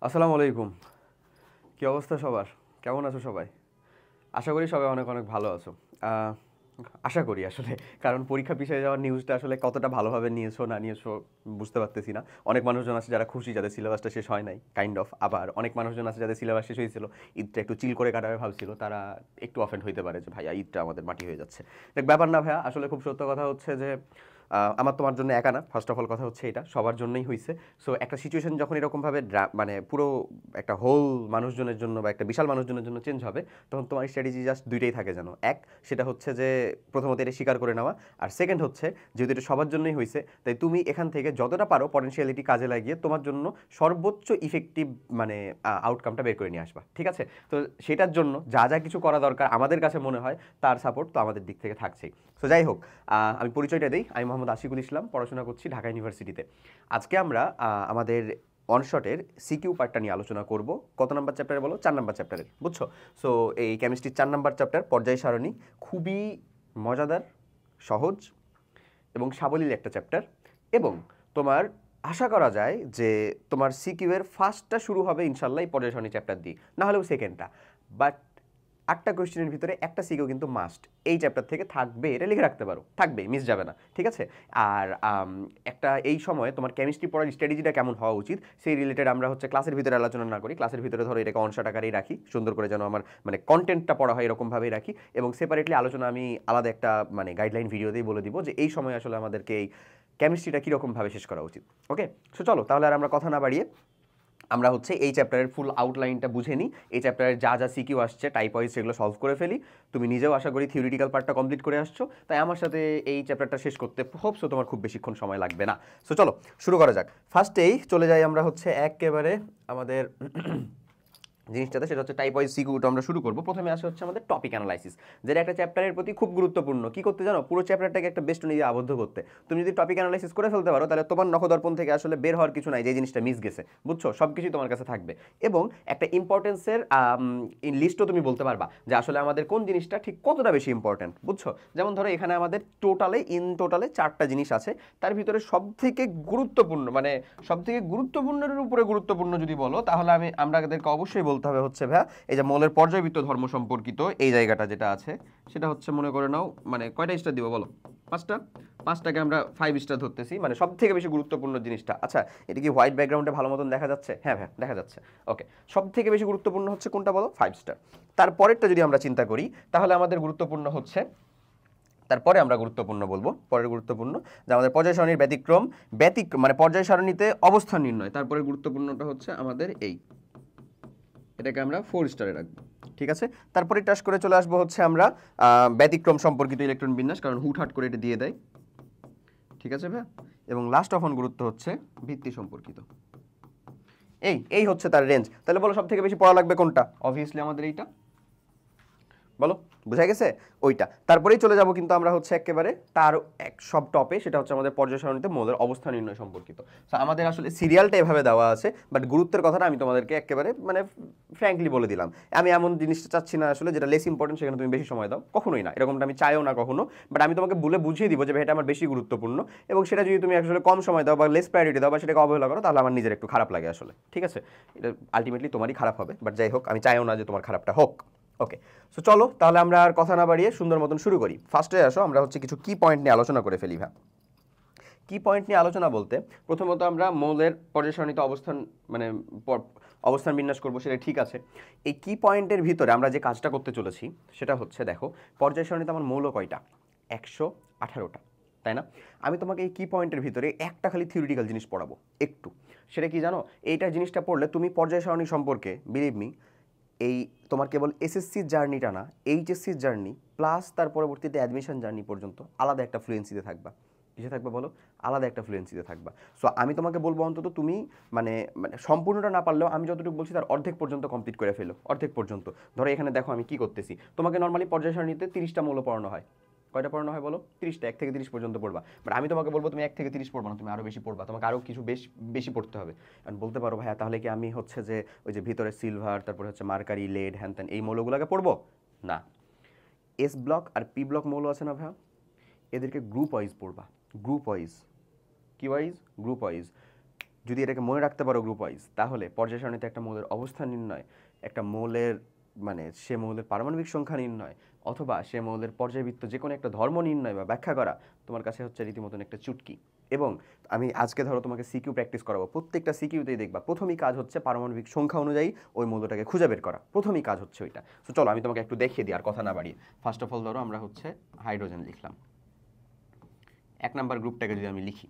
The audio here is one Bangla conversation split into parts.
আসসালামু আলাইকুম। কি অবস্থা সবার? কেমন আছো সবাই? আশা করি সবাই অনেক অনেক ভালো আছো। আহ, আশা করি আসলে, কারণ পরীক্ষা পিছিয়ে যাওয়ার নিউজটা আসলে কতটা ভালোভাবে নিয়েছো না নিয়েছো বুঝতে পারতেছি না। অনেক মানুষজন আছে যারা খুশি, যাদের সিলেবাসটা শেষ হয় নাই কাইন্ড অফ। আবার অনেক মানুষজন আছে যাদের সিলেবাস শেষ হয়েছিল, ঈদটা একটু চিল করে কাটাবে ভাবছিল, তারা একটু অফেন্ড হইতে পারে যে ভাইয়া ঈদটা আমাদের মাটি হয়ে যাচ্ছে। দেখ, ব্যাপার না ভাইয়া, আসলে খুব সত্য কথা হচ্ছে যে আমার তোমার জন্য একা না, ফার্স্ট অফ অল কথা হচ্ছে এটা সবার জন্যই হয়েছে। সো একটা সিচুয়েশন যখন এরকমভাবে মানে পুরো একটা হোল মানুষজনের জন্য বা একটা বিশাল মানুষজনের জন্য চেঞ্জ হবে, তখন তোমার স্ট্র্যাটেজি জাস্ট দুইটাই থাকে যেন। এক, সেটা হচ্ছে যে প্রথমত এটা স্বীকার করে নেওয়া। আর সেকেন্ড হচ্ছে, যেহেতু এটা সবার জন্যই হয়েছে, তাই তুমি এখান থেকে যতটা পারো পটেনশিয়ালিটি কাজে লাগিয়ে তোমার জন্য সর্বোচ্চ ইফেক্টিভ মানে আউটকামটা বের করে নিয়ে আসবা, ঠিক আছে? তো সেটার জন্য যা যা কিছু করা দরকার আমাদের কাছে মনে হয়, তার সাপোর্ট তো আমাদের দিক থেকে থাকছেই। সো যাই হোক, আমি পরিচয়টা দিই। আমি মোহাম্মদ আশিকুল ইসলাম, পড়াশোনা করছি ঢাকা ইউনিভার্সিটিতে। আজকে আমরা আমাদের অনশটের সিকিউ পার্টটা নিয়ে আলোচনা করব। কত নাম্বার চ্যাপ্টারে বলো? 4 নাম্বার চ্যাপ্টারের, বুঝছো? সো এই কেমিস্ট্রির 4 নাম্বার চ্যাপ্টার পর্যায় সারণী, খুবই মজাদার, সহজ এবং সাবলীল একটা চ্যাপ্টার। এবং তোমার আশা করা যায় যে তোমার সিকিউ এর ফার্স্টটা শুরু হবে ইনশাল্লাহ এই পর্যায় সারণী চ্যাপ্টার দিয়ে, না হলেও সেকেন্ডটা। বাট 8টা কোয়েশ্চেনের ভিতরে একটা সিকিউ কিন্তু মাস্ট এই চ্যাপ্টার থেকে থাকবে, এটা লিখে রাখতে পারো, থাকবে, মিস যাবে না, ঠিক আছে? আর একটা এই সময় তোমার কেমিস্ট্রি পড়ার স্ট্র্যাটেজিটা কেমন হওয়া উচিত সেই রিলেটেড আমরা হচ্ছে ক্লাসের ভিতরে আলোচনা না করি, ক্লাসের ভিতরে ধরো এটাকে অনশট আকারেই রাখি, সুন্দর করে যেন আমার মানে কন্টেন্টটা পড়া হয় এরকমভাবেই রাখি। এবং সেপারেটলি আলোচনা আমি আলাদা একটা মানে গাইডলাইন ভিডিওতেই বলে দিব যে এই সময় আসলে আমাদেরকে এই কেমিস্ট্রিটা কীরকমভাবে শেষ করা উচিত। ওকে, সো চলো তাহলে আর আমরা কথা না বাড়িয়ে আমরা হচ্ছে এই চ্যাপ্টারের ফুল আউটলাইনটা বুঝে নিই। এই চ্যাপ্টারের যা যা সিকিউ আসছে টাইপ ওয়াইজ সেগুলো সলভ করে ফেলি। তুমি নিজেও আশা করি থিওরিটিক্যাল পার্টটা কমপ্লিট করে আসছো, তাই আমার সাথে এই চ্যাপ্টারটা শেষ করতে হোপসো তোমার খুব বেশিক্ষণ সময় লাগবে না। সো চলো শুরু করা যাক। ফার্স্টেই চলে যাই আমরা হচ্ছে একেবারে আমাদের জিনিসটাতে, সেটা হচ্ছে টাইপ ওয়াইজ সিকিউটা আমরা শুরু করবো। প্রথমে আসে হচ্ছে আমাদের টপিক অ্যানালাইসিস, যেটা একটা চ্যাপ্টারের প্রতি খুব গুরুত্বপূর্ণ। কি করতে জানো? পুরো চ্যাপ্টারটাকে একটা বেষ্টনী দিয়ে আবদ্ধ করতে। তুমি যদি টপিক অ্যানালাইসিস করে ফেলতে পারো, তাহলে তোমার নখদর্পণ থেকে আসলে বের হওয়ার কিছু নাই যে জিনিসটা মিস গেছে, বুঝছো? সব কিছুই তোমার কাছে থাকবে। এবং একটা ইম্পর্টেন্সের লিস্টও তুমি বলতে পারবা যে আসলে আমাদের কোন জিনিসটা ঠিক কতটা বেশি ইম্পর্টেন্ট, বুঝছো? যেমন ধরো এখানে আমাদের টোটালে 4টা জিনিস আছে, তার ভিতরে সব থেকে গুরুত্বপূর্ণ মানে সব থেকে গুরুত্বপূর্ণের উপরে গুরুত্বপূর্ণ যদি বলো, তাহলে আমাদেরকে অবশ্যই বলতে হবে হচ্ছে ভাইয়া এই যে মৌলের পর্যায়বৃত্ত ধর্ম সম্পর্কিত এই জায়গাটা যেটা আছে, সেটা হচ্ছে মনে করে নাও মানে কয়টা স্টার দিব বলো? 5টা। 5টাকে আমরা 5 স্টার ধরতেছি, মানে সব থেকে বেশি গুরুত্বপূর্ণ জিনিসটা। আচ্ছা, এটা কি হোয়াইট ব্যাকগ্রাউন্ডে ভালো মতন দেখা যাচ্ছে? হ্যাঁ ভাই দেখা যাচ্ছে। ওকে, সব থেকে বেশি গুরুত্বপূর্ণ হচ্ছে কোনটা বলো? 5 স্টার। তারপরেরটা যদি আমরা চিন্তা করি, তাহলে আমাদের গুরুত্বপূর্ণ হচ্ছে, তারপরে আমরা গুরুত্বপূর্ণ বলবো, পরের গুরুত্বপূর্ণ যে আমাদের পর্যায় সারণীর ব্যতিক্রম মানে পর্যায় সারণীতে অবস্থান নির্ণয়। তারপরে গুরুত্বপূর্ণটা হচ্ছে আমাদের এটাকে আমরা 4 স্টারে রাখবো, ঠিক আছে? তারপরে টাস করে চলে আসবো হচ্ছে আমরা ব্যতিক্রম সম্পর্কিত ইলেকট্রন বিন্যাস, কারণ হুটহাট করে এটা দিয়ে দেয়, ঠিক আছে ভাই? এবং লাস্ট অফ অন গুরুত্ব হচ্ছে ভিত্তি সম্পর্কিত। এই হচ্ছে তার রেঞ্জ। তাহলে বলো সব থেকে বেশি পড়া লাগবে কোনটা? অবভিয়াসলি আমাদের এইটা, বলো বুঝা গেছে? ওইটা। তারপরেই চলে যাব কিন্তু আমরা হচ্ছে একেবারে তার এক সব টপে, সেটা হচ্ছে আমাদের পর্যায় সারণীতে মৌলের অবস্থান নির্ণয় সম্পর্কিত। সো আমাদের আসলে সিরিয়ালটা এভাবে দেওয়া আছে, বাট গুরুত্বের কথাটা আমি তোমাদেরকে একেবারে মানে ফ্র্যাঙ্কলি বলে দিলাম। আমি এমন জিনিসটা চাচ্ছি না আসলে যেটা লেস ইম্পর্টেন্ট সেখানে তুমি বেশি সময় দাও, কখনোই না, এরকমটা আমি চাইও না কখনো। বাট আমি তোমাকে বলে বুঝিয়ে দিব যে ভাই এটা আমার বেশি গুরুত্বপূর্ণ, এবং সেটা যদি তুমি আসলে কম সময় দাও বা লেস প্রায়োরিটি দাও বা সেটাকে অবহেলা করো, তাহলে আমার নিজের একটু খারাপ লাগে আসলে, ঠিক আছে? এটা আলটিমেটলি তোমারই খারাপ হবে, বাট যাই হোক আমি চাইও না যে তোমার খারাপটা হোক। ওকে, সো চলো তাহলে আমরা আর কথা না বাড়িয়ে সুন্দর মতন শুরু করি। ফার্স্টে আসো আমরা হচ্ছে কিছু কি পয়েন্ট নিয়ে আলোচনা করে ফেলি। ভাই কি পয়েন্ট নিয়ে আলোচনা বলতে, প্রথমত আমরা মৌলের পর্যায় সারণীতে অবস্থান মানে অবস্থান বিন্যাস করবো, সেটা ঠিক আছে। এই কি পয়েন্টের ভিতরে আমরা যে কাজটা করতে চলেছি সেটা হচ্ছে, দেখো পর্যায় সারণীতে আমার মৌল কয়টা? 118টা, তাই না? আমি তোমাকে এই কি পয়েন্টের ভিতরে একটা খালি থিওরিটিক্যাল জিনিস পড়াবো একটু। সেটা কি জানো? এইটা জিনিসটা পড়লে তুমি পর্যায় সারণী সম্পর্কে বিলিভ মি, এই তোমার কেবল এসএসসির জার্নিটা না, এইচএসসির জার্নি প্লাস তার পরবর্তীতে অ্যাডমিশন জার্নি পর্যন্ত আলাদা একটা ফ্লুয়েন্সিতে থাকবা। কিসে থাকবে বলো? আলাদা একটা ফ্লুয়েন্সিতে থাকবা। সো আমি তোমাকে বলবো অন্তত তুমি মানে মানে সম্পূর্ণটা না পারলেও আমি যতটুকু বলছি তার অর্ধেক পর্যন্ত কমপ্লিট করে ফেলো, অর্ধেক পর্যন্ত। ধরো এখানে দেখো আমি কি করতেছি, তোমাকে নর্মালি পর্যায় সারণীতে 30টা মৌল পড়ানো হয়। কয়টা পড়ানো হয় বলো? 30টা, 1 থেকে 30 পর্যন্ত পড়বা। বাট আমি তোমাকে বলবো তুমি 1 থেকে 30 পড়বা না, তুমি আরও বেশি পড়বা, তোমাকে আরও কিছু বেশি পড়তে হবে। কারণ বলতে পারো ভাইয়া তাহলে কি আমি হচ্ছে যে ওই যে ভিতরে সিলভার, তারপরে হচ্ছে মার্কারি, লেড, হ্যান ত্যান এই মৌলগুলোকে পড়বো না। এস ব্লক আর পি ব্লক মৌল আছে না ভাইয়া, এদেরকে গ্রুপ ওয়াইজ পড়বা। গ্রুপ ওয়াইজ, কি ওয়াইজ? Group wise. যদি এটাকে মনে রাখতে পারো গ্রুপ ওয়াইজ, তাহলে পর্যায় সারণীতে একটা মৌলের অবস্থান নির্ণয়, একটা মৌলের মানে সে মৌলের পারমাণবিক সংখ্যা নির্ণয়, অথবা সে মৌলের পর্যায়বৃত্ত যে কোনো একটা ধর্ম নির্ণয় বা ব্যাখ্যা করা তোমার কাছে হচ্ছে রীতিমতন একটা চুটকি। এবং আমি আজকে ধরো তোমাকে সিকিউ প্র্যাকটিস করাবো, প্রত্যেকটা সিকিউতেই দেখবা প্রথমই কাজ হচ্ছে পারমাণবিক সংখ্যা অনুযায়ী ওই মৌলটাকে খুঁজে বের করা, প্রথমই কাজ হচ্ছে ওইটা। তো চলো আমি তোমাকে একটু দেখিয়ে দিই আর কথা না বাড়িয়ে। ফার্স্ট অফ অল ধরো আমরা হচ্ছে হাইড্রোজেন লিখলাম, 1 নাম্বার গ্রুপটাকে যদি আমি লিখি,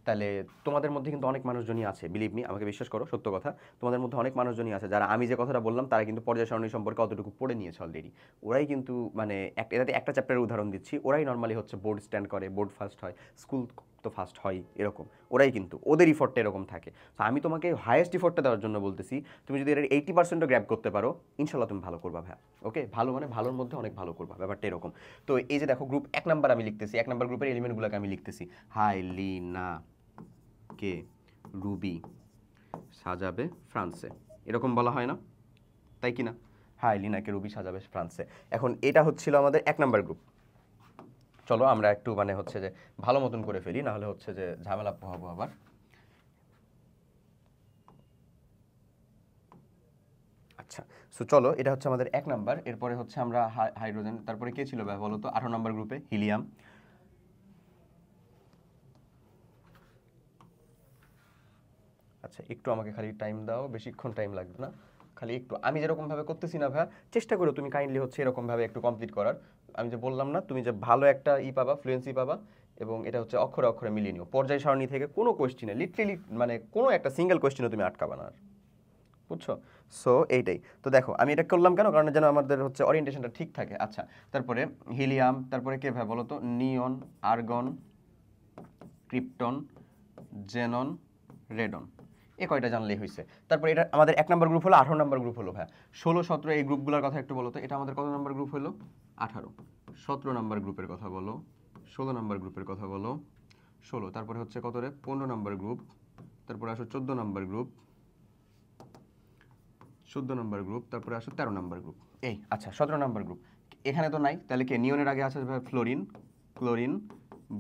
তাহলে তোমাদের মধ্যে কিন্তু অনেক মানুষজনই আছে, বিলিভ মি, আমাকে বিশ্বাস করো, সত্য কথা, তোমাদের মধ্যে অনেক মানুষজনই আছে যারা আমি যে কথাটা বললাম তারা কিন্তু পর্যায় সারণী সম্পর্কে অতটুকু পড়ে নিয়েছে অলরেডি। ওরাই কিন্তু মানে এটাতে একটা চ্যাপ্টারের উদাহরণ দিচ্ছি, ওরাই নর্মালি হচ্ছে বোর্ড স্ট্যান্ড করে, বোর্ড ফার্স্ট হয়, স্কুল তো ফার্স্ট হয় এরকম, ওরাই কিন্তু ওদের ইফোর্টটা এরকম থাকে। তো আমি তোমাকে হাইয়েস্ট ইফোর্টটা দেওয়ার জন্য বলতেছি, তুমি যদি এর 80%ও গ্র্যাব করতে পারো ইনশাল্লাহ তুমি ভালো করবা ভাই। ওকে, ভালো মানে ভালোর মধ্যে অনেক ভালো করবা, ব্যাপারটা এরকম। তো এই যে দেখো গ্রুপ 1 নাম্বার আমি লিখতেছি, 1 নাম্বার গ্রুপের এলিমেন্টগুলোকে আমি লিখতেছি, হাইলিনা কে রুবি সাজাবে ফ্রান্সে, এরকম বলা হয় না, তাই কি না? হাই লিনাকে রুবি সাজাবে ফ্রান্সে। এখন এটা হচ্ছিল আমাদের 1 নাম্বার গ্রুপ। চলো আমরা একটু মানে হচ্ছে যে ভালো মতন করে ফেলি, না হলে হচ্ছে যে ঝামেলা পোহাবো আবার। আচ্ছা, সো চলো এটা হচ্ছে আমাদের 1 নাম্বার। এরপরে হচ্ছে আমরা হাইড্রোজেন, তারপরে কে ছিল ভাই বলো তো 18 নাম্বার গ্রুপে? হিলিয়াম। আচ্ছা একটু আমাকে খালি টাইম দাও, বেশিক্ষণ টাইম লাগবে না, খালি একটু আমি যেরকমভাবে করতেছি না ভাইয়া, চেষ্টা করো তুমি কাইন্ডলি হচ্ছে এরকমভাবে একটু কমপ্লিট করার। আমি যে বললাম না, তুমি যে ভালো একটা পাবা, ফ্লুয়েন্সি পাবা, এবং এটা হচ্ছে অক্ষরে অক্ষরে মিলিয়ে নিও। পর্যায় সারণী থেকে কোনো কোয়েশ্চেনে লিটারেলি মানে কোনো একটা সিঙ্গেল কোয়েশ্চেনে তুমি আটকাবা না আর, বুঝছো? সো এইটাই তো দেখো আমি এটা করলাম কেন, কারণ যেন আমাদের হচ্ছে ওরিয়েন্টেশনটা ঠিক থাকে। আচ্ছা তারপরে হিলিয়াম, তারপরে কে ভাই বলো তো? নিয়ন, আর্গন, ক্রিপ্টন, জেনন, রেডন, এ কয়টা জানলেই হয়েছে। তারপরে এটা আমাদের 1 নাম্বার গ্রুপ হলো, 18 নাম্বার গ্রুপ হলো ভাই, 16, 17 এই গ্রুপগুলোর কথা একটু বলো তো। এটা আমাদের কত নাম্বার গ্রুপ হলো? 18। 17 নাম্বার গ্রুপের কথা বলো, 16 নাম্বার গ্রুপের কথা বলো, 16। তারপরে হচ্ছে কত রে? 15 নাম্বার গ্রুপ। তারপরে আসো 14 নাম্বার গ্রুপ, 14 নাম্বার গ্রুপ। তারপরে আসো 13 নাম্বার গ্রুপ। এই আচ্ছা 17 নাম্বার গ্রুপ এখানে তো নাই, তাহলে কে? নিয়নের আগে আছে ভাই ফ্লোরিন, ক্লোরিন,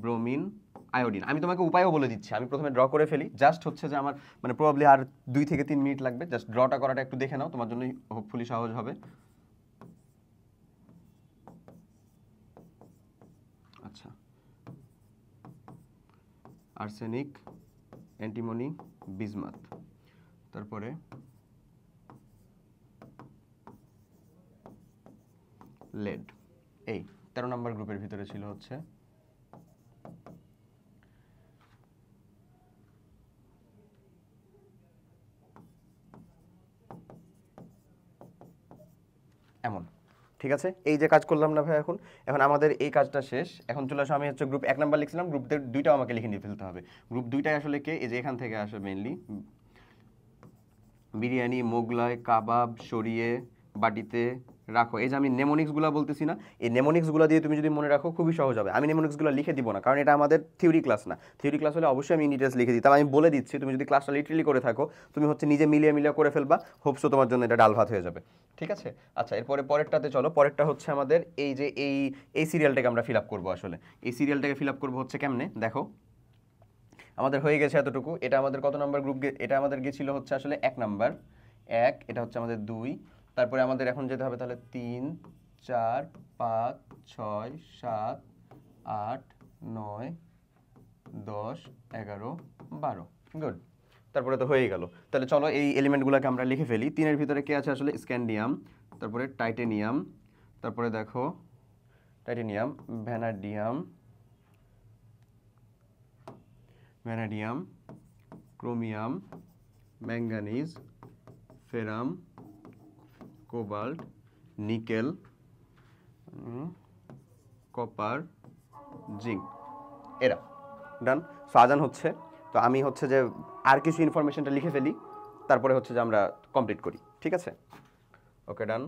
ব্রোমিন, আয়োডিন। আমি তোমাকে উপায়ও বলে দিচ্ছি, আমি প্রথমে ড্র করে ফেলি, জাস্ট হচ্ছে যে আমার মানে প্রবাবলি আর 2 থেকে 3 মিনিট লাগবে, জাস্ট ড্রটা করাটা একটু দেখে নাও, তোমার জন্য হোপফুলি সহজ হবে। আচ্ছা আর্সেনিক, অ্যান্টিমনি, বিসমাথ, তারপরে লেড। এই 13 নাম্বার গ্রুপের ভিতরে ছিল হচ্ছে এমন, ঠিক আছে? এই যে কাজ করলাম না ভাই, এখন এখন আমাদের এই কাজটা শেষ। এখন চলে আসো, আমি হচ্ছে গ্রুপ 1 নাম্বার লিখছিলাম, গ্রুপ 2টাও আমাকে লিখে নিয়ে ফেলতে হবে। গ্রুপ 2টাই আসলে কে? এই যে এখান থেকে আসে মেইনলি বিরিয়ানি, মোগলাই, কাবাব, সরিয়ে বাটিতে রাখো। এই যে আমি নেমোনিক্সগুলো বলতেছি না, এই নেমোনিক্সগুলো দিয়ে তুমি যদি মনে রাখো খুবই সহজ হবে। আমি নেমোনিক্সগুলো লিখে দিব না, কারণ এটা আমাদের থিওরি ক্লাস না। থিওরি ক্লাস হলে অবশ্যই আমি ইন ডিটেলস লিখে দিতাম। আমি বলে দিচ্ছি, তুমি যদি ক্লাসটা লিটারালি করে থাকো, তুমি হচ্ছে নিজে মিলিয়ে মিলিয়ে করে ফেলবা, হোপসো তোমার জন্য এটা ডাল ভাত হয়ে যাবে, ঠিক আছে? আচ্ছা এরপরে পরেরটাতে চলো। পরেরটা হচ্ছে আমাদের এই যে এই সিরিয়ালটাকে আমরা ফিল আপ করবো। আসলে এই সিরিয়ালটাকে ফিল আপ করবো হচ্ছে কেমনে, দেখো আমাদের হয়ে গেছে এতটুকু। এটা আমাদের কত নাম্বার গ্রুপ? এটা আমাদের গেছিল হচ্ছে আসলে 1 নাম্বার, 1, এটা হচ্ছে আমাদের 2। তারপরে আমাদের এখন যেতে হবে তাহলে 3, 4, 5, 6, 7, 8, 9, 10, 11, 12, গুড। তারপরে তো হয়ে গেল। তাহলে চলো এই এলিমেন্টগুলোকে আমরা লিখে ফেলি। 3-এর ভিতরে কে আছে আসলে? স্ক্যান্ডিয়াম, তারপরে টাইটেনিয়াম, তারপরে দেখো titanium, vanadium, vanadium, chromium, manganese, ফেরাম, cobalt, nickel, copper, zinc, এরা ডান। সো আজান হচ্ছে, তো আমি হচ্ছে যে আর কিছু ইনফরমেশনটা লিখে ফেলি, তারপরে হচ্ছে যে আমরা কমপ্লিট করি, ঠিক আছে? ওকে ডান।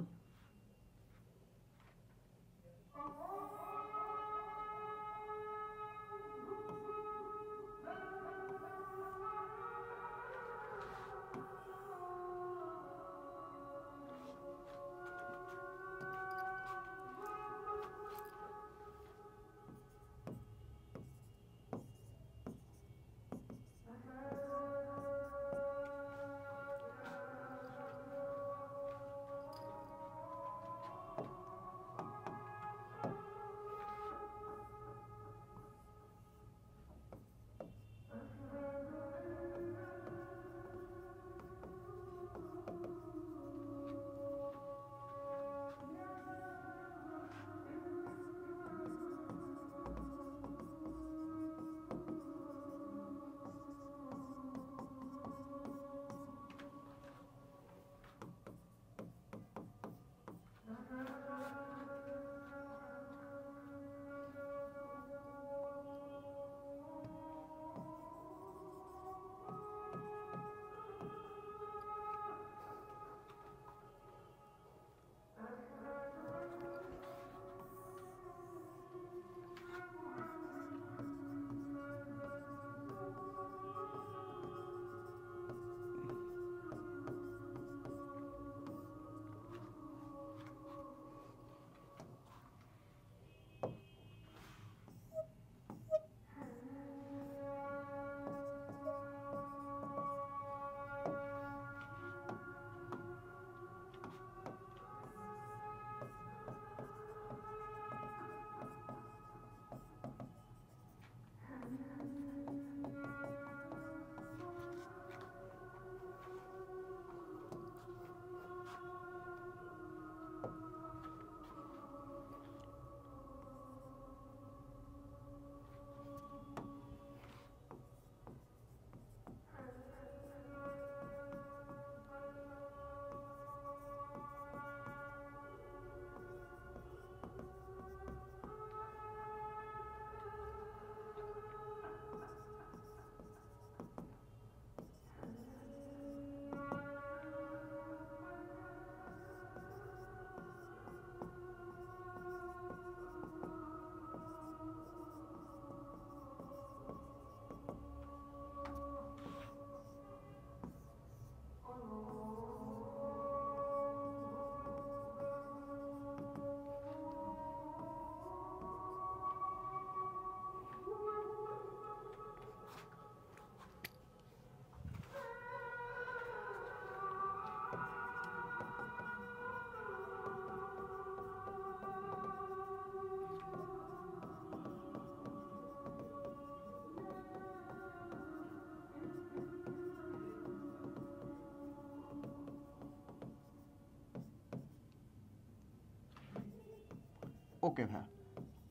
ওকে ভাই,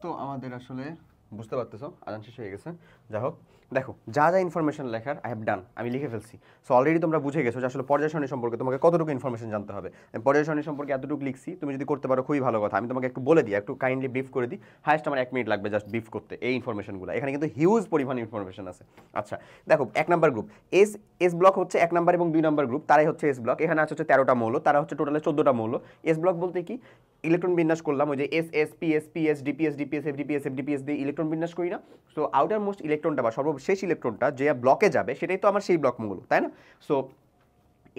তো আমাদের আসলে বুঝতে পারতেছো আজান শেষ হয়ে গেছে। যাই হোক, দেখো যা যা ইনফরমেশন লেখার আই হ্যাভ ডান, আমি লিখে ফেলছি। সো অলরেডি তোমরা বুঝে গেছো যে আসলে পর্যায় সারণী সম্পর্কে তোমাকে কতটুকু ইনফরমেশন জানতে হবে। আমি পর্যায় সারণী সম্পর্কে এতটুকু লিখছি, তুমি যদি করতে পারো খুবই ভালো কথা। আমি তোমাকে একটু বলে দিই, একটু কাইন্ডলি ব্রিফ করে দিই। হায়েস্ট আমার 1 মিনিট লাগবে জাস্ট ব্রিফ করতে এই ইনফরমেশনগুলো। এখানে কিন্তু হিউজ পরিমাণ ইনফরমেশন আছে। আচ্ছা দেখো, 1 number group S, S block হচ্ছে 1 নাম্বার এবং 2 নাম্বার গ্রুপ, তারাই হচ্ছে এস ব্লক। এখানে আছে হচ্ছে 13টা মৌল, তারা হচ্ছে টোটালে 14টা মৌল। এস ব্লক বলতে কি, ইলেকট্রন বিন্যাস করলাম ওই যে S S P S P S DPS DPS FDPS FDPS দিয়ে ইলেকট্রন বিন্যাস করি না। সো আউটার মোস্ট ইলেকট্রনটা বা সর্বশেষ ইলেকট্রনটা যে ব্লকে যাবে সেটাই তো আমার সেই ব্লক মৌল, তাই না? সো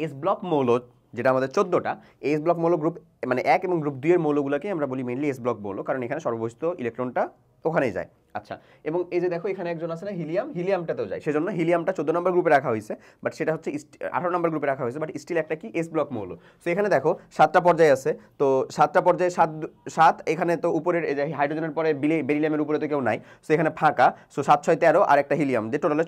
এস ব্লক মৌল যেটা আমাদের 14টা, এস ব্লক মৌল গ্রুপ মানে 1 এবং গ্রুপ 2 এর মৌলগুলোকে আমরা বলি মেইনলি এস ব্লক মৌল, কারণ এখানে সর্ববহিষ্ঠ ইলেকট্রনটা ওখানেই যায়। আচ্ছা, এবং এই যে দেখো এখানে একজন আছে না হিলিয়াম, হিলিয়ামটাতেও যায়, সেজন্য হিলিয়ামটা 14 নম্বর গ্রুপে রাখা হয়েছে, বাট সেটা হচ্ছে 18 নম্বর গ্রুপে রাখা হয়েছে, বাট স্টিল একটা কি এস ব্লক মৌল। সো এখানে দেখো 7টা পর্যায় আছে, তো 7টা পর্যায়ে 7 এখানে তো উপরের এই যে হাইড্রোজেনের পরে বেরিলিয়ামের উপরে তো কেউ নাই, সো এখানে ফাঁকা। সো 7 6 13 আর একটা হিলিয়াম, যে টোটালে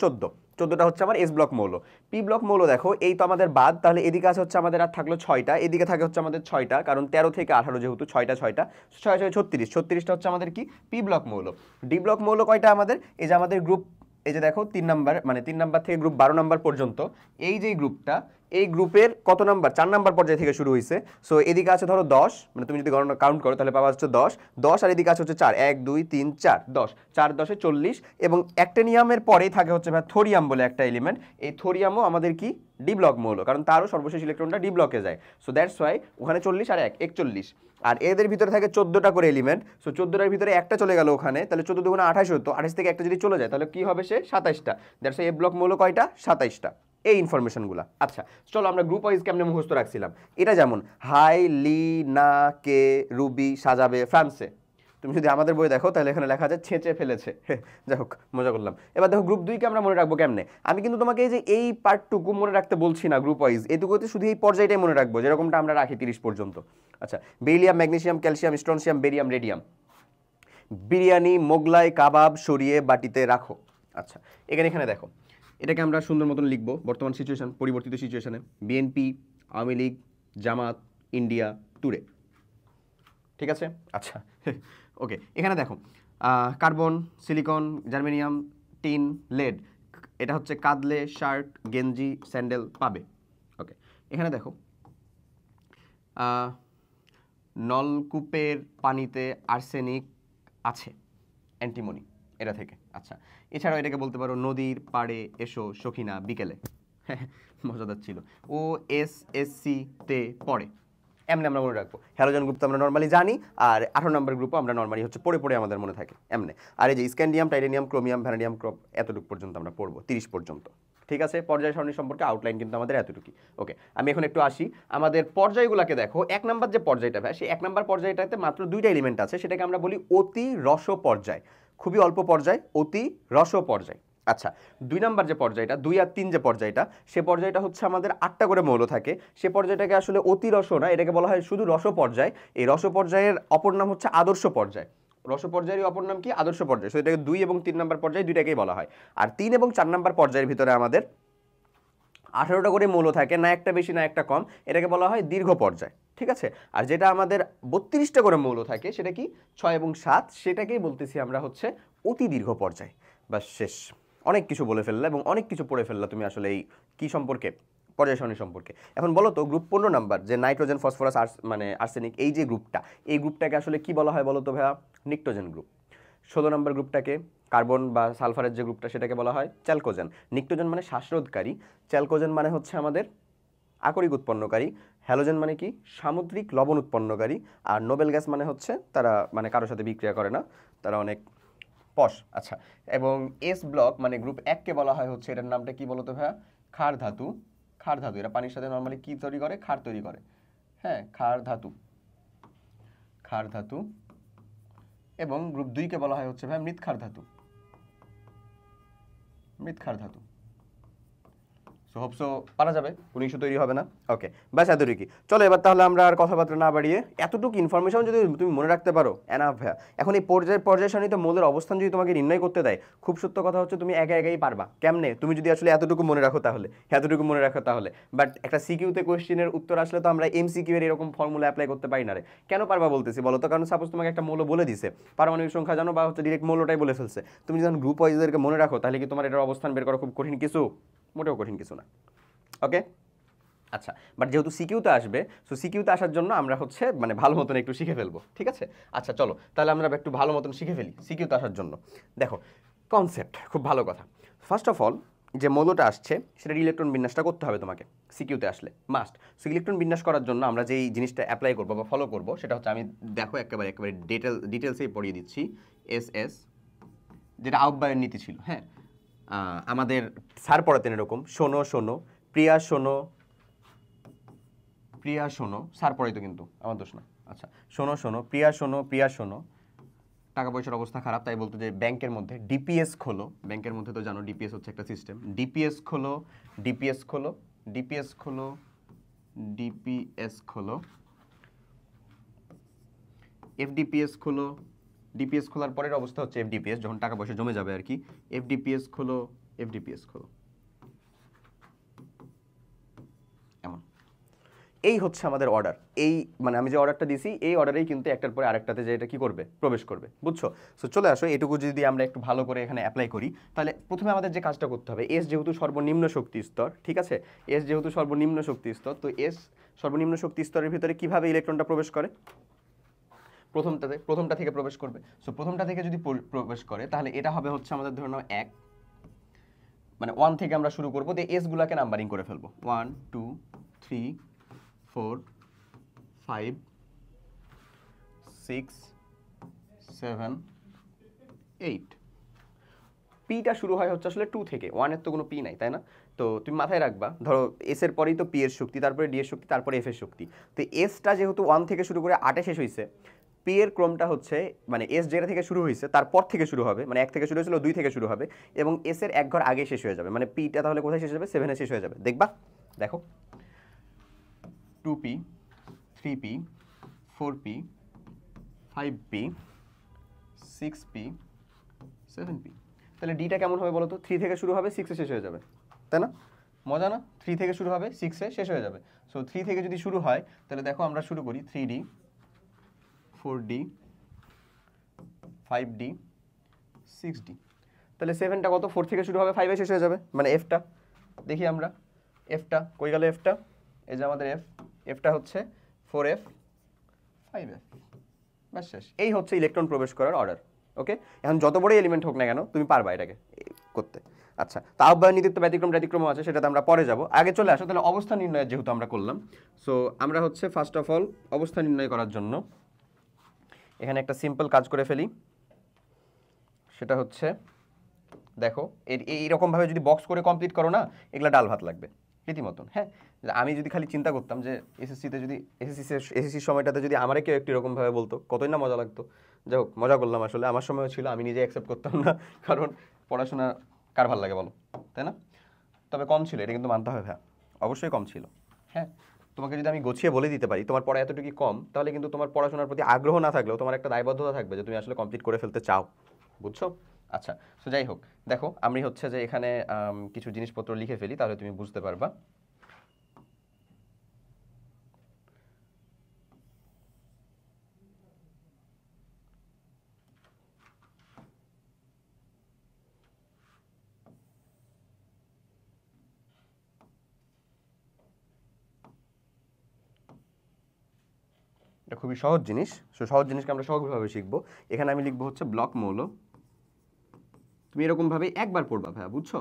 14টা হচ্ছে আমার এস ব্লক মৌল। পি ব্লক মৌল দেখো এই তো আমাদের বাদ, তাহলে এদিকে আছে হচ্ছে আমাদের আর থাকলো 6টা, এদিকে থাকে হচ্ছে আমাদের 6টা, কারণ 13 থেকে 18 যেহেতু 6টা 6টা 6 6 36টা হচ্ছে আমাদের কি পি ব্লক মৌল। ডি ব্লক মৌল কয়টা আমাদের, এই যে আমাদের গ্রুপ, এই যে দেখো 3 নাম্বার, মানে 3 নাম্বার থেকে গ্রুপ 12 নাম্বার পর্যন্ত, এই যে গ্রুপটা, এই গ্রুপের কত নাম্বার, 4 নাম্বার পর্যায় থেকে শুরু হয়েছে। সো এদিকে আছে ধরো 10, মানে তুমি যদি গণনা কাউন্ট করো তাহলে পাবা হচ্ছে 10 আর এদিকে আছে হচ্ছে 4, 1 2 3 4 10, 4 10 40। এবং অ্যাক্টিনিয়ামের পরেই থাকে হচ্ছে ভাই থোরিয়াম বলে একটা এলিমেন্ট, এই থোরিয়ামও আমাদের কি ডি ব্লক মৌল, কারণ তারও সর্বশেষ ইলেকট্রনটা ডি ব্লকে যায়। সো দ্যাটস ওয়াই ওখানে 40 আর 1 41। আর এদের ভিতরে থাকে 14টা করে এলিমেন্ট। সো 14টার ভিতরে একটা চলে গেল ওখানে, তাহলে 14 দুগুণে 28 হতো, 28 থেকে একটা যদি চলে যায় তাহলে কি হবে, সে 27টা। দ্যাটস ওয়াই এ ব্লক মৌল কয়টা, 27টা। এই ইনফরমেশনগুলো। আচ্ছা চলো আমরা গ্রুপ ওয়াইজ কেমনে মুখস্থ রাখছিলাম। এটা যেমন হাই লি না কে রুবি সাজাবে ফ্রান্সে, তুমি যদি আমাদের বই দেখো তাহলে এখানে লেখা আছে ছেঁচে ফেলেছে। যাই হোক, মজা করলাম। এবার দেখো গ্রুপ 2কে আমরা মনে রাখবো কেমনে। আমি কিন্তু তোমাকে এই যে এই পার্টটুকু মনে রাখতে বলছি না গ্রুপ ওয়াইজ, এইটুকুতে শুধু এই পর্যায়টাই মনে রাখবো যেরকমটা আমরা রাখি 30 পর্যন্ত। আচ্ছা, beryllium magnesium calcium strontium barium radium. Biryani Mughlai kebab সরিয়ে বাটিতে রাখো। আচ্ছা এখানে দেখো, এটাকে আমরা সুন্দর মতন লিখবো বর্তমান সিচুয়েশন, পরিবর্তিত সিচুয়েশনে। বিএনপি, আওয়ামী লীগ, জামাত, ইন্ডিয়া, টুরে। ঠিক আছে? আচ্ছা ওকে, এখানে দেখো carbon, silicon, germanium, tin, lead, এটা হচ্ছে কাঁদলে শার্ট গেঞ্জি স্যান্ডেল পাবে। ওকে, এখানে দেখো নলকূপের পানিতে আর্সেনিক আছে, অ্যান্টিমনি এটা থেকে। আচ্ছা, এছাড়াও এটাকে বলতে পারো নদীর পাড়ে এসো সখিনা বিকেলে। মজাদার ছিল। ও এস এস সি তে পড়ে, এমনি আমরা মনে রাখবো। হ্যালোজেন গ্রুপ তো আমরা নর্মালি জানি, আর 18 নম্বর গ্রুপও আমরা নর্মালি হচ্ছে পড়ে পড়ে আমাদের মনে থাকে এমনি। আর এই যে scandium, titanium, chromium, vanadium, crop, এতটুকু পর্যন্ত আমরা পড়বো 30 পর্যন্ত। ঠিক আছে, পর্যায় সারণী সম্পর্কে আউটলাইন কিন্তু আমাদের এতটুকুই। ওকে, আমি এখন একটু আসি আমাদের পর্যায়গুলোকে দেখো। 1 নাম্বার যে পর্যায়টা ভাই, সেই 1 নাম্বার পর্যায়টাতে মাত্র 2টা এলিমেন্ট আছে, সেটাকে আমরা বলি অতি রস পর্যায়। খুবই অল্প পর্যায়, অতি রস পর্যায়। আচ্ছা, 2 নাম্বার যে পর্যায়টা, 2 আর 3 যে পর্যায়টা, সে পর্যায়টা হচ্ছে আমাদের 8টা করে মৌল থাকে। সে পর্যায়টাকে আসলে অতি রস না, এটাকে বলা হয় শুধু রস পর্যায়। এই রস পর্যায়ের অপর নাম হচ্ছে আদর্শ পর্যায়। রস পর্যায়ের অপর নাম কি, আদর্শ পর্যায়। সো এটাকে 2 এবং 3 নাম্বার পর্যায় দুইটাকেই বলা হয়। আর 3 এবং 4 নাম্বার পর্যায়ের ভিতরে আমাদের 18টা করে মৌল থাকে, না একটা বেশি না একটা কম, এটাকে বলা হয় দীর্ঘ পর্যায়। ঠিক আছে, আর যেটা আমাদের 32টা করে মৌল থাকে সেটা কি 6 এবং 7, সেটাকেই বলতেছি আমরা হচ্ছে অতি দীর্ঘ পর্যায়। বাস শেষ, অনেক কিছু বলে ফেললা এবং অনেক কিছু পড়ে ফেললা তুমি আসলে এই কি সম্পর্কে, পর্যায় সারণী সম্পর্কে। এখন বলো তো গ্রুপ 15 নাম্বার যে নাইট্রোজেন ফসফরাস মানে আর্সেনিক, এই যে গ্রুপটা, এই গ্রুপটাকে আসলে কি বলা হয় বলো তো ভাইয়া, নিক্টোজেন গ্রুপ। 16 নম্বর গ্রুপটাকে, কার্বন বা সালফারের যে গ্রুপটা, সেটাকে বলা হয় চ্যালকোজেন। নিক্টোজেন মানে শ্বাসরোধকারী, চ্যালকোজেন মানে হচ্ছে আমাদের আকরিক উৎপন্নকারী, হ্যালোজেন মানে কি সামুদ্রিক লবণ উৎপন্নকারী, আর নোবেল গ্যাস মানে হচ্ছে তারা মানে কারোর সাথে বিক্রিয়া করে না, তারা অনেক পশ। আচ্ছা, এবং এস ব্লক মানে গ্রুপ 1কে বলা হয় হচ্ছে, এটার নামটা কি বলতো ভাইয়া, ক্ষার ধাতু। ক্ষার ধাতু, এরা পানির সাথে নর্মালি কি তৈরি করে, ক্ষার তৈরি করে। হ্যাঁ, ক্ষার ধাতু, ক্ষার ধাতু। এবং গ্রুপ 2কে বলা হয় হচ্ছে ভাই মৃৎক্ষার ধাতু, মৃৎক্ষার ধাতু। সো হোপসো পারা যাবে, কোনো ইস্যু তৈরি হবে না। ওকে, ব্যাস এতটুকুই। চলো এবার তাহলে আমরা আর কথাবার্তা না বাড়িয়ে এতটুকু ইনফরমেশন যদি তুমি মনে রাখতে পারো এনাফ ভাইয়া। এখন এই পর্যায় সারণীতে মৌলের অবস্থান যদি তোমাকে নির্ণয় করতে দেয়, খুব সত্য কথা হচ্ছে তুমি একা একাই পারবা। কেমনে? তুমি যদি আসলে এতটুকু মনে রাখো তাহলে। বাট একটা সিকিউতে কোয়েশ্চেনের উত্তর আসলে তো আমরা এমসিকিউ এর এরকম ফর্মুলা অ্যাপ্লাই করতে পারি না রে। কেন পারবা বলতেছি বলো তো? কারণ সাপোজ তোমাকে একটা মৌল বলে দিছে, পারমাণবিক সংখ্যা জানো বা হচ্ছে ডিরেক্ট মৌলটাই বলে ফেলছে, তুমি যখন গ্রুপ ওয়াইজদেরকে মনে রাখো তাহলে কি তোমার এটার অবস্থান বের করা খুব কঠিন কিছু? মোটেও কঠিন কিছু না। ওকে, আচ্ছা। বাট যেহেতু সিকিউতে আসবে, সো সিকিউতে আসার জন্য আমরা হচ্ছে মানে ভালো মতন একটু শিখে ফেলবো, ঠিক আছে? আচ্ছা চলো তাহলে আমরা একটু ভালো মতন শিখে ফেলি সিকিউতে আসার জন্য। দেখো কনসেপ্ট খুব ভালো কথা। ফার্স্ট অফ অল যে মৌলটা আসছে সেটার ইলেকট্রন বিন্যাসটা করতে হবে তোমাকে সিকিউতে আসলে, মাস্ট। সো ইলেকট্রন বিন্যাস করার জন্য আমরা যেই জিনিসটা অ্যাপ্লাই করবো বা ফলো করবো সেটা হচ্ছে, আমি দেখো একেবারে ডিটেলসেই পড়িয়ে দিচ্ছি। এস যেটা আহ্বায়ন নীতি ছিল, হ্যাঁ আমাদের স্যার পড়াতেন এরকম, শোনো প্রিয়া শোনো, স্যার পড়াইতো কিন্তু আমার দোষ না। আচ্ছা, শোনো প্রিয়া শোনো, টাকা পয়সার অবস্থা খারাপ তাই বলতো যে ব্যাংকের মধ্যে ডিপিএস খোলো। ব্যাংকের মধ্যে তো জানো ডিপিএস হচ্ছে একটা সিস্টেম। ডিপিএস খোলো, এফডিপিএস খোলো। ডিপিএস খোলার পরের অবস্থা হচ্ছে এফডিপিএস, যখন টাকা পয়সা জমে যাবে আর কি। এফডিপিএস খোলো। এমন এই হচ্ছে আমাদের অর্ডার। এই মানে আমি যে অর্ডারটা দিছি এই অর্ডারেই কিন্তু একটার পরে আরেকটাতে যে এটা কি করবে, প্রবেশ করবে, বুঝছো? সো চলে আসো, এটুকু যদি আমরা একটু ভালো করে এখানে অ্যাপ্লাই করি তাহলে প্রথমে আমাদের যে কাজটা করতে হবে, এস যেহেতু সর্বনিম্ন শক্তি স্তর, ঠিক আছে, এস যেহেতু সর্বনিম্ন শক্তি স্তর, তো এস সর্বনিম্ন শক্তি স্তরের ভিতরে কিভাবে ইলেকট্রনটা প্রবেশ করে? প্রথমটা থেকে প্রবেশ করবে। সো প্রথমটা থেকে যদি প্রবেশ করে তাহলে এটা হবে হচ্ছে আমাদের ধরে নাও 1, মানে 1 থেকে আমরা শুরু করবো, দিয়ে এস গুলাকে নাম্বারিং করে ফেলবো 1 2 3 4 5 6 7 8। পিটা শুরু হয় হচ্ছে আসলে 2 থেকে, 1 এর তো কোনো পি নাই, তাই না? তো তুমি মাথায় রাখবা, ধরো এস এর পরেই তো পি এর শক্তি, তারপরে ডি এর শক্তি, তারপরে এফ এর শক্তি। তো এসটা যেহেতু 1 থেকে শুরু করে 8 এ শেষ হয়েছে, পি এর ক্রমটা হচ্ছে মানে এস যেটা থেকে শুরু হয়েছে তারপর থেকে শুরু হবে, মানে 1 থেকে শুরু হয়েছিল 2 থেকে শুরু হবে, এবং এস এর এক ঘর আগে শেষ হয়ে যাবে, মানে পিটা তাহলে কোথায় শেষ হয়ে যাবে? 7 এ শেষ হয়ে যাবে। দেখবা, দেখো 2p 3p 4p 5p 6p 7p। তাহলে ডিটা কেমন হবে বলো তো? 3 থেকে শুরু হবে, 6 এ শেষ হয়ে যাবে, তাই না? মজা না? 3 থেকে শুরু হবে, 6 এ শেষ হয়ে যাবে। সো 3 থেকে যদি শুরু হয় তাহলে দেখো আমরা শুরু করি 3d 4d 5d 6d। তাহলে 7টা কত? 4 থেকে শুরু হবে, 5 এ শেষ হয়ে যাবে, মানে এফটা দেখি আমরা। এফটা কই গেল? এফটা এই যে আমাদের এফটা হচ্ছে 4f 5f, ব্যাস শেষ। এই হচ্ছে ইলেকট্রন প্রবেশ করার অর্ডার। ওকে, এখন যত বড় এলিমেন্ট হোক না কেন তুমি পারবা এটাকে করতে। আচ্ছা, তা আহ্বায়ন নীতির তো ব্যতিক্রম আছে, সেটাতে আমরা পরে যাব। আগে চলে আসো তাহলে অবস্থা নির্ণয়ের, যেহেতু আমরা করলাম। সো আমরা হচ্ছে ফার্স্ট অফ অল অবস্থা নির্ণয় করার জন্য এখানে একটা সিম্পল কাজ করে ফেলি। সেটা হচ্ছে দেখো এইরকমভাবে যদি বক্স করে কমপ্লিট করো না, এগুলা ডাল ভাত লাগবে রীতিমতন। হ্যাঁ, আমি যদি খালি চিন্তা করতাম যে এসএসসির সময়টাতে যদি আমারে কেউ একটু এরকমভাবে বলতো কতই না মজা লাগতো। যাই হোক, মজা করলাম আসলে, আমার সময়ও ছিল, আমি নিজে অ্যাকসেপ্ট করতাম না, কারণ পড়াশোনা কার ভালো লাগে বলো, তাই না? তবে কম ছিল, এটা কিন্তু মানতে হবে ভাই, অবশ্যই কম ছিল। হ্যাঁ, তোমাকে যদি আমি গুছিয়ে বলে দিতে পারি তোমার পড়া এতটুকু কম, তাহলে কিন্তু তোমার পড়াশোনার প্রতি আগ্রহ না থাকলেও তোমার একটা দায়বদ্ধতা থাকবে যে তুমি আসলে কমপ্লিট করে ফেলতে চাও, বুঝছো? আচ্ছা, সো যাই হোক, দেখো আমি হচ্ছে যে এখানে কিছু জিনিসপত্র লিখে ফেলি, তাহলে তুমি বুঝতে পারবা। এটা খুবই সহজ জিনিস, সহজ জিনিসকে আমরা সহজভাবে শিখবো। এখানে আমি লিখবো হচ্ছে ব্লক মৌল। তুমি এরকমভাবে একবার পড়বা ভাইয়া, বুঝছো?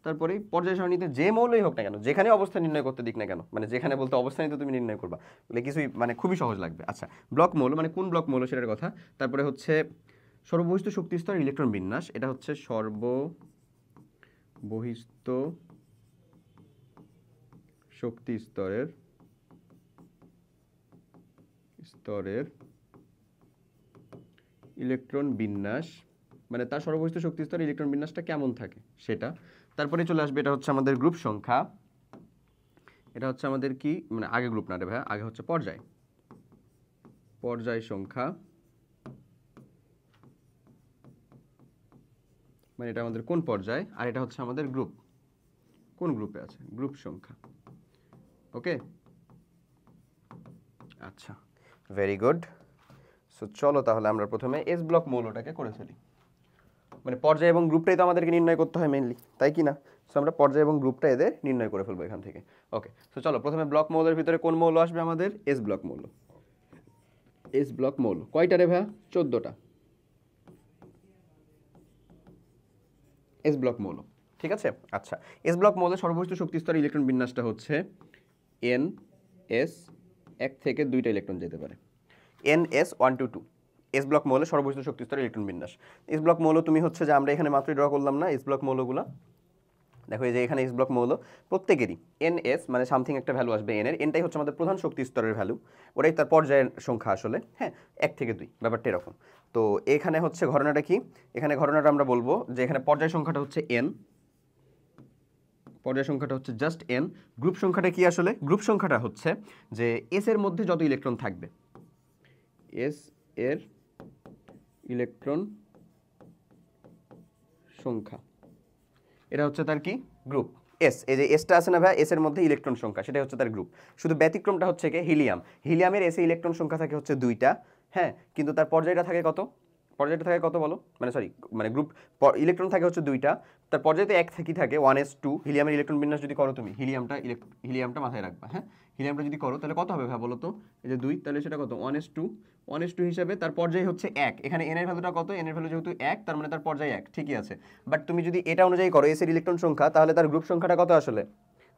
তারপরে পর্যায় সারণীতে যে মৌলই হোক না কেন, যেখানে অবস্থা নির্ণয় করতে দিক না কেন, মানে যেখানে বলতে অবস্থানিত তুমি নির্ণয় করবা, বলে কিছুই মানে খুবই সহজ লাগবে। আচ্ছা, ব্লক মৌল মানে কোন ব্লক মৌল সেটার কথা। তারপরে হচ্ছে সর্ববহিষ্ঠ শক্তি স্তর ইলেকট্রন বিন্যাস, এটা হচ্ছে সর্ববহিষ্ঠ শক্তি স্তরের ইলেকট্রন বিন্যাস, মানে তার সর্ববহিষ্ঠ শক্তি স্তরে ইলেকট্রন বিন্যাসটা কেমন থাকে সেটা। তারপরে চলে আসবে এটা হচ্ছে আমাদের গ্রুপ সংখ্যা, এটা হচ্ছে আমাদের কি মানে আগে গ্রুপ না রে ভাইয়া, আগে হচ্ছে পর্যায়, পর্যায় সংখ্যা, মানে এটা আমাদের কোন পর্যায়, আর এটা হচ্ছে আমাদের গ্রুপ, কোন গ্রুপে আছে, গ্রুপ সংখ্যা। ওকে, আচ্ছা, ভেরি গুড। সো চলো তাহলে আমরা প্রথমে এস ব্লক মৌলটাকে করে ফেলি। মানে পর্যায় এবং গ্রুপটাই তো আমাদেরকে নির্ণয় করতে হয় মেইনলি, তাই কি না? সো আমরা পর্যায় এবং গ্রুপটা এদের নির্ণয় করে ফেলবো এখান থেকে। ওকে, সো চলো প্রথমে ব্লক মৌলের ভিতরে কোন মৌল আসবে আমাদের? এস ব্লক মৌল। এস ব্লক মৌল কয়টা রে ভাইয়া? 14টা এস ব্লক মৌল, ঠিক আছে। আচ্ছা, এস ব্লক মৌলের সর্বোচ্চ শক্তি স্তর ইলেকট্রন বিন্যাসটা হচ্ছে এন এস, এক থেকে দুইটা ইলেকট্রন যেতে পারে, NS 1 to 2 এস ব্লক মৌলের সর্বোচ্চ শক্তি স্তর ইলেকট্রন বিন্যাস। এস ব্লক মৌল তুমি হচ্ছে যে আমরা এখানে মাত্রই ড্র করলাম না এস ব্লক মৌলগুলো, দেখো এই যে এখানে এস ব্লক মৌল প্রত্যেকেরই NS মানে সামথিং একটা ভ্যালু আসবে এন এর, এনটাই হচ্ছে আমাদের প্রধান শক্তি স্তরের ভ্যালু, ওটাই তার পর্যায়ের সংখ্যা আসলে, হ্যাঁ, 1 থেকে 2 ব্যাপারটা এরকম। তো এখানে হচ্ছে ঘটনাটা কি, এখানে ঘটনাটা আমরা বলবো যে এখানে পর্যায় সংখ্যাটা হচ্ছে n, পর্যায় সংখ্যাটা হচ্ছে জাস্ট n। গ্রুপ সংখ্যাটা কি আসলে? গ্রুপ সংখ্যাটা হচ্ছে যে এস এর মধ্যে যত ইলেকট্রন থাকবে, এস এর ইলেকট্রন সংখ্যা, এটা হচ্ছে তার কি গ্রুপ। এস, এই যে এসটা আছে না ভাই, এস এর মধ্যে ইলেকট্রন সংখ্যা, সেটা হচ্ছে তার গ্রুপ। শুধু ব্যতিক্রমটা হচ্ছে কি হিলিয়াম, হিলিয়ামের এসে ইলেকট্রন সংখ্যা থাকে হচ্ছে 2টা, হ্যাঁ, কিন্তু তার পর্যায়টা থাকে কত? পর্যায়টা থাকে কত বলো, মানে সরি মানে গ্রুপ ইলেকট্রন থাকে হচ্ছে 2টা, তার পর্যায়তে 1 থেকে থাকে 1s2। হিলিয়ামের ইলেকট্রন বিন্যাস যদি করো তুমি, হিলিয়ামটা মাথায় রাখবা, হ্যাঁ, হিলিয়ামটা যদি করো তাহলে কত হবে ভাই বলো তো? এই যে 2, তাহলে সেটা কত? 1s2, 1s2 হিসাবে তার পর্যায় হচ্ছে 1। এখানে এন এর ভ্যালুটা কত? এন এর ভ্যালু যেহেতু 1, তার মানে তার পর্যায় 1, ঠিকই আছে। বাট তুমি যদি এটা অনুযায়ী করো এস এর ইলেকট্রন সংখ্যা, তাহলে তার গ্রুপ সংখ্যাটা কত আসলে?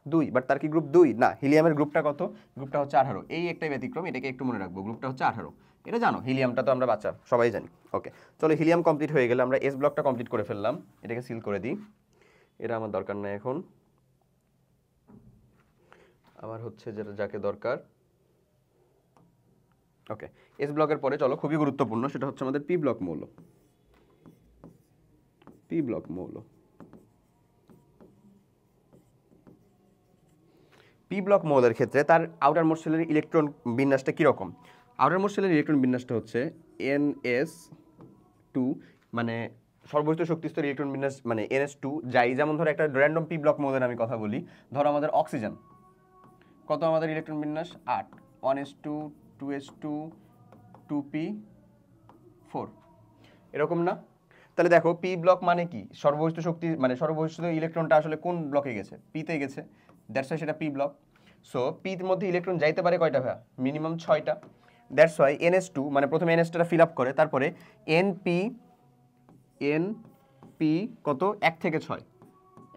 2। বাট তার কি গ্রুপ 2 না, হিলিয়ামের গ্রুপটা কত? গ্রুপটা হচ্ছে 18। এই একটাই ব্যতিক্রম, এটাকে একটু মনে রাখবো, গ্রুপটা হচ্ছে 18। এটা জানো, হিলিয়ামটা তো আমরা বাচ্চা সবাই জানি। ওকে, চলো হিলিয়াম কমপ্লিট হয়ে গেলে আমরা এস ব্লকটা কমপ্লিট করে ফেললাম, এটাকে সিল করে দিই, এটা আমার দরকার নাই এখন, আমার হচ্ছে যেটা যাকে দরকার। ওকে, এস ব্লকের পরে চলো খুবই গুরুত্বপূর্ণ, সেটা হচ্ছে আমাদের পি ব্লক মৌল। পি ব্লক মৌল, পি ব্লক মৌলের ক্ষেত্রে তার আউটার মোস্ট শেলের ইলেকট্রন বিন্যাসটা কীরকম? আউটার মোস্ট শেলের ইলেকট্রন বিন্যাসটা হচ্ছে NS2, মানে সর্বোচ্চ শক্তিস্তর ইলেকট্রন বিন্যাস মানে NS2 যাই, যেমন ধরো একটা র্যান্ডম পি ব্লক মৌলের আমি কথা বলি, ধরো আমাদের অক্সিজেন, কত আমাদের ইলেকট্রন বিন্যাস? 8, 1s2, 2s2, 2p4, এরকম না? তাহলে দেখো পি ব্লক মানে কি, সর্বোচ্চ শক্তি মানে সর্বোচ্চ ইলেকট্রনটা আসলে কোন ব্লকে গেছে? পিতে গেছে, দ্যাটস ওয়াই সেটা পি ব্লক। সো পির মধ্যে ইলেকট্রন যাইতে পারে কয়টা ভাইয়া? মিনিমাম 6টা। দ্যাটস ওয়াই NS2 মানে প্রথমে NS2টা ফিল আপ করে, তারপরে NP কত? 1 থেকে 6,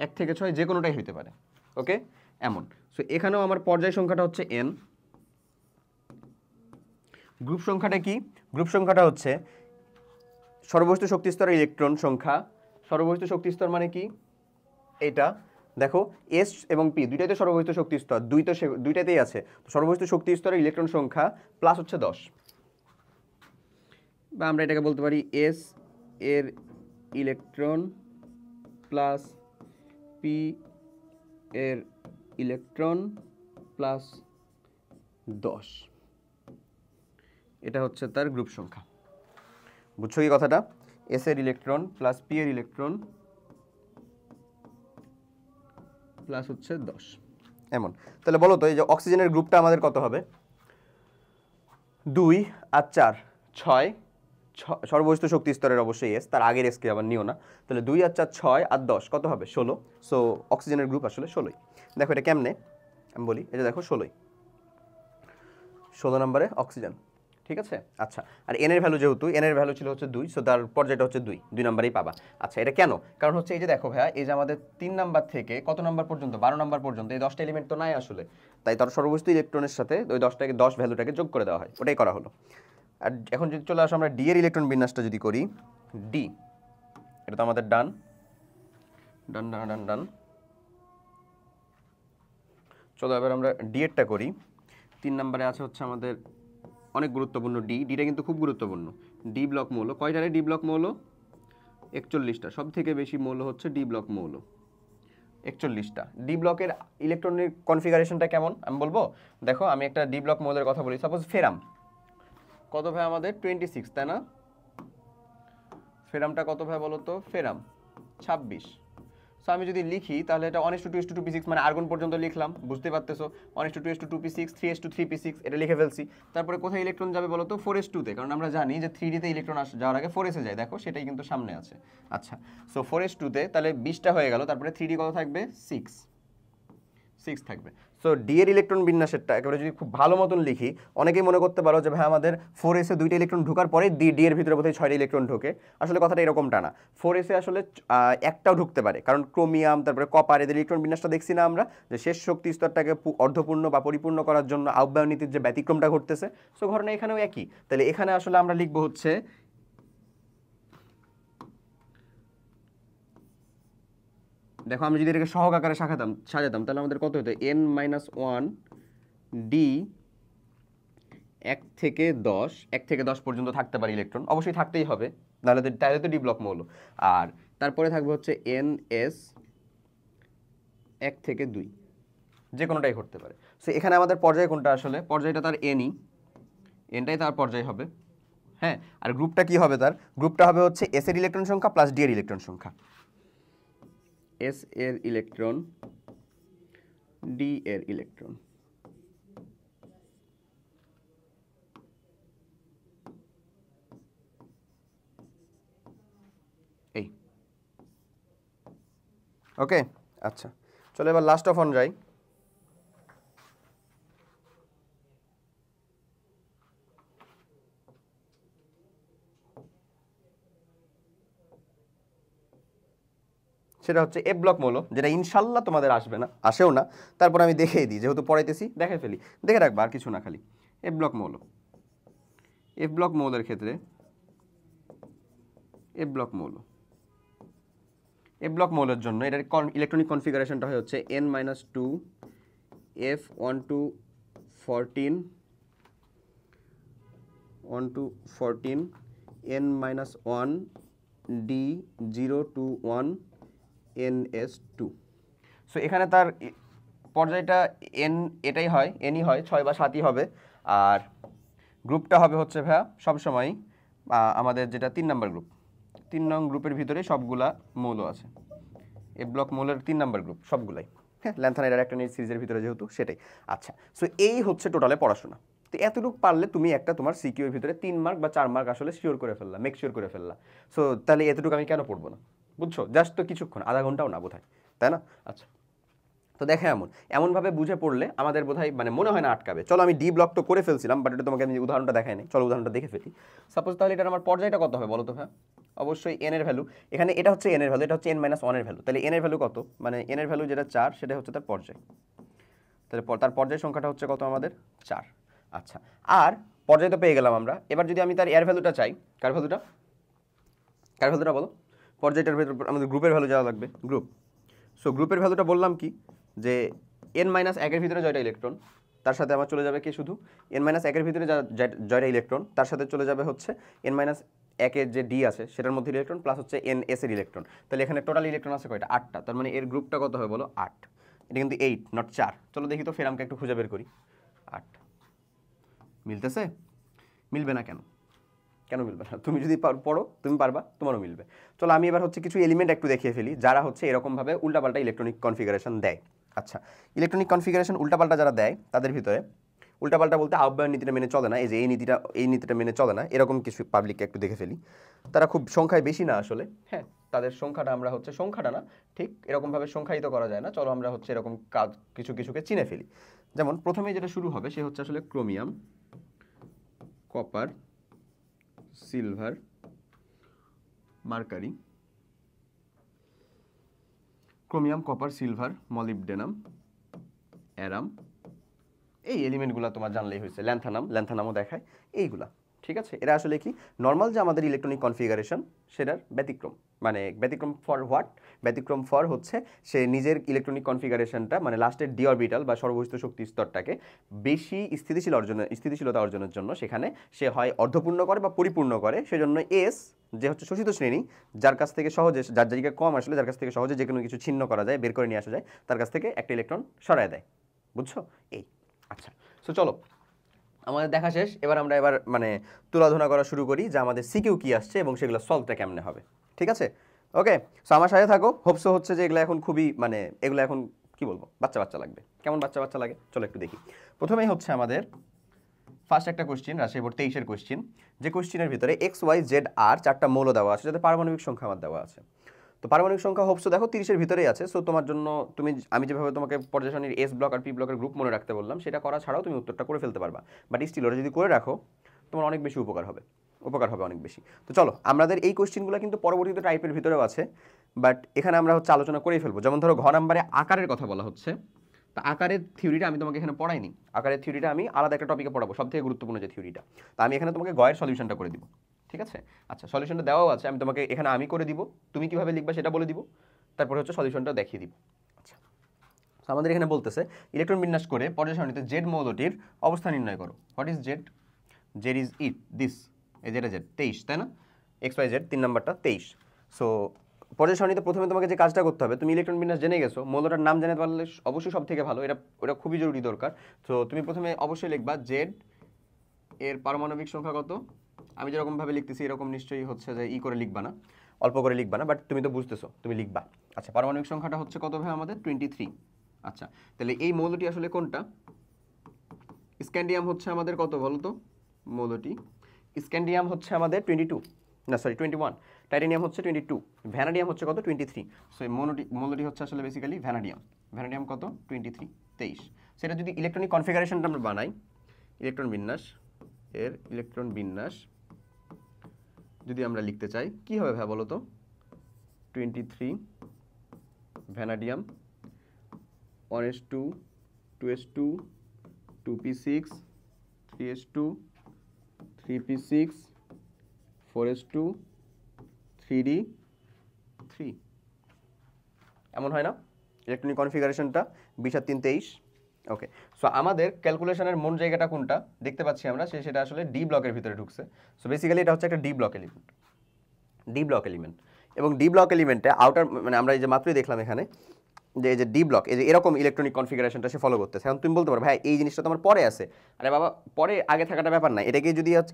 1 থেকে 6 যে কোনোটাই হইতে পারে। ওকে, এমন। সো এখানেও আমার পর্যায় সংখ্যাটা হচ্ছে n। গ্রুপ সংখ্যাটা কি? গ্রুপ সংখ্যাটা হচ্ছে সর্বোচ্চ শক্তি স্তরের ইলেকট্রন সংখ্যা, সর্বোচ্চ শক্তি স্তর মানে কি? এটা দেখো এস এবং পি দুইটাতে সর্বোচ্চ শক্তি স্তর, দুইটাতেই আছে, সর্বোচ্চ শক্তি স্তরের ইলেকট্রন সংখ্যা প্লাস হচ্ছে 10, বা আমরা এটাকে বলতে পারি এস এর ইলেকট্রন প্লাস পি এর ইলেকট্রন প্লাস 10, এটা হচ্ছে তার গ্রুপ সংখ্যা। বুঝছো কি কথাটা? এস এর ইলেকট্রন প্লাস পি এর ইলেকট্রন প্লাস হচ্ছে 10, এমন। তাহলে বলো তো এই যে অক্সিজেনের গ্রুপটা আমাদের কত হবে? 2 আর 4, 6, সর্বোচ্চ শক্তি স্তরের অবশ্যই এস, তার আগের এসকে আবার নিও না। তাহলে 2 আর 4, 6 আর 10 কত হবে? 16। সো অক্সিজেনের গ্রুপ আসলে 16। দেখো এটা কেমনে আমি বলি, এটা দেখো 16 নম্বরে অক্সিজেন, ঠিক আছে। আচ্ছা, আর এন এর ভ্যালু যেহেতু এন এর ভ্যালু ছিল হচ্ছে 2, সো তার পর্যায়টা হচ্ছে 2 নম্বরেই পাবা। আচ্ছা, এটা কেন? কারণ হচ্ছে এই যে দেখো ভাইয়া, এই যে আমাদের 3 নাম্বার থেকে কত নাম্বার পর্যন্ত? 12 নাম্বার পর্যন্ত এই 10টা এলিমেন্ট তো নাই আসলে, তাই তার সর্বোচ্চ ইলেকট্রনের সাথে ওই 10 ভ্যালুটাকে যোগ করে দেওয়া হয়, ওটাই করা হলো। আর এখন যদি চলে আসো আমরা ডি এর ইলেকট্রন বিন্যাসটা যদি করি, ডি, এটা তো আমাদের ডান ডান ডান ডান ডান। চলো এবার আমরা ডি এরটা করি। 3 নম্বরে আছে হচ্ছে আমাদের অনেক গুরুত্বপূর্ণ ডিটা কিন্তু খুব গুরুত্বপূর্ণ। ডি ব্লক মৌল কয়টা রে? ডি ব্লক মৌল 41টা, সব থেকে বেশি মৌল হচ্ছে ডি ব্লক মৌল। 41টা। ডি ব্লকের ইলেকট্রনিক কনফিগারেশনটা কেমন আমি বলবো। দেখো আমি একটা ডি ব্লক মৌলের কথা বলি। সাপোজ ফেরাম কত ভাই আমাদের 26, তাই না? ফেরামটা কত ভাই বলো তো? ফেরাম 26। সো আমি যদি লিখি তাহলে এটা 1:2:2p6 মানে আর্গন পর্যন্ত লিখলাম, বুঝতে পারতেছো? 1:2:2p6, 3:3p6 এটা লিখে ফেলছি। তারপরে কোথায় ইলেকট্রন যাবে বলো তো? 4s2 তে, কারণ আমরা জানি যে 3d তে ইলেকট্রন যাওয়ার আগে 4s এ যায়। দেখো সেটাই কিন্তু সামনে আছে। আচ্ছা, সো 4s2 তে তাহলে 20টা হয়ে গেল। তারপরে 3d কত থাকবে? 6 থাকবে। সো ডি এর ইলেকট্রন বিন্যাসেরটা একেবারে যদি খুব ভালো মতন লিখি, অনেকেই মনে করতে পারো যে ভাই আমাদের 4s এ 2টা ইলেকট্রন ঢোকার পরে ডি এর ভিতরে বোধহয় 6টা ইলেকট্রন ঢোকে। আসলে কথাটা এরকমটা না। 4s এ আসলে একটাও ঢুকতে পারে, কারণ ক্রোমিয়াম তারপরে কপার এদের ইলেকট্রন বিন্যাসটা দেখছি না আমরা, যে শেষ শক্তি স্তরটাকে অর্ধপূর্ণ বা পরিপূর্ণ করার জন্য আহ্বায়ন নীতির যে ব্যতিক্রমটা ঘটতেছে, সো ঘটনা এখানেও একই। তাহলে এখানে আসলে আমরা লিখবো হচ্ছে, দেখো আমি যদি এটাকে সহগ আকারে সাজাতাম তাহলে আমাদের কত হতো? n-1 ডি 1 থেকে 10 পর্যন্ত থাকতে পারে ইলেকট্রন, অবশ্যই থাকতেই হবে, তাহলে তো ডি ব্লক মৌল। আর তারপরে থাকবে হচ্ছে NS 1 থেকে 2, যে কোনোটাই ঘটতে পারে। সো এখানে আমাদের পর্যায় কোনটা আসলে? পর্যায়টা তার এনটাই তার পর্যায় হবে। হ্যাঁ, আর গ্রুপটা কি হবে? তার গ্রুপটা হবে হচ্ছে এস এর ইলেকট্রন সংখ্যা প্লাস ডি এর ইলেকট্রন সংখ্যা। এস এর ইলেকট্রন, ডি এর ইলেকট্রন। এই ওকে, আচ্ছা চলো এবার লাস্ট অফ অন যাই। সেটা হচ্ছে এফ ব্লক মৌল, যেটা ইনশাল্লাহ তোমাদের আসবে না, আসেও না। তারপর আমি দেখিয়ে দিই, যেহেতু পড়াইতেছি দেখে ফেলি, দেখে রাখবা আর কিছু না, খালি এফ ব্লক মৌল। এফ ব্লক মৌলের ক্ষেত্রে এফ ব্লক মৌল, এফ ব্লক মৌলের জন্য এটার ইলেকট্রনিক কনফিগারেশনটা হয় হচ্ছে n-2 F1 to 14 n-1 D0 to 1 NS2। So এখানে তার পর্যায়টা এন, এটাই হয়, এনই হয়, 6 বা 7ই হবে। আর গ্রুপটা হবে হচ্ছে ভাইয়া সবসময় আমাদের যেটা 3 নম্বর গ্রুপ, 3 নং গ্রুপের ভিতরে সবগুলা মৌল আছে। এ ব্লক মৌলের 3 নম্বর গ্রুপ সবগুলাই। হ্যাঁ, ল্যান্থানাইড ইলেকট্রনিক সিরিজের ভিতরে যেহেতু, সেটাই। আচ্ছা, সো এই হচ্ছে টোটালে পড়াশোনা। তো এতটুকু পারলে তুমি একটা তোমার সিকিউর ভিতরে 3 মার্ক বা 4 মার্ক আসলে শিওর করে ফেললা, মেক শিওর করে ফেললা। সো তাহলে এতটুকু আমি কেন পড়বো না? বুঝছো? জাস্ট তো কিছুক্ষণ, আধা ঘন্টাও না বোধহয়, তাই না? আচ্ছা, তো দেখে এমনভাবে বুঝে পড়লে আমাদের বোধহয় মানে মনে হয় না আটকাবে। চলো আমি ডি ব্লক তো করে ফেলছিলাম, বাট এটা তোমাকে আমি উদাহরণটা দেখাই নাই, চলো উদাহরণটা দেখে ফেলি। সাপোজ তাহলে এটার আমার পর্যায়টা কত হবে বলো তো ভাই? অবশ্যই এন এর ভ্যালু, এখানে এটা হচ্ছে এন এর ভ্যালু, এটা হচ্ছে n-1 এর ভ্যালু। তাহলে এন এর ভ্যালু কত? মানে এন এর ভ্যালু যেটা 4, সেটা হচ্ছে তার পর্যায়। তাহলে তার পর্যায় সংখ্যাটা হচ্ছে কত আমাদের? 4। আচ্ছা, আর পর্যায় তো পেয়ে গেলাম আমরা। এবার যদি আমি তার এর ভ্যালুটা চাই, কার ভ্যালুটা বলো? পর্যায়টার ভেতর আমাদের গ্রুপের ভ্যালু যাওয়া লাগবে, গ্রুপ। সো গ্রুপের ভ্যালুটা বললাম কি, যে n-1 এর ভিতরে জয়টা ইলেকট্রন, তার সাথে আমার চলে যাবে কি শুধু n-1 ভিতরে জয়টা ইলেকট্রন, তার সাথে চলে যাবে হচ্ছে n-1 যে ডি আছে সেটার মধ্যে ইলেকট্রন প্লাস হচ্ছে NS এর ইলেকট্রন। তাহলে এখানে টোটাল ইলেকট্রন আছে কয়টা? 8টা। তার মানে এর গ্রুপটা কত হবে বলো? 8। এটা কিন্তু 8 নট 4। চলো দেখি তো ফেরামকে একটু খুঁজে বের করি। 8 মিলতেছে? মিলবে না কেন? কেন মিলবে না? তুমি যদি পড়ো তুমি পারবা, তোমারও মিলবে। চলো আমি এবার হচ্ছে কিছু এলিমেন্ট একটু দেখিয়ে ফেলি যারা হচ্ছে এরকমভাবে উল্টাপাল্টা ইলেকট্রনিক কনফিগারেশন দেয়। আচ্ছা, ইলেকট্রনিক কনফিগারেশন উল্টাপাল্টা যারা দেয় তাদের ভিতরে, উল্টাপাল্টা বলতে আহ্বায়ন নীতিটা মেনে চলে না, এই যে এই নীতিটা মেনে চলে না, এরকম কিছু পাবলিককে একটু দেখে ফেলি। তারা খুব সংখ্যায় বেশি না আসলে, হ্যাঁ, তাদের সংখ্যাটা আমরা হচ্ছে, সংখ্যাটা না ঠিক এরকমভাবে সংখ্যায়িত করা যায় না। চলো আমরা হচ্ছে এরকম কাজ কিছুকে চিনে ফেলি। যেমন প্রথমে যেটা শুরু হবে সে হচ্ছে আসলে chromium, copper, silver, mercury, chromium, copper, silver, molybdenum, arum, এই এলিমেন্টগুলো তোমার জানলেই হয়েছে। ল্যান্থানামও দেখায়, এইগুলা ঠিক আছে, এরা আসলে কি নর্মাল যে আমাদের ইলেকট্রনিক কনফিগারেশন সেটার ব্যতিক্রম। মানে ব্যতিক্রম ফর হোয়াট? ব্যতিক্রম ফর হচ্ছে সে নিজের ইলেকট্রনিক কনফিগারেশনটা মানে লাস্টের ডি অরবিটাল বা সর্ববহিষ্ঠ শক্তি স্তরটাকে বেশি স্থিতিশীলতা অর্জনের জন্য সেখানে সে হয় অর্ধপূর্ণ করে বা পরিপূর্ণ করে। সেজন্য এস যে হচ্ছে শোষিত শ্রেণী, যার কাছ থেকে সহজে, যার জায়গা কম আসলে, যার কাছ থেকে সহজে যে কোনো কিছু ছিন্ন করা যায়, বের করে নিয়ে আসা যায়, তার কাছ থেকে একটা ইলেকট্রন সরায় দেয়। বুঝছো? এই আচ্ছা, সো চলো আমাদের দেখা শেষ। এবার আমরা মানে তুলাধনা করা শুরু করি যে আমাদের সিকিউ কি আসছে এবং সেগুলো সলভটা কেমনে হবে। ঠিক আছে, ওকে। সো আমার সাথে থাকো। হোপসো হচ্ছে যে এগুলো এখন খুবই মানে এগুলো এখন কি বলবো, বাচ্চা বাচ্চা লাগবে। কেমন বাচ্চা বাচ্চা লাগে চলো একটু দেখি। প্রথমেই হচ্ছে আমাদের ফার্স্ট একটা কোশ্চিন, রাজশাহী বোর্ড 23-এর কোশ্চিন, যে কোশ্চিনের ভিতরে এক্স ওয়াই জেড আর চারটা মৌল দেওয়া আছে, যাতে পারমাণবিক সংখ্যা আমার দেওয়া আছে। তো পারমাণবিক সংখ্যা হোপসো দেখো 30-এর ভিতরেই আছে। সো তোমার জন্য আমি যেভাবে তোমাকে পর্যায় সারণীর এস ব্লক আর পি ব্লকের গ্রুপ মনে রাখতে বললাম, সেটা করা ছাড়াও তুমি উত্তরটা করে ফেলতে পারবা। বাট স্টিল ওটা যদি করে রাখো তোমার অনেক বেশি উপকার হবে অনেক বেশি। তো চলো আমাদের এই কোশ্চিনগুলো কিন্তু পরবর্তীতে টাইপের ভিতরেও আছে, বাট এখানে আমরা হচ্ছে আলোচনা করেই ফেলবো। যেমন ধরো ঘ নাম্বারে আকারের কথা বলা হচ্ছে। তা আকারের থিওরিটা আমি তোমাকে এখানে পড়াইনি, আকারের থিওরিটা আমি আলাদা একটা টপিকে পড়াবো, সব থেকে গুরুত্বপূর্ণ যে থিওরিটা। তা আমি এখানে তোমাকে গয়ের সলিউশনটা করে দিব। ঠিক আছে, আচ্ছা সলিউশনটা দেওয়াও আছে, আমি তোমাকে এখানে আমি করে দিব, তুমি কিভাবে লিখবা সেটা বলে দিব, তারপরে হচ্ছে সলিউশনটা দেখিয়ে দিব। আচ্ছা, আমাদের এখানে বলতেছে ইলেকট্রন বিন্যাস করে পর্যায় সারণীতে জেড মৌলটির অবস্থান নির্ণয় করো। What is Z? Z is it this, এই যেটা জেড 23, তাই না? এক্স ওয়াই জেড 3 নাম্বারটা 23। সো পর্যায় সারণীতে প্রথমে তোমাকে যে কাজটা করতে হবে, তুমি ইলেকট্রন বিন্যাস জেনে গেছো, মৌলটার নাম জানতে পারলে অবশ্যই সব থেকে ভালো, এটা খুবই জরুরি দরকার। তো তুমি প্রথমে অবশ্যই লিখবা জেড এর পারমাণবিক সংখ্যা কত। আমি যেরকমভাবে লিখতেছি এরকম নিশ্চয়ই হচ্ছে যে করে লিখবা না, অল্প করে লিখবা না, বাট তুমি তো বুঝতেছো, তুমি লিখবা। আচ্ছা, পারমাণবিক সংখ্যাটা হচ্ছে কত ভাই আমাদের? 23। আচ্ছা, তাহলে এই মৌলটি আসলে কোনটা? স্ক্যান্ডিয়াম হচ্ছে আমাদের কত বলো তো? মৌলটি স্ক্যান্ডিয়াম হচ্ছে আমাদের 22, না সরি 21। টাইটানিয়াম হচ্ছে 22, ভ্যানাডিয়াম হচ্ছে কত? 23। সো এই মৌলটি হচ্ছে আসলে বেসিক্যালি ভ্যানাডিয়াম কত? 23। সেটা যদি ইলেকট্রনিক কনফিগারেশনটা আমরা বানাই, ইলেকট্রন বিন্যাস যদি আমরা লিখতে চাই, কি হবে ভাই বলো তো? 23 vanadium, 1s2 2s2 2p6 3s2 3p6 4s2 3d3, এমন হয় না ইলেকট্রনিক কনফিগারেশনটা? 20 আর 3 23। ওকে, সো আমাদের ক্যালকুলেশনের মূল জায়গাটা কোনটা দেখতে পাচ্ছি আমরা, সেটা আসলে ডি ব্লকের ভিতরে ঢুকছে। সো বেসিক্যালি এটা হচ্ছে একটা ডি ব্লক এলিমেন্ট। এবং ডি ব্লক এলিমেন্টে আউটার মানে আমরা এই যে মাত্রই দেখলাম এখানে যে এই যে ডি ব্লক, এই যে এরকম ইলেকট্রনিক কনফিগারেশনটা সে ফলো করতেছে। এখন তুমি বলতে পারো ভাই এই জিনিসটা তো আমার পরে আছে। আরে বাবা, পরে আগে থাকাটা ব্যাপার না,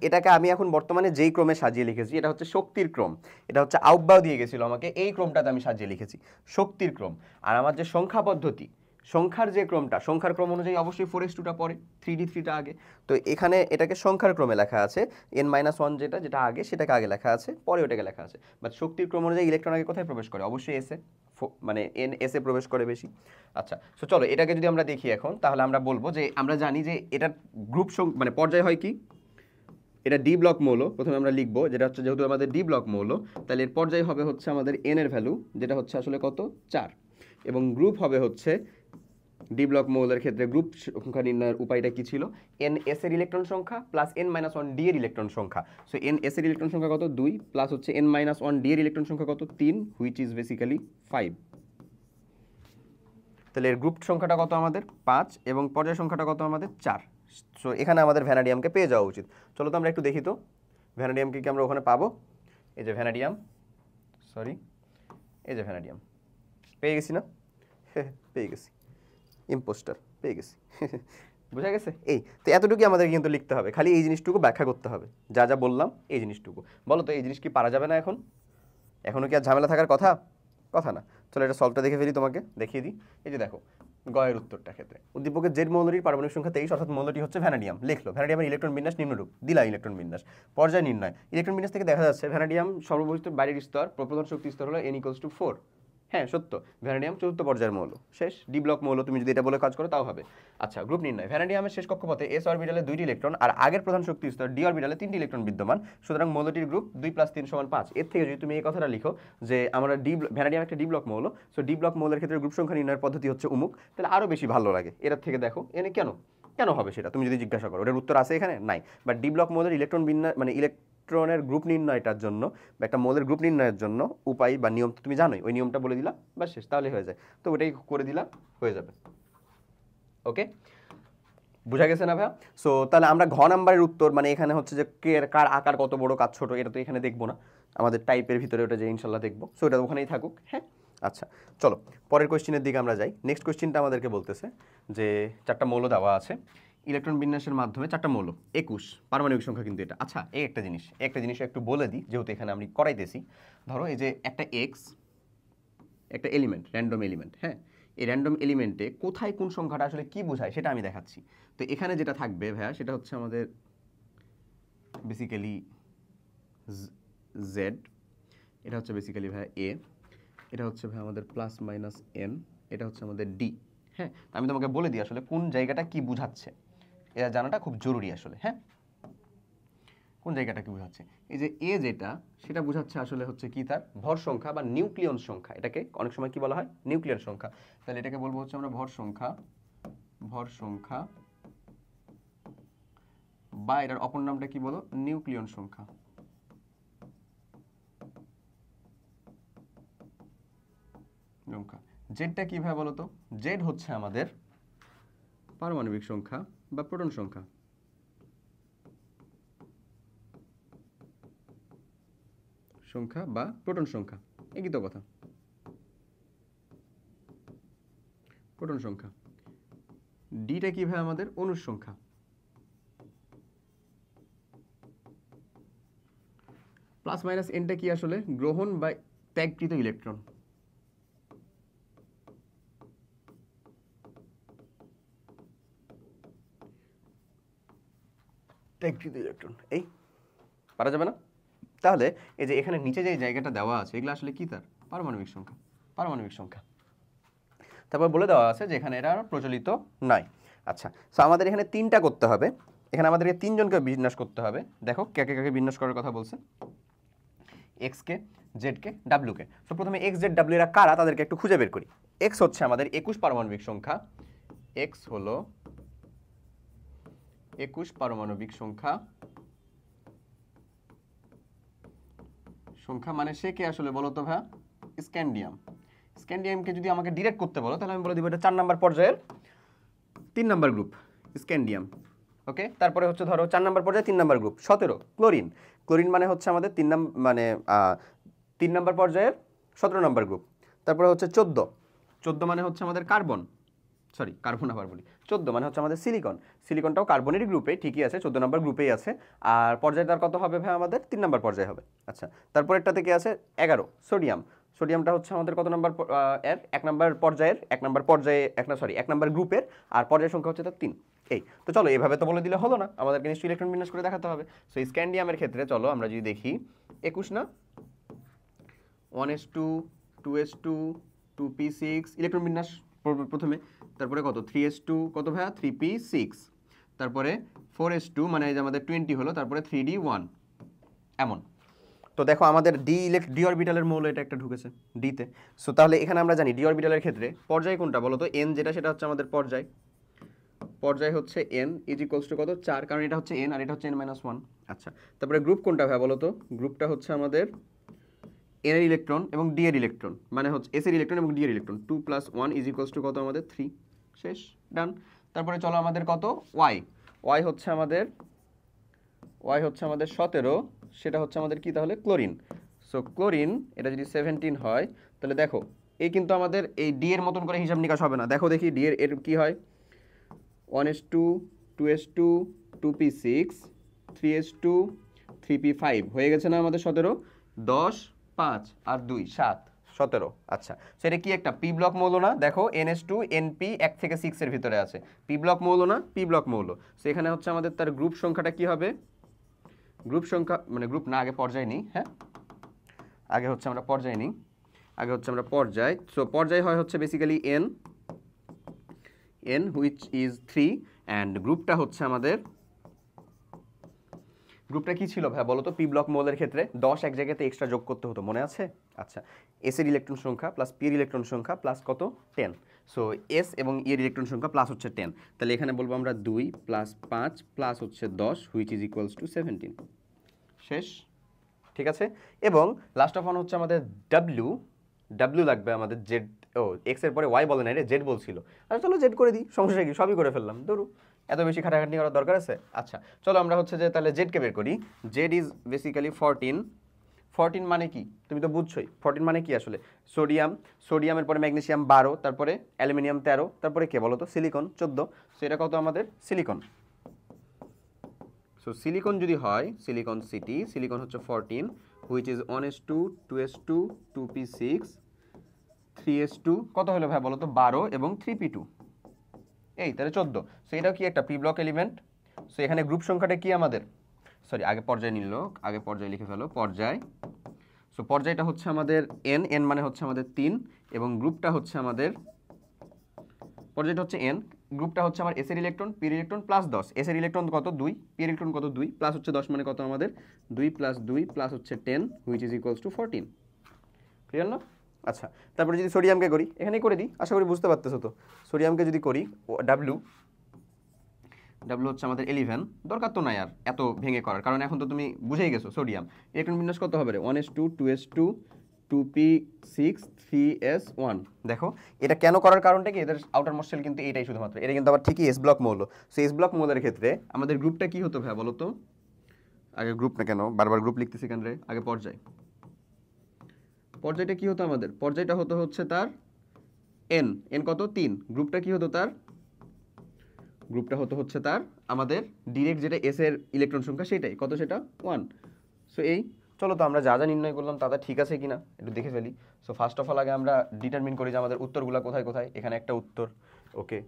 এটাকে আমি এখন বর্তমানে যেই ক্রমে সাজিয়ে লিখেছি, এটা হচ্ছে শক্তির ক্রম। এটা হচ্ছে আউটবাও দিয়ে গেছিল আমাকে, এই ক্রমটাতে আমি সাজিয়ে লিখেছি শক্তির ক্রম। আর আমার যে সংখ্যা পদ্ধতি, সংখ্যার যে ক্রমটা, সংখ্যার ক্রম অনুযায়ী অবশ্যই 4s2টা পরে, 3d3টা আগে। তো এখানে এটাকে সংখ্যার ক্রমে লেখা আছে, n-1 যেটা আগে সেটাকে আগে লেখা আছে, পরে ওটাকে লেখা আছে। বাট শক্তির ক্রম অনুযায়ী ইলেকট্রন আগে কোথায় প্রবেশ করে? অবশ্যই এসে, মানে এসে প্রবেশ করে বেশি। আচ্ছা, সো চলো এটাকে যদি আমরা দেখি এখন, তাহলে আমরা বলবো যে আমরা জানি যে এটার গ্রুপ মানে পর্যায় হয় কি, এটা ডি ব্লক মৌল। প্রথমে আমরা লিখবো যেটা হচ্ছে, যেহেতু আমাদের ডি ব্লক মৌল, তাহলে এর পর্যায় হবে হচ্ছে আমাদের এন এর ভ্যালু, যেটা হচ্ছে আসলে কত? 4। এবং গ্রুপ হবে হচ্ছে ডি ব্লক মৌলের ক্ষেত্রে গ্রুপ সংখ্যা নির্ণয়ের উপায়টা কি ছিল? এন এস এর ইলেকট্রন সংখ্যা প্লাস n-1 ডি এর ইলেকট্রন সংখ্যা। সো এন এস এর ইলেকট্রন সংখ্যা কত? 2 প্লাস হচ্ছে n-1 ডি এর ইলেকট্রন সংখ্যা কত? 3, হুইচ ইজ বেসিক্যালি 5। তাহলে এর গ্রুপ সংখ্যাটা কত আমাদের? 5 এবং পর্যায় সংখ্যাটা কত আমাদের? 4। সো এখানে আমাদের ভ্যানাডিয়ামকে পেয়ে যাওয়া উচিত। চলো তো আমরা একটু দেখি তো ভ্যানাডিয়ামকে কি আমরা ওখানে পাবো। এই যে ভ্যানাডিয়াম, এই যে ভ্যানাডিয়াম পেয়ে গেছি না? পেয়ে গেছি, ইম্পোস্টার পেয়ে গেছি। বোঝা গেছে? তো এতটুকুই আমাদের কিন্তু লিখতে হবে, খালি এই জিনিসটুকু ব্যাখ্যা করতে হবে, যা যা বললাম এই জিনিসটুকু। বলো তো এই জিনিস কি পারা যাবে না? এখনও কি আর ঝামেলা থাকার কথা না? চলো এটা সলভটা দেখে ফেলি, তোমাকে দেখিয়ে দিই। এই যে দেখো গয়ের উত্তরটা ক্ষেত্রে উদ্দীপকের জেড মৌলটির পারমাণবিক সংখ্যা 23, অর্থাৎ মৌলটি হচ্ছে ভ্যানাডিয়াম। লিখলো ভ্যানাডিয়ামের ইলেকট্রন বিন্যাস নিম্নরূপ, দিলা ইলেকট্রন বিন্যাস। পর্যায় নির্ণয়, ইলেকট্রন বিন্যাস থেকে দেখা যাচ্ছে ভ্যানাডিয়াম সর্ববহিষ্ঠ বাইরের স্তর, প্রপ্রথম শক্তি স্তর হলো n=4। হ্যাঁ সত্য, ভ্যানাডিয়াম চতুর্থ পর্যায়ের মৌল, শেষ ডি ব্লক মৌল। তুমি যদি এটা বলে কাজ করো তাও হবে। আচ্ছা, গ্রুপ নির্ণয়, ভ্যানাডিয়ামের শেষ কক্ষপথে এস অরবিটালে 2টি ইলেকট্রন আর আগের প্রধান শক্তি স্তর ডি অরবিটালে 3টি ইলেকট্রন বিদ্যমান, সুতরাং মৌলটির গ্রুপ 2 + 3 = 5। এর থেকে যদি তুমি এই কথাটা লিখো যে আমরা ভ্যানাডিয়াম একটা ডি ব্লক মৌল, সো ডি ব্লক মৌলের ক্ষেত্রে গ্রুপ সংখ্যা নির্ণয়ের পদ্ধতি হচ্ছে উমুক, তাহলে আরও বেশি ভালো লাগে। এর থেকে দেখো এনে কেন কেন হবে সেটা তুমি যদি জিজ্ঞাসা করো, ওটার উত্তর আছে এখানে নাই। বাট ডি ব্লক মৌলের ইলেকট্রন বিন্যাস মানে ইলেকট্রনের গ্রুপ নির্ণয়টার জন্য বা একটা মৌলের গ্রুপ নির্ণয়ের জন্য উপায় বা নিয়ম তো তুমি জানোই, ওই নিয়মটা বলে দিলা বা শেষ, তাহলে হয়ে যায়। তো ওটাই করে দিলা, হয়ে যাবে। ওকে, বুঝা গেছে না ভাইয়া? সো তাহলে আমরা ঘ নাম্বারের উত্তর মানে এখানে হচ্ছে যে কার আকার কত বড় কার ছোট, এটা তো এখানে দেখবো না, আমাদের টাইপের ভিতরে ওটা যে ইনশাল্লাহ দেখবো, সো এটা ওখানেই থাকুক। হ্যাঁ, আচ্ছা চলো পরের কোয়েশ্চেনের দিকে আমরা যাই। নেক্সট কোয়েশ্চেনটা আমাদেরকে বলতেছে যে 4টা মৌল দেওয়া আছে, ইলেকট্রন বিন্যাসের মাধ্যমে 4টা মৌল, 21 পারমাণবিক সংখ্যা কিন্তু এটা। আচ্ছা এই একটা জিনিস একটু বলে দিই, যেহেতু এখানে আমি করাইতেছি। ধরো এই যে একটা এক্স, একটা এলিমেন্ট, র্যান্ডম এলিমেন্ট, হ্যাঁ, এই র্যান্ডম এলিমেন্টে কোথায় কোন সংখ্যাটা আসলে কি বোঝায় সেটা আমি দেখাচ্ছি। তো এখানে যেটা থাকবে ভাইয়া সেটা হচ্ছে আমাদের বেসিক্যালি জেড, এটা হচ্ছে বেসিক্যালি ভাইয়া এ, এটা হচ্ছে ভাই আমাদের প্লাস মাইনাস এন, এটা হচ্ছে আমাদের ডি। হ্যাঁ, আমি তোমাকে বলে দিই আসলে কোন জায়গাটা কি বুঝাচ্ছে, এটা জানাটা খুব জরুরি আসলে। হ্যাঁ, কোন জায়গাটা কি বোঝাচ্ছে, এই যে এ যেটা সেটা বোঝাচ্ছে আসলে হচ্ছে কি তার ভর সংখ্যা বা নিউক্লিয়ন সংখ্যা, এটাকে অনেক সময় কি বলা হয় নিউক্লিয়ন সংখ্যা। তাহলে এটাকে বলবো হচ্ছে আমরা ভর সংখ্যা বা এটার অপর নামটা কি বলো, নিউক্লিয়ন সংখ্যা। জেডটা কিভাবে বলো তো, জেড হচ্ছে আমাদের পারমাণবিক সংখ্যা বা প্রোটন সংখ্যা। বা প্রোটন সংখ্যা, একই তো কথা, প্রোটন সংখ্যা। ডিটা কি ভাই আমাদের অণুর সংখ্যা। প্লাস মাইনাস এনটা কি আসলে গ্রহণ বা ত্যাগকৃত ইলেকট্রন। ত্যাগকৃত ইলেকট্রন, এই পারা যাবে না? তাহলে এই যে এখানে নিচে যে জায়গাটা দেওয়া আছে এগুলো আসলে কি তার পারমাণবিক সংখ্যা। তারপর বলে দেওয়া আছে যে এখানে এটা প্রচলিত নয়। আচ্ছা, সো আমাদের এখানে 3টা করতে হবে, এখানে আমাদেরকে 3জনকে বিন্যাস করতে হবে। দেখো কাকে কাকে বিন্যাস করার কথা বলছে, এক্স কে, জেড কে, ডাব্লিউ কে। সো প্রথমে এক্স জেড ডাব্লিউ এরা কারা তাদেরকে একটু খুঁজে বের করি। এক্স হচ্ছে আমাদের 21 পারমাণবিক সংখ্যা, এক্স হলো 21 পারমাণবিক সংখ্যা মানে সে কে আসলে বলো তো ভাই, স্ক্যান্ডিয়ামকে যদি আমাকে ডিরেক্ট করতে বলো তাহলে আমি বলে দিব এটা 4 নাম্বার পর্যায়ের 3 নাম্বার গ্রুপ স্ক্যান্ডিয়াম। ওকে, তারপরে হচ্ছে ধরো 4 নাম্বার পর্যায়ে 3 নাম্বার গ্রুপ 17 ক্লোরিন মানে হচ্ছে আমাদের 3 নাম্বার পর্যায়ের 17 নাম্বার গ্রুপ। তারপরে হচ্ছে 14 মানে হচ্ছে আমাদের কার্বন আবার বলি, 14 মানে হচ্ছে আমাদের সিলিকনটাও কার্বনেরই গ্রুপে, ঠিকই আছে 14 নাম্বার গ্রুপেই আছে। আর পর্যায় তার কত হবে ভাই আমাদের 3 নাম্বার পর্যায়ে হবে। আচ্ছা, তারপর একটা থেকে আছে 11 সোডিয়ামটা হচ্ছে আমাদের কত নাম্বার এর 1 নাম্বার গ্রুপের, আর পর্যায় সংখ্যা হচ্ছে তার 3। এই তো চলো এভাবে তো বলে দিলে হলো না, আমাদেরকে নিশ্চয়ই ইলেকট্রন বিন্যাস করে দেখাতে হবে। সো স্ক্যান্ডিয়ামের ক্ষেত্রে চলো আমরা যদি দেখি 21 না 1s2 2s2 2p6 ইলেকট্রন বিন্যাস প্রথমে, তারপরে কত 3s2 কত ভাইয়া 3p6, তারপরে 4s2 মানে এই যে আমাদের 20 হলো, তারপরে 3d1 এমন। তো দেখো আমাদের ডি অরবিটালের মৌল এটা একটা ঢুকেছে ডিতে। সো তাহলে এখানে আমরা জানি ডি অরবিটালের ক্ষেত্রে পর্যায় কোনটা বলো তো, এন যেটা সেটা হচ্ছে আমাদের পর্যায় হচ্ছে n ইজ ইকুয়ালস টু কত 4, কারণ এটা হচ্ছে n আর এটা হচ্ছে n-1। আচ্ছা, তারপরে গ্রুপ কোনটা ভাই বলো তো, গ্রুপটা হচ্ছে আমাদের n এর ইলেকট্রন এবং d এর ইলেকট্রন, মানে হচ্ছে s এর ইলেকট্রন এবং d এর ইলেকট্রন 2 + 1 ইজ ইকুয়ালস টু কত আমাদের 3, শেষ, ডান। তারপরে চলো আমাদের কত y হচ্ছে আমাদের 17, সেটা হচ্ছে আমাদের কি তাহলে ক্লোরিন। সো ক্লোরিন এটা যদি 17 হয় তাহলে দেখো এই কিন্তু আমাদের এই ডি এর মতন করে হিসাব নিকাশ হবে না, দেখো দেখি ডি এর কি হয় 1s2 2s2 2p6 3s2 3p5 হয়ে গেছে না আমাদের 17, 10 5 আর 2 7 17। আচ্ছা, সেটা কি একটা পি ব্লক মৌল না, দেখো ns2 np 1 থেকে 6 এর ভিতরে আছে, পি ব্লক মৌল না, পি ব্লক মৌল। সো এখানে হচ্ছে আমাদের তার গ্রুপ সংখ্যাটা কি হবে, গ্রুপ সংখ্যা মানে গ্রুপ না আগে পর্যায় নিই, হ্যাঁ আগে হচ্ছে আমরা পর্যায়। সো পর্যায় হয় হচ্ছে basically n which is 3 and গ্রুপটা হচ্ছে আমাদের গ্রুপটা কি ছিল ভাই বলো তো? পি ব্লক মৌলের ক্ষেত্রে 10 এক জায়গাতে এক্সট্রা যোগ করতে হতো, মনে আছে? আচ্ছা, এস এর ইলেকট্রন সংখ্যা প্লাস পি এর ইলেকট্রন সংখ্যা প্লাস কত 10। সো এস এবং ই এর ইলেকট্রন সংখ্যা প্লাস হচ্ছে 10, তাহলে এখানে বলবো আমরা 2 প্লাস 5 প্লাস হচ্ছে 10 হুইচ ইজ ইকুয়ালস টু 17। শেষ, ঠিক আছে। এবং লাস্ট অফ অন হচ্ছে আমাদের ডাব্লিউ লাগবে আমাদের জেড। ও এক্স এর পরে ওয়াই বলে নাই রে, জেড বলছিল। আচ্ছা চলো জেড করে দিই, সমস্যা কি, সবই করে ফেললাম, ধরু এত বেশি খাটাখাটনি করার দরকার আছে? আচ্ছা চলো আমরা হচ্ছে যে তাহলে জেডকে বের করি। জেড ইজ বেসিক্যালি 14 মানে কি তুমি তো বুঝছোই। 14 মানে কি আসলে? সোডিয়ামের পরে ম্যাগনেসিয়াম 12, তারপরে অ্যালুমিনিয়াম 13, তারপরে কে বলো তো? সিলিকন 14। সো এটা কত আমাদের? সিলিকন। সো সিলিকন যদি হয়, সিলিকন সিটি, সিলিকন হচ্ছে 14 which is 1s2 2s2 2p6 3s2 কত হলো ভাই বলো তো? 12 এবং 3p2, এই তাহলে 14। সো এটাও কি একটা পি ব্লক এলিমেন্ট। সো এখানে গ্রুপ সংখ্যাটা কি আমাদের? সরি আগে পর্যায় নিল, আগে পর্যায় লিখে ফেলো, পর্যায়। সো পর্যায়টা হচ্ছে আমাদের এন মানে হচ্ছে আমাদের 3 এবং গ্রুপটা হচ্ছে আমাদের, পর্যায়টা হচ্ছে এন, গ্রুপটা হচ্ছে আমার এস এর ইলেকট্রন, পি এর ইলেকট্রন প্লাস 10। এস এর ইলেকট্রন কত? 2, পি এর ইলেকট্রন কত? 2 প্লাস হচ্ছে 10 মানে কত আমাদের? 2 প্লাস 2 প্লাস হচ্ছে 10 which is equals to 14। Clear না? আচ্ছা তারপরে যদি সোডিয়ামকে করি, এখানেই করে দিই, আশা করি বুঝতে পারতেছো তো। সোডিয়ামকে যদি করি, ডাব্লিউ হচ্ছে আমাদের 11, দরকার তো নাই আর এত ভেঙে করার, কারণ এখন তো তুমি বুঝেই গেছো সোডিয়াম ইলেকট্রন বিন্যাস কত হবে রে? 1s2 2s2 2p6 3s1। দেখো এটা কেন করার কারণটা কি? এদের আউটার মোস্ট শেল কিন্তু এটাই শুধুমাত্র, এটা কিন্তু আবার ঠিকই এস ব্লক মৌল। সো এস ব্লক মৌলের ক্ষেত্রে আমাদের গ্রুপটা কি হতো ভাই বলো তো? আগে গ্রুপ না কেন বারবার গ্রুপ লিখতেছি কেন রে? আগে পর্যায়টা কি হতো আমাদের? পর্যায়টা হচ্ছে তার এন কত? 3। গ্রুপটা কি হতো তার? গ্রুপটা হচ্ছে তার আমাদের ডিরেক্ট যেটা এস এর ইলেকট্রন সংখ্যা সেটাই, কত সেটা? 1। সো এই চলো তো আমরা যা যা নির্ণয় করলাম তা ঠিক আছে কিনা একটু দেখে ফেলি। সো ফার্স্ট অফ অল আগে আমরা ডিটারমিন করি যে আমাদের উত্তরগুলো কোথায় কোথায়। এখানে একটা উত্তর, ওকে,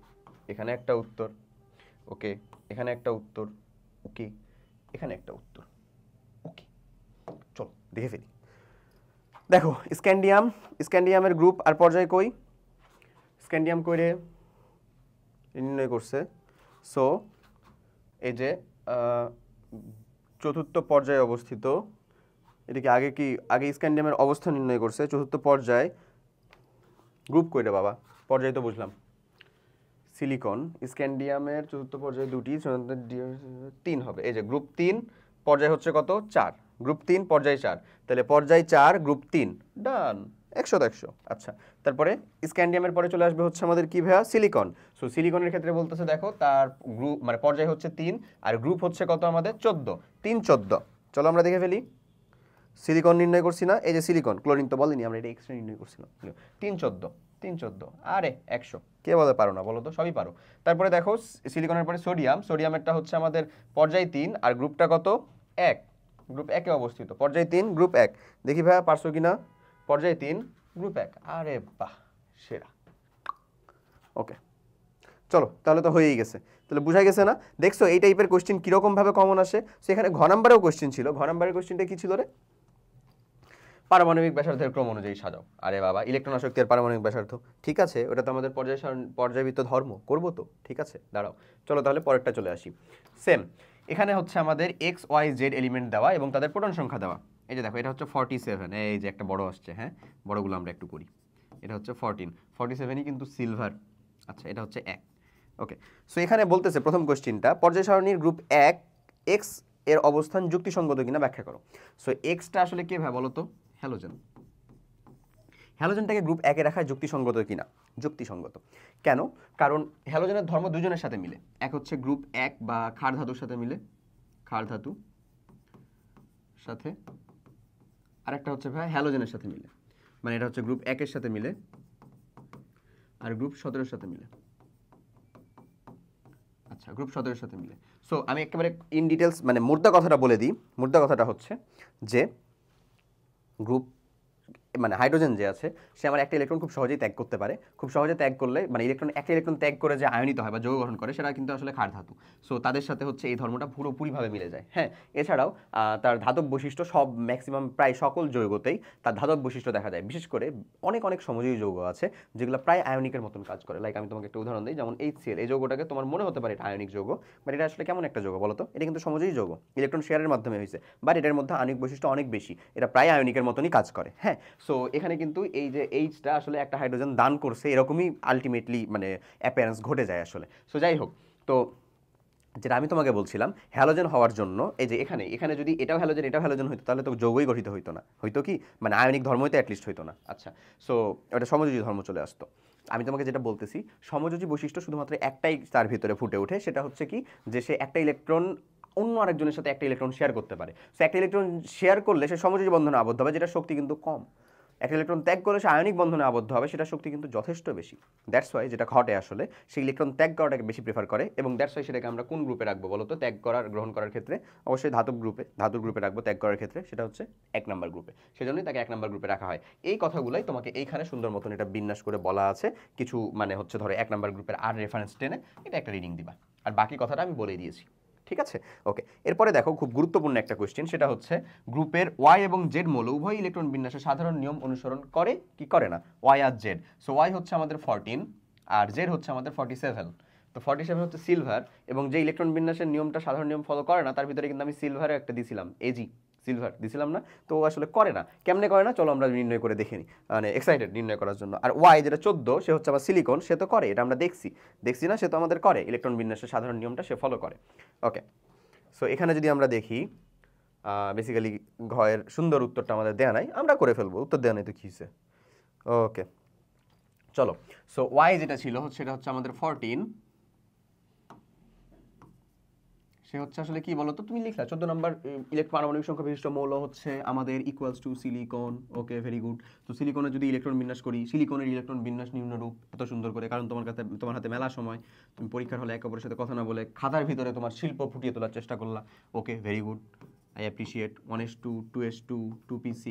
এখানে একটা উত্তর, ওকে, এখানে একটা উত্তর, ওকে, এখানে একটা উত্তর, ওকে। চলো দেখে ফেলি। দেখো স্ক্যান্ডিয়ামের গ্রুপ আর পর্যায় কই? স্ক্যান্ডিয়াম কইরে নির্ণয় করছে। সো এই যে চতুর্থ পর্যায়ে অবস্থিত, এটাকে আগে স্ক্যান্ডিয়ামের অবস্থান নির্ণয় করছে। চতুর্থ পর্যায় গ্রুপ কইরে বাবা, পর্যায় তো বুঝলাম। সিলিকন স্ক্যান্ডিয়ামের চতুর্থ পর্যায়ে 2টি 3 হবে। এই যে গ্রুপ 3 পর্যায় হচ্ছে কত? 4। গ্রুপ 3 পর্যায় 4, তাহলে পর্যায় 4 গ্রুপ 3 ডান, 100-100। আচ্ছা তারপরে স্ক্যান্ডিয়ামের পরে চলে আসবে হচ্ছে আমাদের কি ভাইয়া? সিলিকন। সো সিলিকনের ক্ষেত্রে বলতেছে দেখো তার গ্রুপ মানে পর্যায় হচ্ছে 3 আর গ্রুপ হচ্ছে কত আমাদের? 14, 3 14। চলো আমরা দেখে ফেলি। সিলিকন নির্ণয় করছি না? এই যে সিলিকন, ক্লোরিন তো বলিনি আমরা, এটা এক্সট্রা নির্ণয় করছিলাম। 3 14, 3 14, আরে 100, কে বলে পারো না বলো তো? সবই পারো। তারপরে দেখো সিলিকনের পরে সোডিয়ামেরটা হচ্ছে আমাদের পর্যায় 3 আর গ্রুপটা কত? 1, গ্রুপ 1 এ অবস্থিত। পর্যায় 3 গ্রুপ 1, দেখি ভাইয়া পারছো কিনা? পর্যায় 3 গ্রুপ 1, আরে বাহ সেরা। ওকে চলো তাহলে তো হয়েই গেছে, তাহলে বুঝা গেছে না? দেখছো এই টাইপের কোশ্চেন কিরকম ভাবে কমন আসে। সেখানে ঘ নাম্বারেও কোশ্চেন ছিল। ঘ নাম্বারের কোশ্চেনটা কি ছিল রে? পারমাণবিক ব্যাসার্ধের ক্রম অনুযায়ী সাজাও। আরে বাবা, ইলেকট্রন আসক্তি আর পারমাণবিক ব্যাসার্ধ, ঠিক আছে, ওটা তো আমাদের পর্যায়বৃত্ত ধর্ম, করবো তো, ঠিক আছে দাঁড়াও। চলো তাহলে পরেরটা চলে আসি। সেম এখানে হচ্ছে আমাদের এক্স ওয়াই জেড এলিমেন্ট দেওয়া এবং তাদের প্রোটন সংখ্যা দেওয়া। এই যে দেখো এটা হচ্ছে 47, এই যে একটা বড় আসছে, হ্যাঁ বড়গুলো আমরা একটু করি। এটা হচ্ছে 47ই কিন্তু সিলভার। আচ্ছা এটা হচ্ছে 1, ওকে। সো এখানে বলতেছে প্রথম কোশ্চেনটা, পর্যায় সারণীর গ্রুপ 1 এক্স এর অবস্থান যুক্তিসঙ্গত কিনা ব্যাখ্যা করো। সো এক্সটা আসলে কে ভাই বলো তো? হ্যালোজেন। হ্যালোজেনটাকে গ্রুপ 1 এ রাখা যুক্তিসঙ্গত কিনা? যুক্তিসঙ্গত। কেন? কারণ হ্যালোজেনের ধর্ম দুজনের সাথে মিলে। এক হচ্ছে গ্রুপ 1 বা ক্ষার ধাতুর সাথে মিলে, ক্ষার ধাতু সাথে, আর একটা হচ্ছে ভাই হ্যালোজেনের সাথে মিলে। মানে এটা হচ্ছে গ্রুপ 1 এর সাথে মিলে আর গ্রুপ 17 এর সাথে মিলে। আচ্ছা গ্রুপ 17 এর সাথে মিলে। সো আমি একেবারে ইন ডিটেলস মানে মুদ্রা কথাটা বলে দিই। মুদ্রা কথাটা হচ্ছে যে গ্রুপ মানে হাইড্রোজেন যে আছে সে আমার একটা ইলেকট্রন খুব সহজেই ত্যাগ করতে পারে, খুব সহজে ত্যাগ করলে মানে একটা ইলেকট্রন ত্যাগ করে যে আয়নিত হয় বা যৌগ গঠন করে সেটা কিন্তু আসলে ক্ষার ধাতু। সো তাদের সাথে হচ্ছে এই ধর্মটা পুরোপুরিভাবে মিলে যায়। হ্যাঁ, এছাড়াও তার ধাতব বৈশিষ্ট্য সব ম্যাক্সিমাম প্রায় সকল যৌগতেই তার ধাতব বৈশিষ্ট্য দেখা যায়। বিশেষ করে অনেক অনেক সমযোজী যৌগ আছে যেগুলো প্রায় আয়নিকের মতন কাজ করে। লাইক আমি তোমাকে একটা উদাহরণ দিই, যেমন HCl, এই যৌগটাকে তোমার মনে হতে পারে এটা আয়নিক যৌগ, বাট এটা আসলে কেমন একটা যৌগ বলো তো? এটা কিন্তু সমযোজী যৌগ, ইলেকট্রন শেয়ারের মাধ্যমে হয়েছে, বাট এটার মধ্যে আণবিক বৈশিষ্ট্য অনেক বেশি, এটা প্রায় আয়নিকের মতনই কাজ করে। হ্যাঁ, সো এখানে কিন্তু এই যে এইচটা আসলে একটা হাইড্রোজেন দান করছে এরকমই আলটিমেটলি মানে অ্যাপিয়ারেন্স ঘটে যায় আসলে। সো যাই হোক, তো যেটা আমি তোমাকে বলছিলাম হ্যালোজেন হওয়ার জন্য, এই যে এখানে এখানে যদি এটাও হ্যালোজেন হইতো তাহলে তো যৌগই গঠিত হইতো না, হইতো কি মানে আয়নিক ধর্মই তো অ্যাটলিস্ট হইতো না। আচ্ছা, সো এটা সমযোজী ধর্ম চলে আসতো। আমি তোমাকে যেটা বলতেছি, সমযোজী বৈশিষ্ট্য শুধুমাত্র একটাই তার ভিতরে ফুটে ওঠে, সেটা হচ্ছে কি যে সে একটা ইলেকট্রন অন্য আরেকজনের সাথে একটা ইলেকট্রন শেয়ার করতে পারে। সো একটা ইলেকট্রন শেয়ার করলে সে সমযোজী বন্ধনে আবদ্ধ হবে, যেটা শক্তি কিন্তু কম। একটা ইলেকট্রন ত্যাগ করলে সে আয়নিক বন্ধনে আবদ্ধ হবে, সেটা শক্তি কিন্তু যথেষ্ট বেশি। দ্যাটস ওয়াই যেটা ঘটে আসলে সেই ইলেকট্রন ত্যাগ করাটাকে বেশি প্রেফার করে, এবং দ্যাটস ওয়াই সেটাকে আমরা কোন গ্রুপে রাখবো বলো তো? ত্যাগ করার গ্রহণ করার ক্ষেত্রে অবশ্যই ধাতুর গ্রুপে রাখবো। ত্যাগ করার ক্ষেত্রে সেটা হচ্ছে 1 নাম্বার গ্রুপে, সেজন্যই তাকে 1 নাম্বার গ্রুপে রাখা হয়। এই কথাগুলাই তোমাকে এইখানে সুন্দর মতন এটা বিন্যাস করে বলা আছে। কিছু মানে হচ্ছে ধরো 1 নাম্বার গ্রুপের আর রেফারেন্স টেনে এটা একটা রিডিং দিবা, আর বাকি কথাটা আমি বলেই দিয়েছি। ঠিক আছে, ওকে। এরপরে দেখো খুব গুরুত্বপূর্ণ একটা কোয়েশ্চেন, সেটা হচ্ছে গ্রুপের ওয়াই এবং জেড মৌল উভয় ইলেকট্রন বিন্যাসের সাধারণ নিয়ম অনুসরণ করে কি করে না? ওয়াই আর জেড। সো ওয়াই হচ্ছে আমাদের 14 আর জেড হচ্ছে আমাদের 47। তো 47 হচ্ছে সিলভার, এবং যে ইলেকট্রন বিন্যাসের নিয়মটা সাধারণ নিয়ম ফলো করে না তার ভিতরে কিন্তু আমি সিলভারের একটা দিছিলাম, এজি সিলভার দিছিলাম না? তো ও আসলে করে না। কেমনে করে না চলো আমরা নির্ণয় করে দেখে নিই, মানে এক্সাইটেড নির্ণয় করার জন্য। আর ওয়াই যেটা 14 সে হচ্ছে আবার সিলিকন, সে তো করে, এটা আমরা দেখছি না? সে তো আমাদের করে, ইলেকট্রন বিন্যাসের সাধারণ নিয়মটা সে ফলো করে। ওকে, সো এখানে যদি আমরা দেখি বেসিক্যালি ঘয়ের সুন্দর উত্তরটা আমাদের দেয়া নাই, আমরা করে ফেলবো, উত্তর দেয়া নাই তো কী হয়েছে। ওকে, চলো। সো ওয়াই যেটা ছিল সেটা হচ্ছে আমাদের 14, সে হচ্ছে আসলে কি বলতো? তুমি লিখলা 14 নম্বর পারমাণবিক সংখ্যা বিশিষ্ট মৌল হচ্ছে আমাদের equals to silicon. Okay, very good. তো সিলিকনের যদি ইলেকট্রন বিন্যাস করি, সিলিকনের ইলেকট্রন বিন্যাস নিম্নরূপ, এত সুন্দর করে, কারণ তোমার হাতে মেলা সময়, তুমি পরীক্ষার হলে একে অপরের সাথে কথা না বলে খাতার ভিতরে তোমার শিল্প ফুটিয়ে তোলার চেষ্টা করলা। Okay, very good, I appreciate. 1s2 2s2 2p6,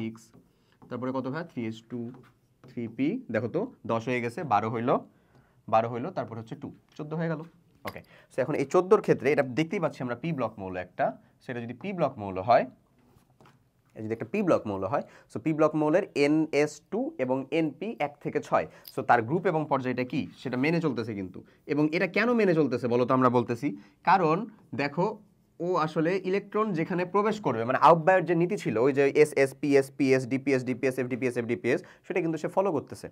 তারপরে কত ভাই? 3s2 3p, দেখো তো 10 হয়ে গেছে, 12 হইলো, তারপর হচ্ছে 2, 14 হয়ে গেল। ওকে, সো এখন এই 14 ক্ষেত্রে এটা দেখতেই পাচ্ছি আমরা পি ব্লক মৌল একটা, সেটা যদি পি ব্লক মৌল হয়, যদি একটা পি ব্লক মৌল হয়, সো পি ব্লক মৌলের NS2 এবং NP 1 থেকে 6, সো তার গ্রুপ এবং পর্যায়টা কি সেটা মেনে চলতেছে কিন্তু। এবং এটা কেন মেনে চলতেছে বলো তো? আমরা বলতেছি কারণ দেখো ও আসলে ইলেকট্রন যেখানে প্রবেশ করবে, মানে আউটবায়র যে নীতি ছিল ওই যে SS PS PS DPS DPS FDPS FDPS, সেটা কিন্তু সে ফলো করতেছে।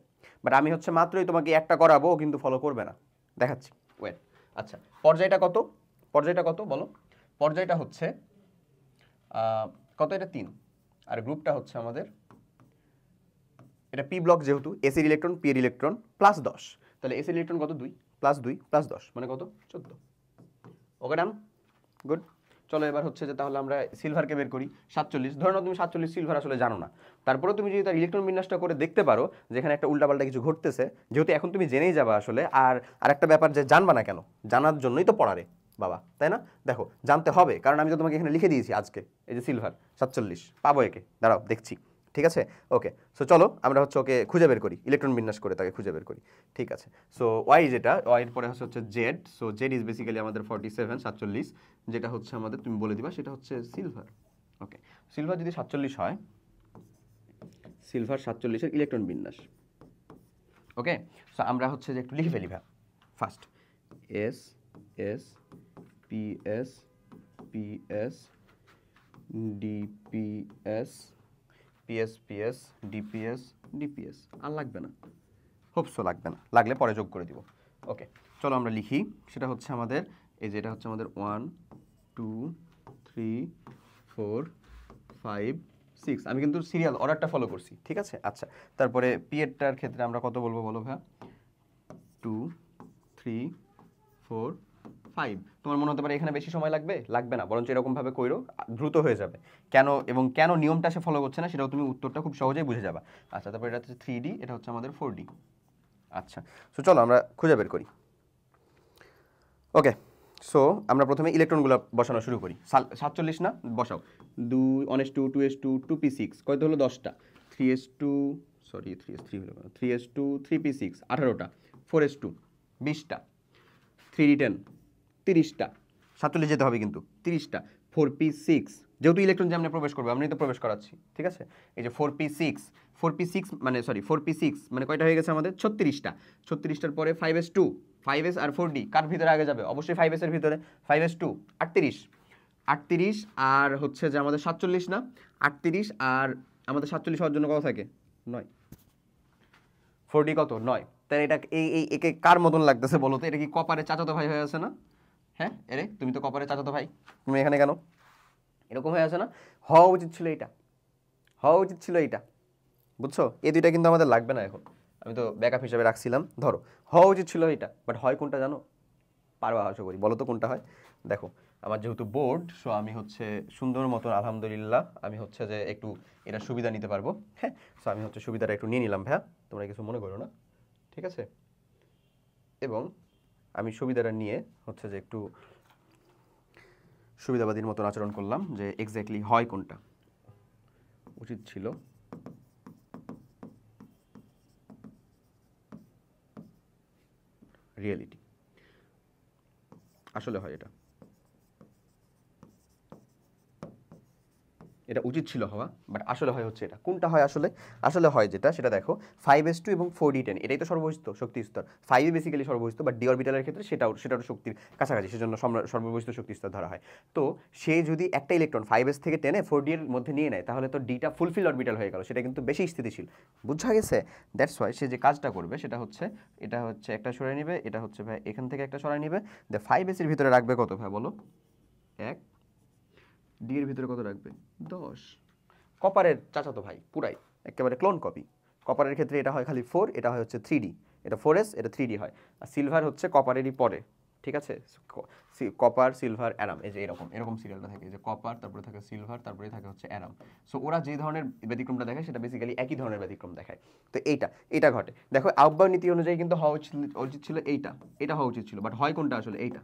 বাট আমি হচ্ছে মাত্রই তোমাকে একটা করাবো, ও কিন্তু ফলো করবে না, দেখাচ্ছি, ওয়েট। আচ্ছা, পর্যায়টা কত বলো? পর্যায়টা হচ্ছে কত? এটা 3, আর গ্রুপটা হচ্ছে আমাদের, এটা পি ব্লক যেহেতু, এসির ইলেকট্রন পি এর ইলেকট্রন প্লাস 10, তাহলে এসির ইলেকট্রন কত? 2 প্লাস 10 মানে কত? 14। ওকে, ডান, গুড। চলো এবার হচ্ছে যে তাহলে আমরা সিলভারকে বের করি। 47, ধরে নাও তুমি 47 সিলভার আসলে জানো না, তারপরে তুমি যদি তার ইলেকট্রন বিন্যাসটা করে দেখতে পারো যেখানে একটা উল্টাপাল্টা কিছু ঘটতেছে, যেহেতু এখন তুমি জেনেই যাবা আসলে। আর একটা ব্যাপার যে জানবা না কেন? জানার জন্যই তো পড়ারে বাবা, তাই না? দেখো জানতে হবে, কারণ আমি তো তোমাকে এখানে লিখে দিয়েছি আজকে, এই যে সিলভার 47 পাবো, একে দাঁড়াও দেখছি। ঠিক আছে, ওকে। সো চলো আমরা হচ্ছে ওকে খুঁজে বের করি, ইলেকট্রন বিন্যাস করে তাকে খুঁজে বের করি। ঠিক আছে, সো ওয়াই যেটা, ওয়াইয়ের পরে হচ্ছে Z. So Z is basically আমাদের 47, যেটা হচ্ছে আমাদের, তুমি বলে দিবা সেটা হচ্ছে সিলভার। ওকে, সিলভার যদি 47 হয়, সিলভার 47-এর ইলেকট্রন বিন্যাস। ওকে, সো আমরা হচ্ছে যে একটু লিখে ফেলি ভাই first, S S P S P S D P S P S P S D P S D P S, আর লাগবে না, হোপসো লাগবে না, লাগলে পরে যোগ করে দিব। ওকে, চলো আমরা লিখি, সেটা হচ্ছে আমাদের এই যে এটা হচ্ছে আমাদের 1 2 3 4 5 6, আমি কিন্তু সিরিয়াল অর্ডারটা ফলো করছি। ঠিক আছে, আচ্ছা, তারপরে পি এরটার ক্ষেত্রে আমরা কত বলবো বলো ভাইয়া? 2 3 4 5। তোমার মনে হতে পারে এখানে বেশি সময় লাগবে না, বরঞ্চ এরকমভাবে কইরো, দ্রুত হয়ে যাবে। কেন নিয়মটা সে ফলো করছে না সেটাও তুমি উত্তরটা খুব সহজেই বুঝে যাবা। আচ্ছা, তারপর এটা হচ্ছে 3D, এটা হচ্ছে আমাদের 4D। আচ্ছা, সো চলো আমরা খুঁজে বের করি। ওকে, সো আমরা প্রথমে ইলেকট্রনগুলো বসানো শুরু করি। 47 না? বসাও। 2 1s2 2s2 2p6, কত হলো? 10টা। 3s2 সরি 3s3 হলো না 3s2 3p6 18টা 4s2 20টা 3d10 30টা 47 যেতে হবে কিন্তু 30টা 4p6 যেহেতু ইলেকট্রন যেমন প্রবেশ করবে আমি তো প্রবেশ করাচ্ছি ঠিক আছে এই যে 4p6 মানে সরি 4p6 মানে কয়টা হয়ে গেছে আমাদের 36টা 36টার পরে 5s2 5s আর 4d কার ভিতরে আগে যাবে অবশ্যই 5s এর ভিতরে 5s2 38 38 আর হচ্ছে যে আমাদের 47 না 38 আর আমাদের 47 হওয়ার জন্য কত থাকে 9 4d কত 9 তাহলে এটা এই একে কার মতন লাগতেছে বলো তো এটা কি কপারের চাচাতো ভাই হয়ে আছে না হ্যাঁ এরে তুমি তো কপারের চাচাতো ভাই তুমি এখানে কেন এরকম হয়ে আছে না হওয়া উচিত ছিল এইটা বুঝছো এই দুইটা কিন্তু আমাদের লাগবে না এখন আমি তো ব্যাকআপ হিসেবে রাখছিলাম ধরো হওয়া উচিত ছিল এইটা বাট হয় কোনটা জানো পারবা আশা করি বলো তো কোনটা হয় দেখো আমার যেহেতু বোর্ড সো আমি হচ্ছে সুন্দর মতন আলহামদুলিল্লাহ আমি হচ্ছে যে একটু এটা সুবিধা নিতে পারবো হ্যাঁ সো আমি হচ্ছে সুবিধাটা একটু নিয়ে নিলাম ভাইয়া তোমরা কিছু মনে করো না ঠিক আছে এবং আমি সুবিধাটা নিয়ে হচ্ছে যে একটু সুবিধাবাদীর মতন আচরণ করলাম যে এক্স্যাক্টলি হয় কোনটা উচিত ছিল রিয়েলিটি আসলে হয় এটা উচিত ছিল হওয়া বাট আসলে হয় হচ্ছে এটা কোনটা হয় আসলে হয় যেটা সেটা দেখো 5s2 এবং 4d10 এটাই তো সর্ববহিষ্ঠ শক্তি স্তর 5 বেসিক্যালি সর্ববহিষ্ঠ বাট ডি অরবিটালের ক্ষেত্রে সেটাও শক্তির কাছাকাছি সেজন্য সর্ববহিষ্ঠ শক্তি স্তর ধরা হয় তো সে যদি একটা ইলেকট্রন 5s থেকে টেনে 4d এর মধ্যে নিয়ে নেয় তাহলে তো ডিটা ফুলফিল অরবিটাল হয়ে গেল সেটা কিন্তু বেশি স্থিতিশীল বুঝা গেছে দ্যাটস ওয়াই সে যে কাজটা করবে সেটা হচ্ছে এটা হচ্ছে একটা সরাই নেবে এটা হচ্ছে ভাই এখান থেকে একটা সরাই নেবে 5s এর ভিতরে রাখবে কত ভাই বলো 1 ডি এর ভিতরে কত রাখবে 10 কপারের চাচাতো ভাই পুরাই একেবারে ক্লোন কপি কপারের ক্ষেত্রে এটা হয় খালি 4 এটা হয় হচ্ছে 3d এটা 4s এটা 3d হয় আর সিলভার হচ্ছে কপারেরই পরে ঠিক আছে কপার সিলভার অ্যানাম এই যে এরকম সিরিয়ালটা থাকে যে কপার তারপরে থাকে সিলভার তারপরে থাকে হচ্ছে অ্যানাম সো ওরা যে ধরনের ব্যতিক্রমটা দেখায় সেটা বেসিক্যালি একই ধরনের ব্যতিক্রম দেখায় তো এটা ঘটে দেখো আহ্বায়ক নীতি অনুযায়ী কিন্তু হওয়া উচিত ছিল এটা হওয়া উচিত ছিল বাট হয় কোনটা আসলে এইটা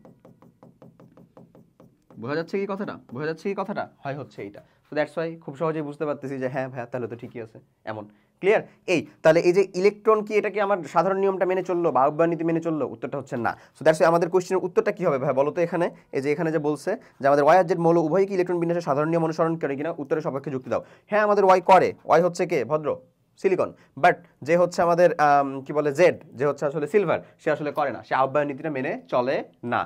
বোঝা যাচ্ছে কি কথাটা হয় হচ্ছে এইটা তো দ্যাটস ওয়াই খুব সহজেই বুঝতে পারতেছি যে হ্যাঁ ভাইয়া তাহলে তো ঠিকই আছে এমন ক্লিয়ার তাহলে এই যে ইলেকট্রন কি এটা কি আমার সাধারণ নিয়মটা মেনে চললো বা আহ্বায়ক নীতি মেনে চললো উত্তরটা হচ্ছে না সো দ্যাটস ওয়াই আমাদের কোশ্চেনের উত্তরটা কি হবে ভাই বলো তো এখানে এখানে যে বলছে যে আমাদের ওয়াই আর জেড মৌল উভয়ই কি ইলেকট্রন বিন্যাসের সাধারণ নিয়ম অনুসরণ করে কিনা উত্তরের সপক্ষে যুক্তি দাও হ্যাঁ আমাদের ওয়াই হচ্ছে কে ভদ্র সিলিকন বাট যে হচ্ছে আমাদের কি বলে জেড যে হচ্ছে আসলে সিলভার সে আসলে করে না সে আহ্বায়ক নীতিটা মেনে চলে না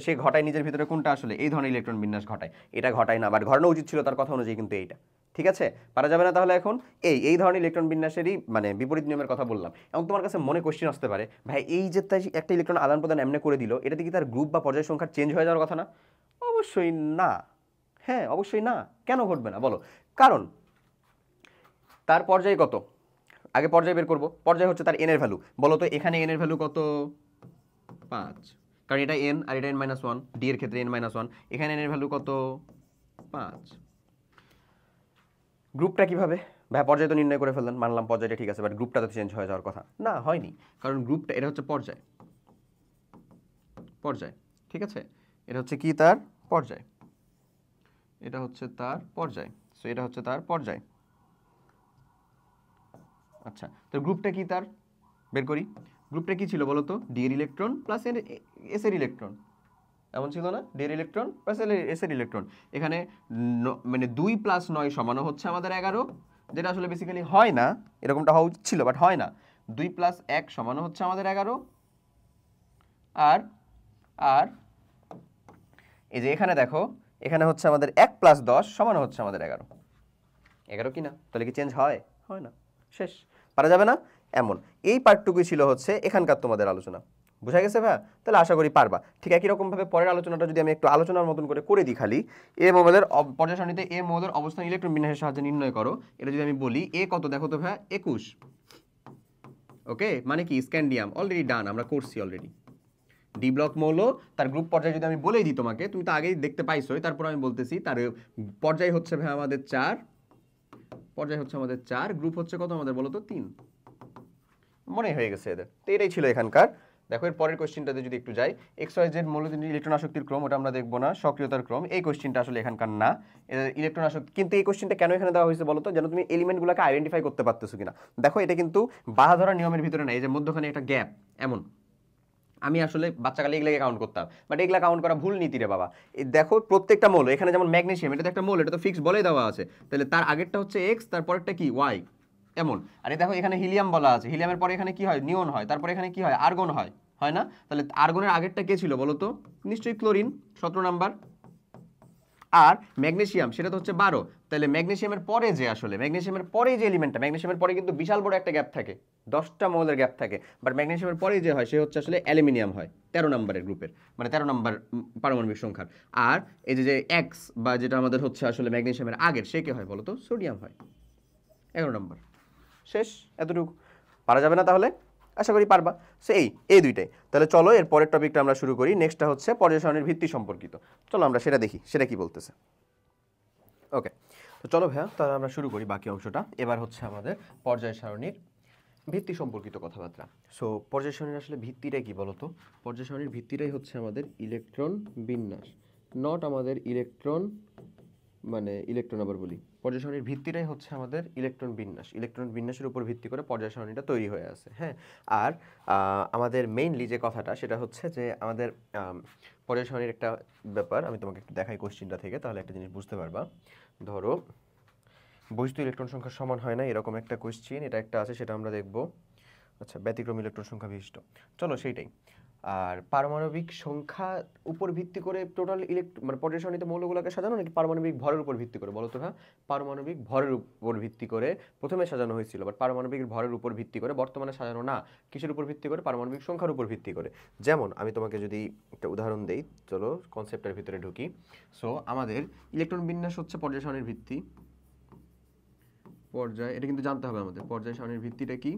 সে ঘটায় নিজের ভিতরে কোনটা আসলে এই ধরনের ইলেকট্রন বিন্যাস ঘটায় এটা ঘটায় না বাট ঘটানো উচিত ছিল তার কথা অনুযায়ী কিন্তু এইটা ঠিক আছে পারা যাবে না তাহলে এখন এই ধরনের ইলেকট্রন বিন্যাসেরই মানে বিপরীত নিয়মের কথা বললাম এবং তোমার কাছে মনে কোশ্চেন আসতে পারে ভাই এই যে তাই একটা ইলেকট্রন আদান প্রদান এমনি করে দিল এটাতে কি তার গ্রুপ বা পর্যায় সংখ্যা চেঞ্জ হয়ে যাওয়ার কথা না অবশ্যই না হ্যাঁ অবশ্যই না কেন ঘটবে না বলো কারণ তার পর্যায় কত আগে পর্যায় বের করব পর্যায় হচ্ছে তার এন এর ভ্যালু বলো তো এখানে এন এর ভ্যালু কত 5 কারণ এটা এন আর এটা n-1 ডি এর ক্ষেত্রে n-1 এখানে এন এর ভ্যালু কত 5 গ্রুপটা কিভাবে ভাই পর্যায় তো নির্ণয় করে ফেললেন মানলাম পর্যায়টা ঠিক আছে বাট গ্রুপটা তো চেঞ্জ হয়ে যাওয়ার কথা না হয়নি কারণ গ্রুপটা এটা হচ্ছে পর্যায় ঠিক আছে এটা হচ্ছে কি তার পর্যায় এটা হচ্ছে তার পর্যায় সো এটা হচ্ছে তার পর্যায় আচ্ছা তো গ্রুপটা কি তার বের করি গ্রুপটা কি ছিল বলো তো ডি এর ইলেকট্রন প্লাস এস এর ইলেকট্রন এমন ছিল না ডি এর ইলেকট্রন প্লাস এস এর ইলেকট্রন এখানে মানে 2 + 9 সমান হচ্ছে আমাদের 11 যেটা আসলে বেসিক্যালি হয় না এরকমটা হওয়া উচিত ছিল বাট হয় না 2 + 1 সমান হচ্ছে আমাদের 11 আর আর এই যে এখানে দেখো এখানে হচ্ছে আমাদের 1 + 10 সমান হচ্ছে আমাদের 11 কি না তাহলে কি চেঞ্জ হয় না শেষ পারা যাবে না এমন এই পার্টটুকুই ছিল হচ্ছে এখানকার তোমাদের আলোচনা বুঝা গেছে ভাই তাহলে আশা করি পারবা ঠিক একই রকম ভাবে পরের আলোচনাটা যদি আমি একটু আলোচনার মতন করে দিই খালি এ মৌলের পর্যায় সারণীতে এ মৌলের অবস্থান ইলেকট্রন বিন্যাসের সাহায্যে নির্ণয় করো এটা যদি আমি বলি এ কত দেখো তো ভাই 21 ওকে মানে কি স্ক্যান্ডিয়াম অলরেডি ডান আমরা করছি অলরেডি ডি ব্লক মৌল তার গ্রুপ পর্যায়ে যদি আমি বলেই দিই তোমাকে তুমি তো আগেই দেখতে পাইছোই তারপর আমি বলতেছি তার পর্যায় হচ্ছে ভাই আমাদের 4 গ্রুপ হচ্ছে কত আমাদের বলো তো 3 মনে হয়ে গেছে এদের তো এটাই ছিল এখানকার দেখো এর পরের কোশ্চেনটাতে যদি একটু যাই, XYZ মৌলদের ইলেকট্রন আসক্তির ক্রম, ওটা আমরা দেখবো না। সক্রিয়তার ক্রম, এই কোশ্চেনটা আসলে এখানকার না। ইলেকট্রন আসক্তি, কিন্তু এই কোশ্চেনটা কেন এখানে দেওয়া হয়েছে বলো তো, যেন তুমি এলিমেন্টগুলোকে আইডেন্টিফাই করতে পারতেছো কিনা। দেখো এটা কিন্তু বাধা ধরা নিয়মের ভিতরে নাই, এই যে মধ্যখানে একটা গ্যাপ এমন। আমি আসলে বাচ্চাকালে এগুলাকে কাউন্ট করতাম, বাট এগুলা কাউন্ট করা ভুল নীতি রে বাবা। দেখো প্রত্যেকটা মৌল, এখানে যেমন ম্যাগনেসিয়াম, এটা তো একটা মৌল, এটা তো ফিক্স বলেই দেওয়া আছে, তাহলে তার আগেরটা হচ্ছে এক্স, তারপরেরটা কি ওয়াই, এমন। আরে দেখো এখানে হিলিয়াম বলা আছে, হিলিয়ামের পরে এখানে কি হয়, নিয়ন হয়, তারপরে এখানে কি হয়, আর্গন হয়, হয় না? তাহলে আর্গনের আগেরটা কে ছিল বলো তো, নিশ্চয়ই ক্লোরিন, 17 নাম্বার। আর ম্যাগনেসিয়াম সেটা তো হচ্ছে 12, তাহলে ম্যাগনেসিয়ামের পরে যে আসলে ম্যাগনেসিয়ামের পরে যে এলিমেন্টটা, ম্যাগনেসিয়ামের পরে কিন্তু বিশাল বড় একটা গ্যাপ থাকে, 10টা মৌলের গ্যাপ থাকে, বাট ম্যাগনেসিয়ামের পরে যে হয় সে হচ্ছে আসলে অ্যালুমিনিয়াম হয়, 13 নম্বরের গ্রুপের, মানে 13 নম্বর পারমাণবিক সংখ্যার। আর এই যে এক্স বা যেটা আমাদের হচ্ছে আসলে ম্যাগনেসিয়ামের আগের, সে কে হয় বলো তো, সোডিয়াম হয়, 11 নম্বর। শেষ, এতটুকু পারা যাবে না তাহলে? আশা করি পারবা। সেই এই দুইটাই। তাহলে চলো এর পরের টপিকটা আমরা শুরু করি। নেক্সটটা হচ্ছে পর্যায় সারণীর ভিত্তি সম্পর্কিত। চলো আমরা সেটা দেখি, সেটা কি বলতেছে। ওকে, তো চলো ভাইয়া, তাহলে আমরা শুরু করি বাকি অংশটা। এবার হচ্ছে আমাদের পর্যায় সারণীর ভিত্তি সম্পর্কিত কথাবার্তা। সো পর্যায় সারণীর আসলে ভিত্তিটাই কি বলতো? পর্যায় সারণীর ভিত্তিটাই হচ্ছে আমাদের ইলেকট্রন বিন্যাস, নট আমাদের ইলেকট্রন, মানে ইলেকট্রন আবার বলি, পর্যায় সারণীর ভিত্তিটাই হচ্ছে আমাদের ইলেকট্রন বিন্যাস। ইলেকট্রন বিন্যাসের উপর ভিত্তি করে পর্যায় সারণীটা তৈরি হয়ে আছে। হ্যাঁ, আর আমাদের মেইনলি যে কথাটা সেটা হচ্ছে যে আমাদের পর্যায় সারণীর একটা ব্যাপার আমি তোমাকে একটু দেখাই কোশ্চেনটা থেকে, তাহলে একটা জিনিস বুঝতে পারবা। ধরো বহিস্থ ইলেকট্রন সংখ্যা সমান হয় না, এরকম একটা কোশ্চেন, এটা একটা আছে, সেটা আমরা দেখব। আচ্ছা, ব্যতিক্রম ইলেকট্রন সংখ্যা বিশিষ্ট, চলো সেইটাই। আর পারমাণবিক সংখ্যা উপর ভিত্তি করে টোটাল মানে পর্যায় সারণীতে মৌলগুলোকে সাজানো, নাকি পারমাণবিক ভরের উপর ভিত্তি করে বলো তো? হ্যাঁ, পারমাণবিক ভরের উপর ভিত্তি করে প্রথমে সাজানো হয়েছিল, বাট পারমাণবিক ভরের উপর ভিত্তি করে বর্তমানে সাজানো না। কিসের উপর ভিত্তি করে? পারমাণবিক সংখ্যার উপর ভিত্তি করে। যেমন আমি তোমাকে যদি একটা উদাহরণ দেই, চলো কনসেপ্টের ভিতরে ঢুকি। সো আমাদের ইলেকট্রন বিন্যাস হচ্ছে পর্যায় সারণীর ভিত্তি। পর্যায়, এটা কিন্তু জানতে হবে আমাদের, পর্যায় সারণীর ভিত্তিটা কি?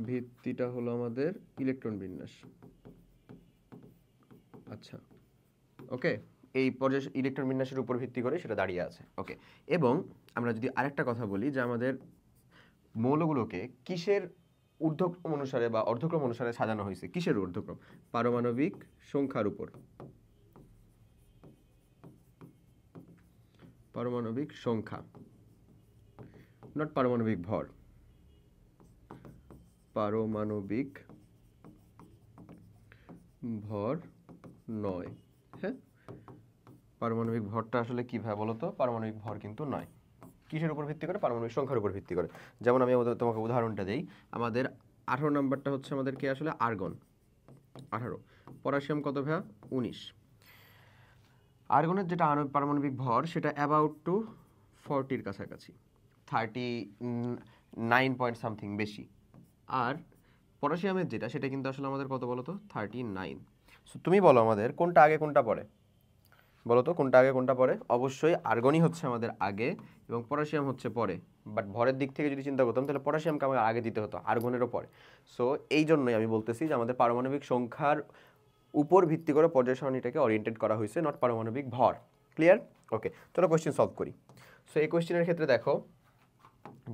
ভিত্তিটা হলো আমাদের ইলেকট্রন বিন্যাস। আচ্ছা, ওকে, এই পর্যায় ইলেকট্রন বিন্যাসের উপর ভিত্তি করে সেটা দাঁড়িয়ে আছে। ওকে, এবং আমরা যদি আরেকটা কথা বলি যে আমাদের মৌলগুলোকে কিসের ঊর্ধ্বক্রম অনুসারে বা অর্ধক্রম অনুসারে সাজানো হয়েছে, কিসের ঊর্ধ্বক্রম? পারমাণবিক সংখ্যার উপর, পারমাণবিক সংখ্যা, নট পারমাণবিক ভর, পারমাণবিক ভর নয়। হ্যাঁ, পারমাণবিক ভরটা আসলে কি ভাবে বলো তো? পারমাণবিক ভর কিন্তু নয়। কিসের উপর ভিত্তি করে? পারমাণবিক সংখ্যার উপর ভিত্তি করে। যেমন আমি তোমাকে উদাহরণটা দেই, আমাদের 18 নাম্বারটা হচ্ছে আমাদের কি আসলে আর্গন 18, পটাশিয়াম কত ভাইয়া? 19। আর্গনের যেটা পারমাণবিক ভর সেটা অ্যাবাউট টু 40-র কাছাকাছি, 39 পয়েন্ট সামথিং বেশি। আর পটাশিয়ামের যেটা সেটা কিন্তু আসলে আমাদের কত বলো তো? 39। সো তুমি বলো আমাদের কোনটা আগে কোনটা পরে বলো তো, কোনটা আগে কোনটা পরে? অবশ্যই আর্গনই হচ্ছে আমাদের আগে এবং পটাশিয়াম হচ্ছে পরে। বাট ভরের দিক থেকে যদি চিন্তা করতাম তাহলে পটাশিয়ামকে আমাদের আগে দিতে হতো, আর্গনেরও পরে। সো এই জন্যই আমি বলতেছি যে আমাদের পারমাণবিক সংখ্যার উপর ভিত্তি করে পর্যায় সারণীটাকে ওরিয়েন্টেড করা হয়েছে, নট পারমাণবিক ভর। ক্লিয়ার? ওকে, চলো কোয়েশ্চেন সলভ করি। সো এই কোয়েশ্চেনের ক্ষেত্রে দেখো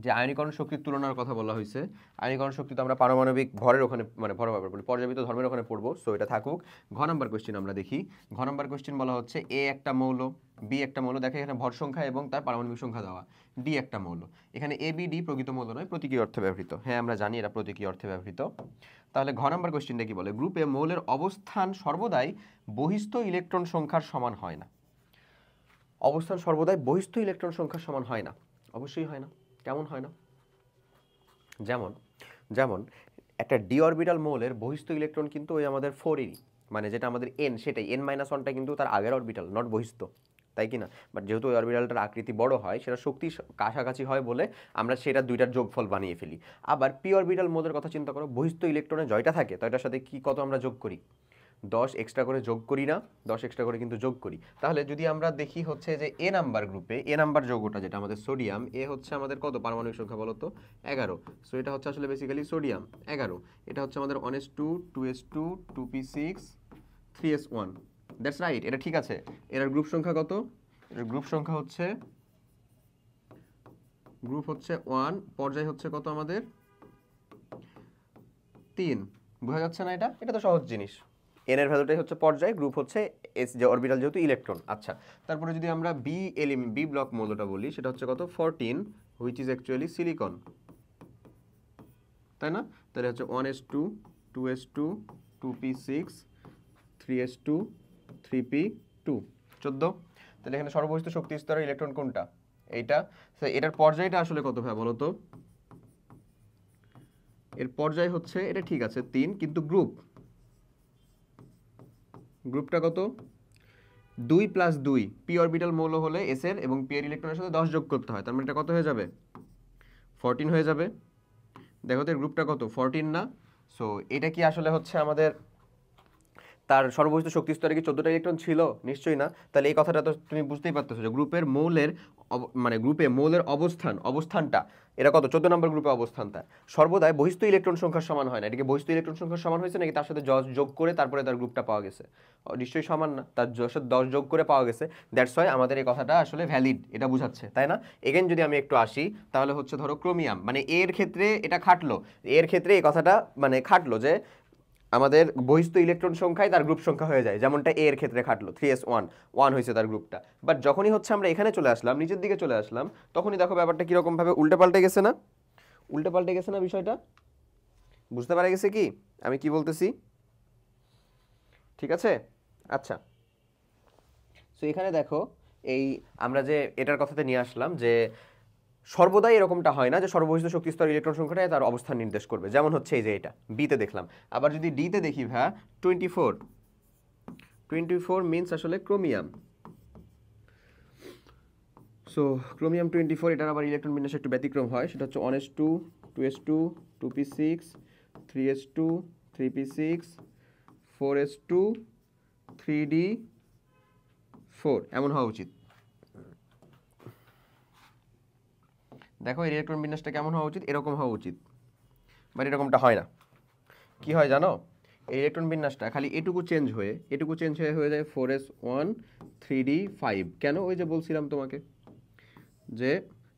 যে আয়নীকরণ শক্তির তুলনার কথা বলা হয়েছে। আয়নীকরণ শক্তি তো আমরা পারমাণবিক ভরের ওখানে, মানে ভর ব্যাপার বলি, পর্যাবৃত্ত ধর্মের ওখানে পড়বো। সো এটা থাকুক। ঘ নাম্বার কোয়েশ্চেন আমরা দেখি। ঘ নাম্বার কোয়েশ্চেন বলা হচ্ছে এ একটা মৌল, বি একটা মৌল, দেখে এখানে ভর সংখ্যা এবং তার পারমাণবিক সংখ্যা দেওয়া, ডি একটা মৌল। এখানে এ বি ডি প্রকৃত মৌল নয়, প্রতীকী অর্থে ব্যবহৃত। হ্যাঁ, আমরা জানি এরা প্রতীকী অর্থে ব্যবহৃত। তাহলে ঘ নাম্বার কোয়েশ্চেনটা কি বলে? গ্রুপে মৌলের অবস্থান সর্বদাই বহিস্থ ইলেকট্রন সংখ্যার সমান হয় না। অবস্থান সর্বদাই বহিস্থ ইলেকট্রন সংখ্যার সমান হয় না। অবশ্যই হয় না। কেমন হয় না? যেমন যেমন একটা ডি অরবিটাল মৌলের বহিস্থ ইলেকট্রন কিন্তু ওই আমাদের 4 মানে যেটা আমাদের এন, সেটাই n-1টা কিন্তু তার আগের অরবিটাল, নট বহিস্থ, তাই কি না? বাট যেহেতু ওই অরবিটালটার আকৃতি বড় হয়, সেটা শক্তি কাছাকাছি হয় বলে আমরা সেটা দুইটার যোগফল বানিয়ে ফেলি। আবার পি অরবিটাল মৌলের কথা চিন্তা করো, বহিস্থ ইলেকট্রনে জয়টা থাকে, তো এটার সাথে কি কত আমরা যোগ করি? 10 এক্সট্রা করে যোগ করি না? 10 এক্সট্রা করে কিন্তু যোগ করি। তাহলে যদি আমরা দেখি হচ্ছে যে এ নাম্বার গ্রুপে এ নাম্বার যৌগটা যেটা আমাদের সোডিয়াম, এ হচ্ছে আমাদের কত পারমাণবিক সংখ্যা বলো তো? 11। সো এটা হচ্ছে আসলে বেসিক্যালি সোডিয়াম 11। এটা হচ্ছে আমাদের 1s2 2s2 2p6 3s1। That's right, এটা ঠিক আছে। এর গ্রুপ সংখ্যা কত? এর গ্রুপ সংখ্যা হচ্ছে, গ্রুপ হচ্ছে 1, পর্যায় হচ্ছে কত আমাদের? 3 বোঝা যাচ্ছে না? এটা তো সহজ জিনিস। এন এর ভ্যালুটাই হচ্ছে পর্যায়, গ্রুপ হচ্ছে এস, যে অরবিটাল যেহেতু ইলেকট্রন। আচ্ছা, তারপরে যদি আমরা বি ব্লক মৌলটা বলি, সেটা হচ্ছে কত? 14, হুইচ ইজ অ্যাকচুয়ালি সিলিকন, তাই না? তাহলে হচ্ছে 1s2 2s2 2p6 3s2 3p2 14। তাহলে এখানে সর্ববহিষ্ঠ শক্তি স্তরের ইলেকট্রন কোনটা? এইটা। এটার পর্যায়টা আসলে কত ভাই বলো তো? এর পর্যায় হচ্ছে, এটা ঠিক আছে 3, কিন্তু গ্রুপটা কত? 2 + 2 পি অরবিটাল মৌল হলে এস এর এবং পি এর ইলেকট্রনের সাথে 10 যোগ করতে হয়, তার মানে এটা কত হয়ে যাবে? 14 হয়ে যাবে। দেখো তো এর গ্রুপটা কত? 14 না? সো এটা কি আসলে হচ্ছে আমাদের তার সর্ববহিষ্ঠ শক্তি স্তরে কি 14টা ইলেকট্রন ছিল? নিশ্চয়ই না। তাহলে এই কথাটা তো তুমি বুঝতেই পারতেছো যে গ্রুপের মৌলের মানে গ্রুপে মৌলের অবস্থানটা এটা কত? 14 নম্বর গ্রুপে অবস্থানটা সর্বদাই বহিস্থ ইলেকট্রন সংখ্যার সমান হয় না। এটাকে বহিস্থ ইলেকট্রন সংখ্যার সমান হয়েছে নাকি তার সাথে 10 যোগ করে তারপরে তার গ্রুপটা পাওয়া গেছে? নিশ্চয়ই সমান না, তার সাথে 10 যোগ করে পাওয়া গেছে। দ্যাটস ওয়াই আমাদের এই কথাটা আসলে ভ্যালিড, এটা বুঝাচ্ছে, তাই না? এগেন যদি আমি একটু আসি, তাহলে হচ্ছে ধরো ক্রোমিয়াম, মানে এর ক্ষেত্রে এটা খাটলো, এর ক্ষেত্রে এই কথাটা মানে খাটলো যে আমাদের বহিস্থ ইলেকট্রন সংখ্যায় তার গ্রুপ সংখ্যা হয়ে যায়, যেমনটা এ এর ক্ষেত্রে খাটলো 3s1 1 হয়েছে তার গ্রুপটা। বাট যখনই হচ্ছে আমরা এখানে চলে আসলাম, নিচের দিকে চলে আসলাম, তখনই দেখো ব্যাপারটা কিরকম ভাবে উল্টে পাল্টে গেছে না? উল্টে পাল্টে গেছে না বিষয়টা? বুঝতে পারা গেছে কি আমি কি বলতেছি? ঠিক আছে। আচ্ছা, সো এখানে দেখো এই আমরা যে এটার কথাতে নিয়ে আসলাম যে সর্বদাই এরকমটা হয় না যে সর্ববহিষ্ঠ শক্তি স্তর ইলেকট্রন সংখ্যাটাই তার অবস্থান নির্দেশ করবে, যেমন হচ্ছে এই যে এটা বিতে দেখলাম। আবার যদি ডিতে দেখি ভাই 24 মিনস আসলে ক্রোমিয়াম। সো ক্রোমিয়াম 24, এটার আবার ইলেকট্রন বিন্যাসে একটু ব্যতিক্রম হয়, সেটা হচ্ছে 1s2 2s2 2p6 3s2 3p6 4s2 3d4 এমন হওয়া উচিত। দেখো এর ইলেকট্রন বিন্যাসটা কেমন হওয়া উচিত? এরকম হওয়া উচিত, বাট এরকমটা হয় না। কি হয় জানো? এই ইলেকট্রন বিন্যাসটা খালি এটুকু চেঞ্জ হয়ে যায় 4s1 3d5। কেন? ওই যে বলছিলাম তোমাকে যে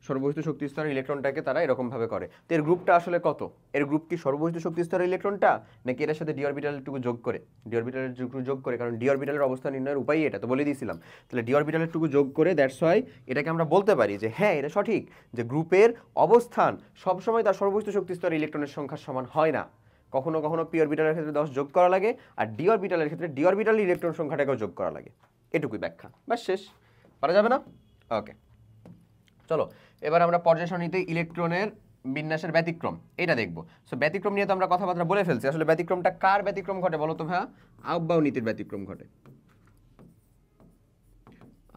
সর্ববহিষ্ঠ শক্তি স্তরের ইলেকট্রনটাকে তারা এরকম ভাবে করে। তো এর গ্রুপটা আসলে কত? এর গ্রুপ কি সর্ববহিষ্ঠ শক্তি স্তরের ইলেকট্রনটা, নাকি এর সাথে ডি অরবিটালটুকু যোগ করে? ডি অরবিটালের যোগ করে, কারণ ডি অরবিটালের অবস্থান নির্ণয়ের উপায় এটা তো বলে দিয়েছিলাম। তাহলে ডি অরবিটালেরটুকু যোগ করে, দ্যাটস ওয়াই এটাকে আমরা বলতে পারি যে হ্যাঁ এটা সঠিক যে গ্রুপের অবস্থান সবসময় তার সর্ববহিষ্ঠ শক্তি স্তরের ইলেকট্রনের সংখ্যার সমান হয় না। কখনো কখনো পি অরবিটালের ক্ষেত্রে 10 যোগ করা লাগে, আর ডি অরবিটালের ক্ষেত্রে ডি অরবিটাল ইলেকট্রন সংখ্যাটাকেও যোগ করা লাগে। এটুকুই ব্যাখ্যা, বাস শেষ। পারা যাবে না? ওকে, চলো এবার আমরা পর্যায় সারণীতে ইলেকট্রনের বিন্যাসের ব্যতিক্রম এটা দেখব। সো ব্যতিক্রম নিয়ে তো আমরা কথাবার্তা বলে ফেলছি, আসলে ব্যতিক্রমটা কার ব্যতিক্রম ঘটে বলো তো ভাইয়া? আউফবাউ নীতির ব্যতিক্রম ঘটে।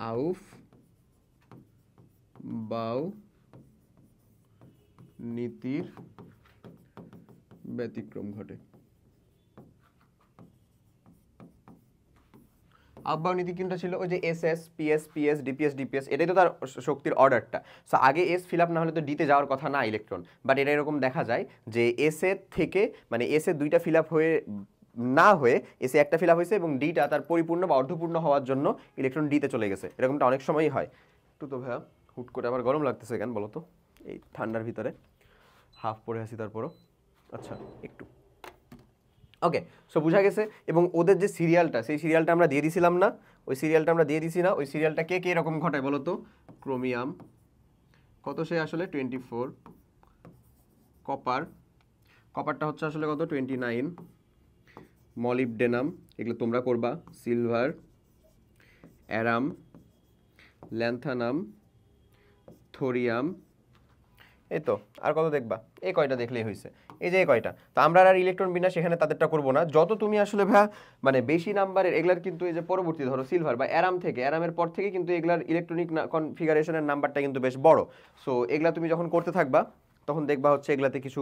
আউফবাউ নীতির ব্যতিক্রম ঘটে। আউফবাউ নীতি কোনটা ছিল? ওই যে S S PS P S D P S DPS, এটাই তো তার শক্তির অর্ডারটা। সো আগে এস ফিল আপ না হলে তো ডিতে যাওয়ার কথা না ইলেকট্রন, বাট এটা এরকম দেখা যায় যে এস এর থেকে মানে এস এর 2টা ফিল আপ হয়ে না হয়ে এসে একটা ফিল আপ হয়েছে এবং ডিটা তার পরিপূর্ণ বা অর্ধপূর্ণ হওয়ার জন্য ইলেকট্রন ডিতে চলে গেছে। এরকমটা অনেক সময়ই হয়। একটু তো ভাইয়া হুট করে আবার গরম লাগতেছে কেন বলো তো? এই ঠান্ডার ভিতরে হাফ পরে আসি তারপরও। আচ্ছা একটু ওকে, সো বোঝা গেছে। এবং ওদের যে সিরিয়ালটা, সেই সিরিয়ালটা আমরা দিয়ে দিছিলাম না? ওই সিরিয়ালটা আমরা দিয়ে দিছি না? ওই সিরিয়ালটা কে কে এরকম ঘটায় বলো তো? ক্রোমিয়াম কত সে আসলে 24, কপারটা হচ্ছে আসলে কত 29, মলিবডেনাম এগুলো তোমরা করবা, সিলভার, অ্যারাম, ল্যান্থানাম, থোরিয়াম, এই তো আর কত দেখবা? এই কয়টা দেখলেই হয়েছে, এই যে এই কয়টা। তো আমরা আর ইলেকট্রন বিন্যাস এখানে তাদেরটা করবো না। যত তুমি আসলে ভাইয়া মানে বেশি নাম্বারের এগুলার কিন্তু এই যে পরবর্তী ধরো সিলভার বা অ্যারাম থেকে, অ্যারামের পর থেকে কিন্তু এগুলার ইলেকট্রনিক কনফিগারেশনের নাম্বারটা কিন্তু বেশ বড়। সো এগুলা তুমি যখন করতে থাকবা তখন দেখবা হচ্ছে এগুলাতে কিছু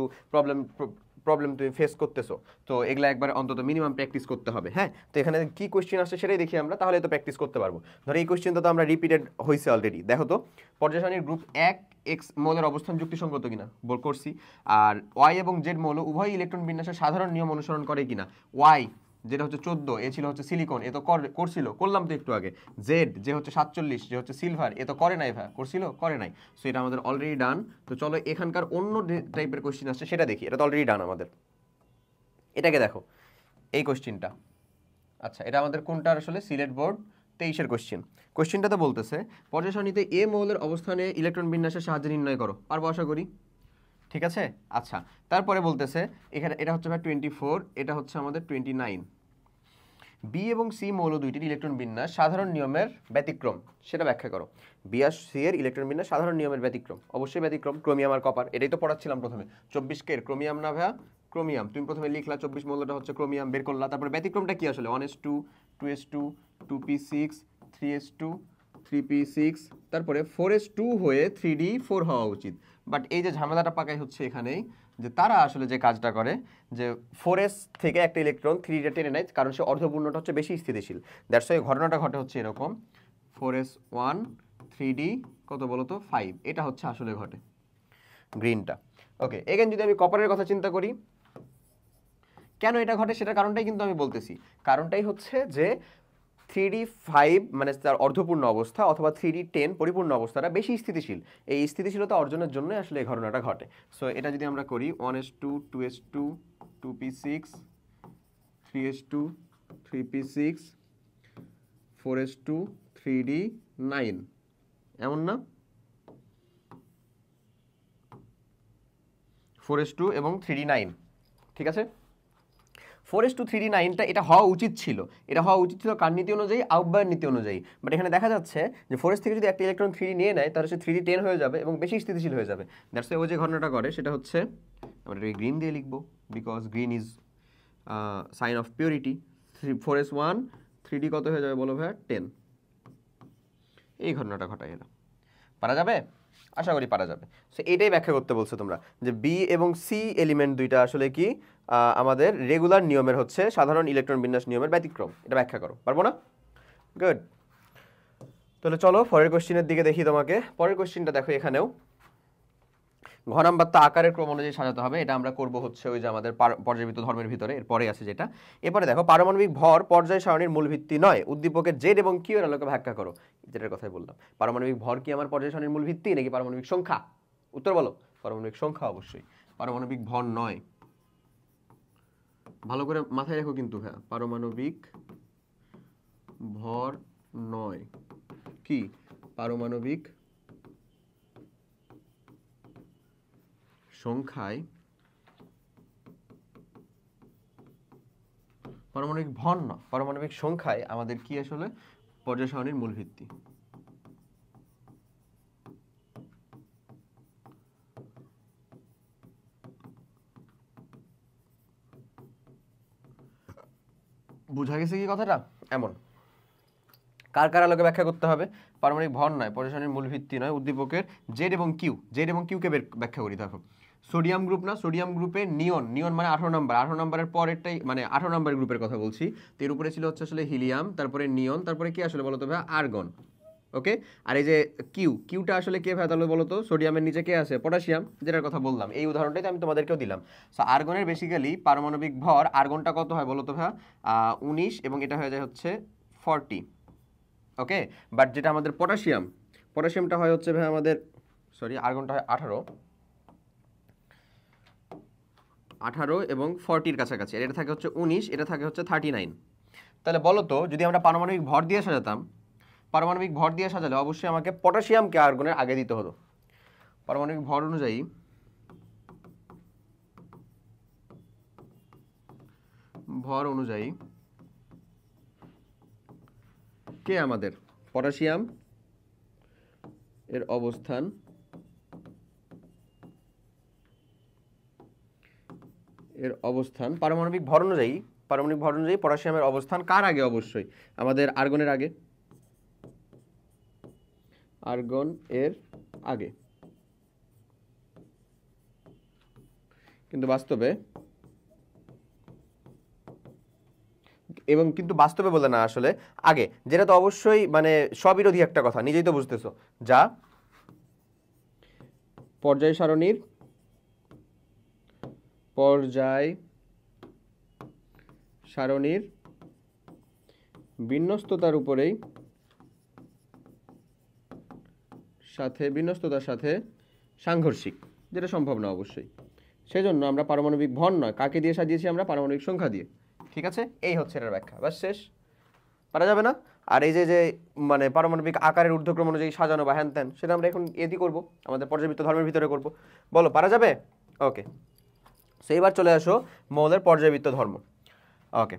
প্রবলেম তুমি ফেস করতেছো। তো এগুলা একবার অন্তত মিনিমাম প্র্যাকটিস করতে হবে। হ্যাঁ, তো এখানে কি কোয়েশ্চেন আসছে সেটাই দেখি আমরা, তাহলে তো প্র্যাকটিস করতে পারবো। ধরো এই কোয়েশ্চেনটা তো আমরা রিপিটেড হয়েছে অলরেডি। দেখো তো পর্যায় সারণীর গ্রুপ 1 এক্স মৌলের অবস্থান যুক্তিসঙ্গত কিনা বল করছি, আর ওয়াই এবং জেড মৌল উভয় ইলেকট্রন বিন্যাসের সাধারণ নিয়ম অনুসরণ করে কিনা। ওয়াই যেটা হচ্ছে 14, এ ছিল হচ্ছে সিলিকন, এ তো করলাম তো একটু আগে। জেড যে হচ্ছে 47, যে হচ্ছে সিলভার, এ তো করে নাই ভাই, করছিল করে নাই। সো এটা আমাদের অলরেডি ডান। তো চলো এখানকার অন্য টাইপের কোয়েশ্চেন আসছে সেটা দেখি, এটা তো অলরেডি ডান আমাদের। এটাকে দেখো, এই কোশ্চেনটা, আচ্ছা এটা আমাদের কোনটার আসলে সিলেট বোর্ড 23-এর কোশ্চেনটাতে বলতেছে পর্যায় সারণীতে এ মৌলের অবস্থানে ইলেকট্রন বিন্যাসের সাহায্যে নির্ণয় করো। পারবো আশা করি, ঠিক আছে। আচ্ছা তারপরে বলতেছে এখানে এটা হচ্ছে ভাই 24, এটা হচ্ছে আমাদের 29। বি এবং সি মৌল দুইটির ইলেকট্রন বিন্যাস সাধারণ নিয়মের ব্যতিক্রম, সেটা ব্যাখ্যা করো। বি আর সি এর ইলেকট্রন বিন্যাস সাধারণ নিয়মের ব্যতিক্রম, অবশ্যই ব্যতিক্রম, ক্রোমিয়াম আর কপার, এটাই তো পড়াচ্ছিলাম প্রথমে। 24 কে ক্রোমিয়াম না ভাইয়া, ক্রোমিয়াম, তুমি প্রথমে লিখলা 24 মৌলটা হচ্ছে ক্রোমিয়াম, বের করলা, তারপরে ব্যতিক্রমটা কি আসলে 1s2 2s2 2p6 3s2 3p6, তারপরে 4s2 হয়ে 3d4 হওয়া উচিত। বাট এই যে ঝামেলাটা পাকাই হচ্ছে এখানেই, যে তারা আসলে যে কাজটা করে যে 4s থেকে একটা ইলেকট্রন 3d টেনে নেয়, কারণ সে অর্ধপূর্ণটা হচ্ছে বেশি স্থিতিশীল। দ্যাটস ওয়াই ঘটনাটা ঘটে হচ্ছে এরকম, 4s1 3d কত বলো তো 5, এটা হচ্ছে আসলে ঘটে গ্রিনটা। ওকে, এগেন যদি আমি কপারের কথা চিন্তা করি, কেন এটা ঘটে সেটার কারণটাই কিন্তু আমি বলতেছি। কারণটাই হচ্ছে যে 3d5 মানে তার অর্ধপূর্ণ অবস্থা অথবা 3d10 পরিপূর্ণ অবস্থাটা বেশি স্থিতিশীল, এই স্থিতিশীলতা অর্জনের জন্য আসলে এই ঘটনাটা ঘটে। সো এটা যদি আমরা করি 1s2 2s2 2p6 3s2 3p6 4s2 3d9, এমন না? 4s2 এবং 3d9, ঠিক আছে। 4s2 3d9টা এটা হওয়া উচিত ছিল, এটা হওয়া উচিত ছিল কার নীতি অনুযায়ী? আউটবায়ার নীতি অনুযায়ী। বাট এখানে দেখা যাচ্ছে যে 4s থেকে যদি একটা ইলেকট্রন 3d নিয়ে নেয় তাহলে সে 3d10 হয়ে যাবে এবং বেশি স্থিতিশীল হয়ে যাবে। দ্যাটস ওয়াই ও যে ঘটনাটা করে সেটা হচ্ছে, আমরা এটাকে গ্রিন দিয়ে লিখবো, because green is sign of purity. 4s1 3d কত হয়ে যাবে বলো ভাইয়া? 10। এই ঘটনাটা ঘটায় এরা। পারা যাবে? আশা করি পারা যাবে। সো এটাই ব্যাখ্যা করতে বলছো তোমরা, যে বি এবং সি এলিমেন্ট দুইটা আসলে কি আমাদের রেগুলার নিয়মের হচ্ছে সাধারণ ইলেকট্রন বিন্যাস নিয়মের ব্যতিক্রম, এটা ব্যাখ্যা করো। পারবো না? গুড। তাহলে চলো পরের কোশ্চেনের দিকে দেখি তোমাকে। পরের কোশ্চেনটা দেখো, এখানেও ঘ নাম্বার তো আকারের ক্রম অনুযায়ী সাজাতে হবে, এটা আমরা করব হচ্ছে ওই যে আমাদের পর্যায়বৃত্ত ধর্মের ভিতরে, এরপরে আছে যেটা। এরপরে দেখো পারমাণবিক ভর পর্যায় সারণীর মূল ভিত্তি নয়, উদ্দীপকের জেড এবং কিউ এর আলোকে ব্যাখ্যা করো। যেটার কথাই বললাম, পারমাণবিক ভর কি আমার পর্যায় সারণীর মূল ভিত্তি নাকি পারমাণবিক সংখ্যা? উত্তর বলো। পারমাণবিক সংখ্যা অবশ্যই, পারমাণবিক ভর নয়। ভালো করে মাথায় রাখো কিন্তু হ্যাঁ, পারমাণবিক ভর নয়, কি পারমাণবিক সংখ্যায়, পারমাণবিক ভর না, পারমাণবিক সংখ্যায় আমাদের কি আসলে পর্যায় সারণীর মূল ভিত্তি। বুঝা গেছে কি কথাটা? এমন কার কার আলোকে ব্যাখ্যা করতে হবে? পারমাণবিক ভর নয়, পর্যায় সারণীর মূল ভিত্তি নয়, উদ্দীপকের জেড এবং কিউ। জেড এবং কিউকে ব্যাখ্যা করি। দেখো সোডিয়াম গ্রুপ না, সোডিয়াম গ্রুপে নিয়ন, নিয়ন মানে 18 নম্বর, 18 নম্বরের পরেরটাই মানে 18 নম্বরের গ্রুপের কথা বলছি। তো এর উপরে ছিল হচ্ছে আসলে হিলিয়াম, তারপরে নিয়ন, তারপরে কি আসলে বলতো ভাই? আর্গন। ওকে, আর এই যে কিউটা আসলে কে ভাই তাহলে বলতো? সোডিয়ামের নিচে কে আছে? পটাশিয়াম, যেটার কথা বললাম। এই উদাহরণটাই তো আমি তোমাদেরকেও দিলাম। সো আর্গনের বেসিক্যালি পারমাণবিক ভর আর্গনটা কত হয় বলতো ভাই? 19, এবং এটা হয়ে যায় হচ্ছে 40। ওকে, বাট যেটা আমাদের পটাশিয়াম, পটাশিয়ামটা হয় হচ্ছে ভাই আমাদের, সরি আর্গনটা হয় 18 এবং 40-র কাছাকাছি, আর এটা থাকে হচ্ছে 19, এটা থাকে হচ্ছে 39। তাহলে বলো তো, যদি আমরা পারমাণবিক ভর দিয়ে সাজাতাম, পারমাণবিক ভর দিয়ে সাজালে অবশ্যই আমাকে পটাশিয়ামকে আর্গনের আগে দিতে হতো। পারমাণবিক ভর অনুযায়ী কে আমাদের? পটাশিয়াম এর অবস্থান পারমাণবিক ভর অনুযায়ী পটাশিয়ামের অবস্থান কার আগে? অবশ্যই আমাদের আর্গনের আগে, আর্গন এর আগে। কিন্তু বাস্তবে বলে না আসলে আগে, যেটা তো অবশ্যই মানে স্ববিরোধী একটা কথা, নিজেই তো বুঝতেছো, যা পর্যায় সারণীর বিন্যস্ততার উপরেই বিন্যস্ততার সাথে সাংঘর্ষিক, যেটা সম্ভব না অবশ্যই। সেজন্য আমরা পারমাণবিক ভর নয়, কাকে দিয়ে সাজিয়েছি আমরা? পারমাণবিক সংখ্যা দিয়ে। ঠিক আছে, এই হচ্ছে এটার ব্যাখ্যা, বাস শেষ। পারা যাবে না? আর এই যে যে মানে পারমাণবিক আকারের ঊর্ধ্বক্রম অনুযায়ী সাজানো বা হ্যান ত্যান, সেটা আমরা এখন এদি করব, আমাদের পর্যাবৃত্ত ধর্মের ভিতরে করব। বলো পারা যাবে? ওকে, সো এবার চলে আসো মৌলের পর্যাবৃত্ত ধর্ম। ওকে,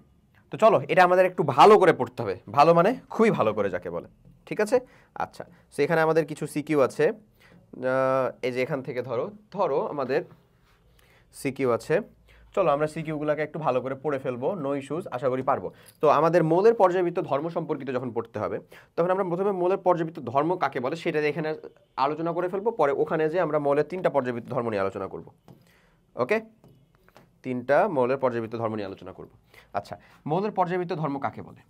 তো চলো এটা আমাদের একটু ভালো করে পড়তে হবে, ভালো মানে খুবই ভালো করে যাকে বলে। ঠিক আছে, আচ্ছা, সো এখানে আমাদের কিছু সিকিউ আছে, এই যে এখান থেকে ধরো ধরো আমাদের সিকিউ আছে। চলো আমরা সিকিউগুলোকে একটু ভালো করে পড়ে ফেলবো, নো ইস্যুজ, আশা করি পারবো। তো আমাদের মৌলের পর্যাবৃত্ত ধর্ম সম্পর্কিত যখন পড়তে হবে, তখন আমরা প্রথমে মৌলের পর্যাবৃত্ত ধর্ম কাকে বলে সেটা এখানে আলোচনা করে ফেলবো, পরে ওখানে যে আমরা মৌলের 3টা পর্যাবৃত্ত ধর্ম নিয়ে আলোচনা করব। ওকে, 3টা মৌলের পর্যাবৃত্ত ধর্ম নিয়ে আলোচনা করব। আচ্ছা, মৌলের পর্যাবৃত্ত ধর্ম কাকে বলে?